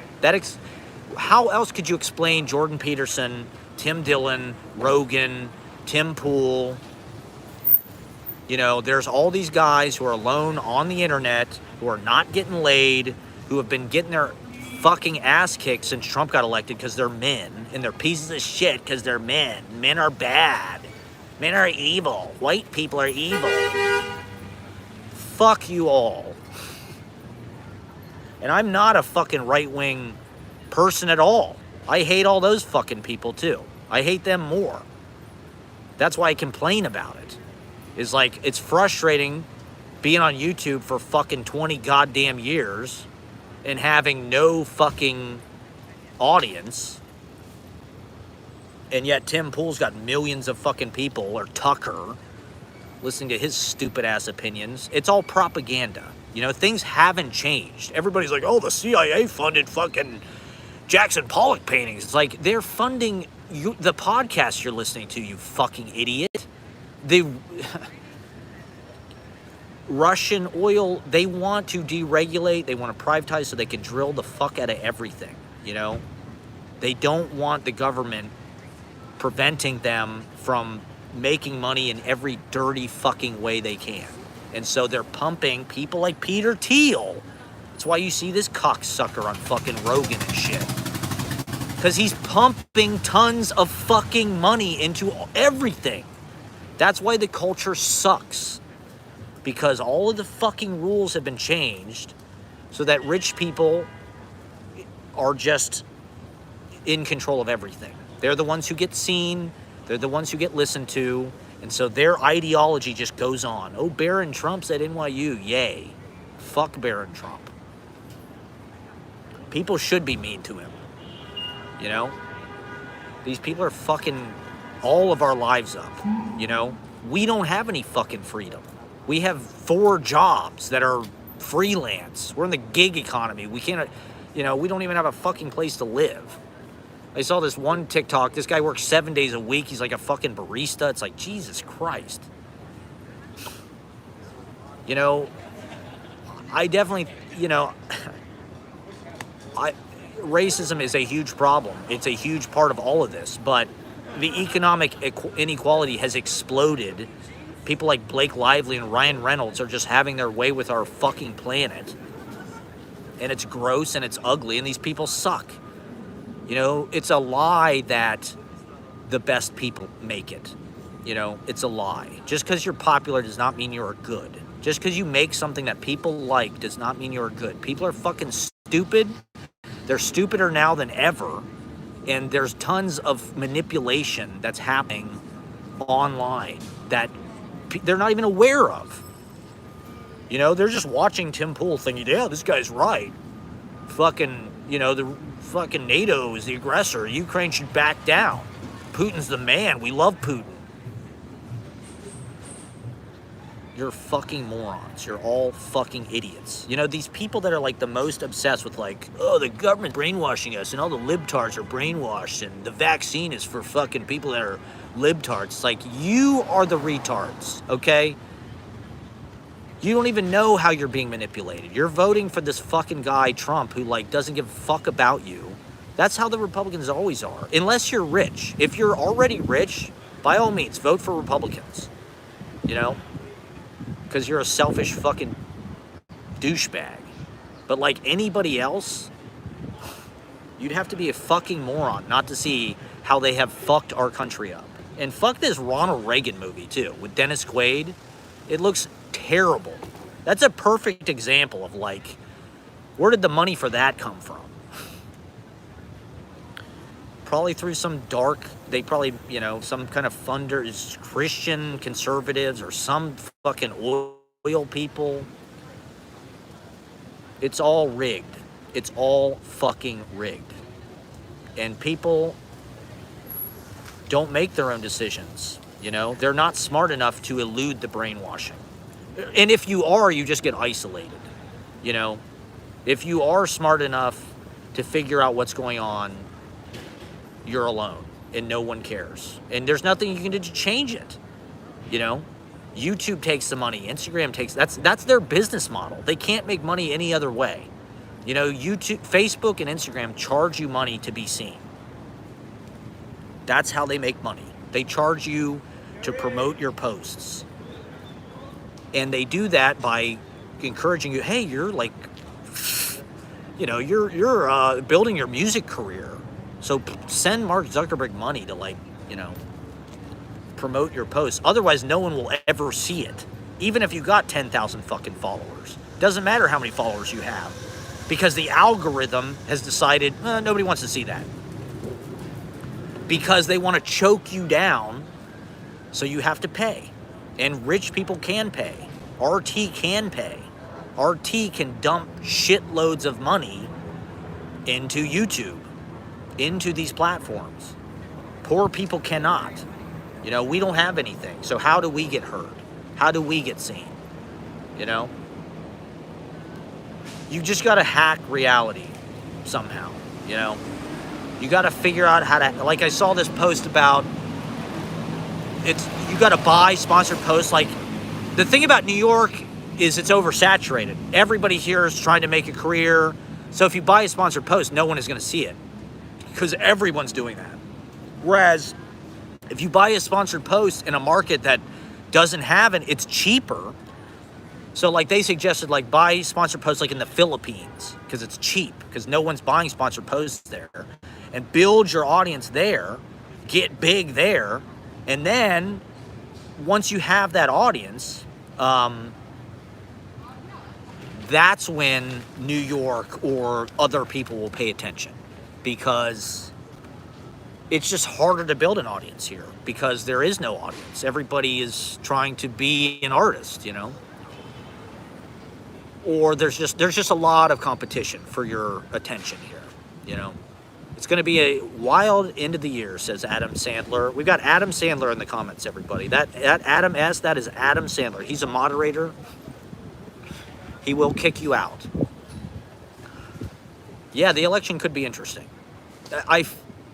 How else could you explain Jordan Peterson, Tim Dillon, Rogan, Tim Pool? You know, there's all these guys who are alone on the internet, who are not getting laid, who have been getting their fucking ass kicked since Trump got elected because they're men, and they're pieces of shit because they're men. Men are bad. Men are evil. White people are evil. Fuck you all. And I'm not a fucking right-wing person at all. I hate all those fucking people too. I hate them more. That's why I complain about it. Is like, it's frustrating being on YouTube for fucking 20 goddamn years and having no fucking audience. And yet Tim Pool's got millions of fucking people, or Tucker, listening to his stupid ass opinions. It's all propaganda. You know, things haven't changed. Everybody's like, oh, the CIA funded fucking Jackson Pollock paintings. It's like, they're funding you, the podcast you're listening to, you fucking idiot. The Russian oil, they want to deregulate, they want to privatize so they can drill the fuck out of everything, you know? They don't want the government preventing them from making money in every dirty fucking way they can. And so they're pumping people like Peter Thiel. That's why you see this cocksucker on fucking Rogan and shit. Because he's pumping tons of fucking money into everything. That's why the culture sucks. Because all of the fucking rules have been changed so that rich people are just in control of everything. They're the ones who get seen. They're the ones who get listened to. And so their ideology just goes on. Oh, Barron Trump's at NYU. Yay. Fuck Barron Trump. People should be mean to him. You know? These people are fucking all of our lives up. You know? We don't have any fucking freedom. We have 4 jobs that are freelance. We're in the gig economy. We can't, you know, we don't even have a fucking place to live. I saw this one TikTok. This guy works 7 days a week. He's like a fucking barista. It's like, Jesus Christ. You know, I definitely, you know, racism is a huge problem. It's a huge part of all of this. But the economic inequality has exploded. People like Blake Lively and Ryan Reynolds are just having their way with our fucking planet. And it's gross and it's ugly and these people suck. You know, it's a lie that the best people make it. You know, it's a lie. Just because you're popular does not mean you're good. Just because you make something that people like does not mean you're good. People are fucking stupid. They're stupider now than ever. And there's tons of manipulation that's happening online that they're not even aware of. You know, they're just watching Tim Pool thinking, yeah, this guy's right. Fucking, you know, the fucking NATO is the aggressor. Ukraine should back down. Putin's the man. We love Putin. You're fucking morons. You're all fucking idiots. You know, these people that are like the most obsessed with like, oh, the government brainwashing us and all the libtards are brainwashed and the vaccine is for fucking people that are libtards. It's like, you are the retards, okay? You don't even know how you're being manipulated. You're voting for this fucking guy, Trump, who like doesn't give a fuck about you. That's how the Republicans always are. Unless you're rich. If you're already rich, by all means, vote for Republicans. You know? Because you're a selfish fucking douchebag. But like anybody else, you'd have to be a fucking moron not to see how they have fucked our country up. And fuck this Ronald Reagan movie too, with Dennis Quaid. It looks terrible. That's a perfect example of like, where did the money for that come from? Probably through some dark, they probably, you know, some kind of funders, Christian conservatives or some fucking oil people. It's all rigged. It's all fucking rigged. And people don't make their own decisions. You know, they're not smart enough to elude the brainwashing. And if you are, you just get isolated. You know, if you are smart enough to figure out what's going on, you're alone and no one cares. And there's nothing you can do to change it. You know, YouTube takes the money, Instagram takes, that's their business model. They can't make money any other way. You know, YouTube, Facebook and Instagram charge you money to be seen. That's how they make money. They charge you to promote your posts. And they do that by encouraging you, hey, you're like, you know, you're building your music career. So send Mark Zuckerberg money to, like, you know, promote your posts. Otherwise, no one will ever see it. Even if you got 10,000 fucking followers. Doesn't matter how many followers you have. Because the algorithm has decided, nobody wants to see that. Because they want to choke you down, so you have to pay. And rich people can pay. RT can pay. RT can dump shitloads of money into YouTube, into these platforms. Poor people cannot. You know, we don't have anything. So how do we get heard? How do we get seen? You know? You just got to hack reality somehow, you know? You got to figure out how to, like I saw this post about, you got to buy sponsored posts. Like, the thing about New York is it's oversaturated. Everybody here is trying to make a career. So if you buy a sponsored post, no one is going to see it because everyone's doing that. Whereas if you buy a sponsored post in a market that doesn't have it, it's cheaper. So like they suggested, like, buy sponsored posts like in the Philippines because it's cheap because no one's buying sponsored posts there, and build your audience there, get big there. And then once you have that audience, that's when New York or other people will pay attention, because it's just harder to build an audience here because there is no audience. Everybody is trying to be an artist, you know, or there's just a lot of competition for your attention here, you know. It's going to be a wild end of the year, says Adam Sandler. We've got Adam Sandler in the comments, everybody. That Adam S., that is Adam Sandler. He's a moderator. He will kick you out. Yeah, the election could be interesting.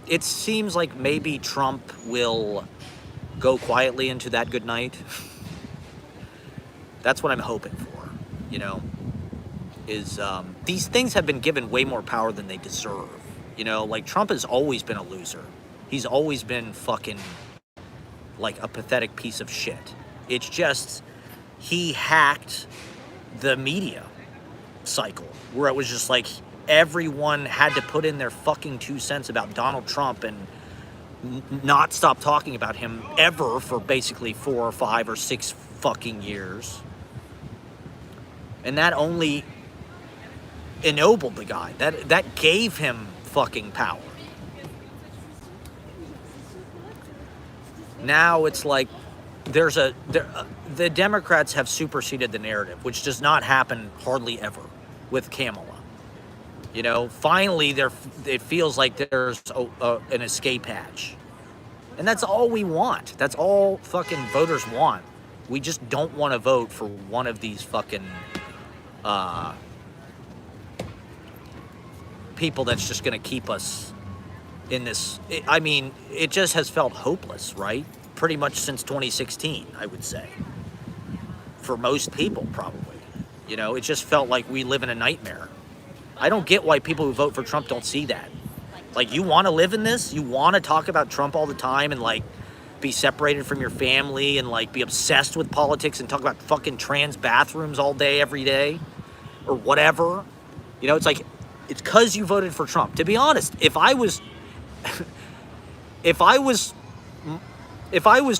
It seems like maybe Trump will go quietly into that good night. That's what I'm hoping for, you know, is these things have been given way more power than they deserve. You know, like, Trump has always been a loser. He's always been fucking like a pathetic piece of shit. It's just he hacked the media cycle where it was just like everyone had to put in their fucking 2 cents about Donald Trump and not stop talking about him ever for basically 4 or 5 or 6 fucking years. And that only ennobled the guy. That gave him fucking power. Now it's like the Democrats have superseded the narrative, which does not happen hardly ever with Kamala. You know, finally it feels like there's an escape hatch. And that's all we want. That's all fucking voters want. We just don't want to vote for one of these fucking people that's just going to keep us in this. I mean, it just has felt hopeless, right? Pretty much since 2016, I would say. For most people, probably. You know, it just felt like we live in a nightmare. I don't get why people who vote for Trump don't see that. Like, you want to live in this? You want to talk about Trump all the time and, like, be separated from your family and, like, be obsessed with politics and talk about fucking trans bathrooms all day, every day? Or whatever? You know, it's like, it's because you voted for Trump. To be honest, if I was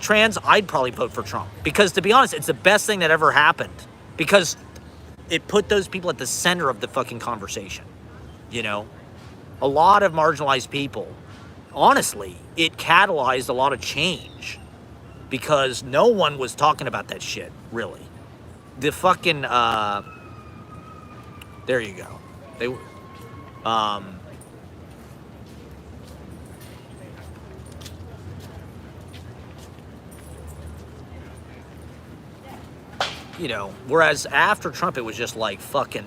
trans, I'd probably vote for Trump. Because, to be honest, it's the best thing that ever happened. Because it put those people at the center of the fucking conversation. You know? A lot of marginalized people, honestly, it catalyzed a lot of change. Because no one was talking about that shit, really. The fucking, there you go. You know, whereas after Trump, it was just like fucking,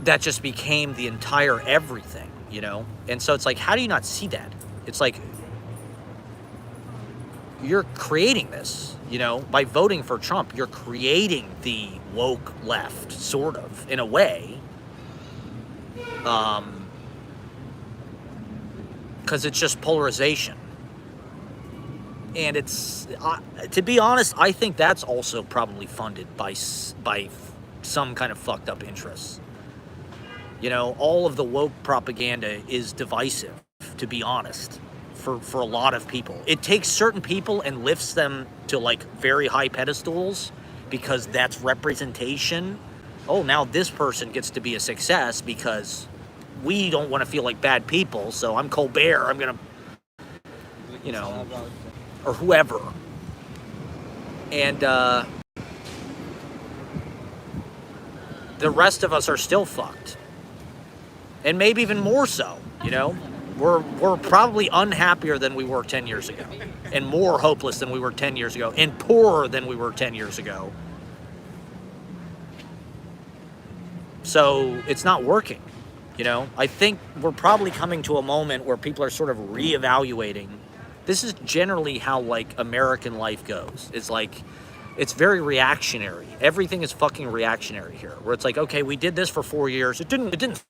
that just became the entire everything, you know? And so it's like, how do you not see that? It's like, you're creating this, you know, by voting for Trump, you're creating the woke left, sort of, in a way. Because it's just polarization. And it's, to be honest, I think that's also probably funded by some kind of fucked up interests. You know, all of the woke propaganda is divisive, to be honest, for a lot of people. It takes certain people and lifts them to like very high pedestals because that's representation. Oh, now this person gets to be a success because we don't want to feel like bad people. So I'm Colbert. I'm going to, you know, or whoever. And the rest of us are still fucked. And maybe even more so, you know? We're probably unhappier than we were 10 years ago. And more hopeless than we were 10 years ago. And poorer than we were 10 years ago. So it's not working, you know? I think we're probably coming to a moment where people are sort of reevaluating. This is generally how, like, American life goes. It's like, it's very reactionary. Everything is fucking reactionary here. Where it's like, okay, we did this for 4 years. It didn't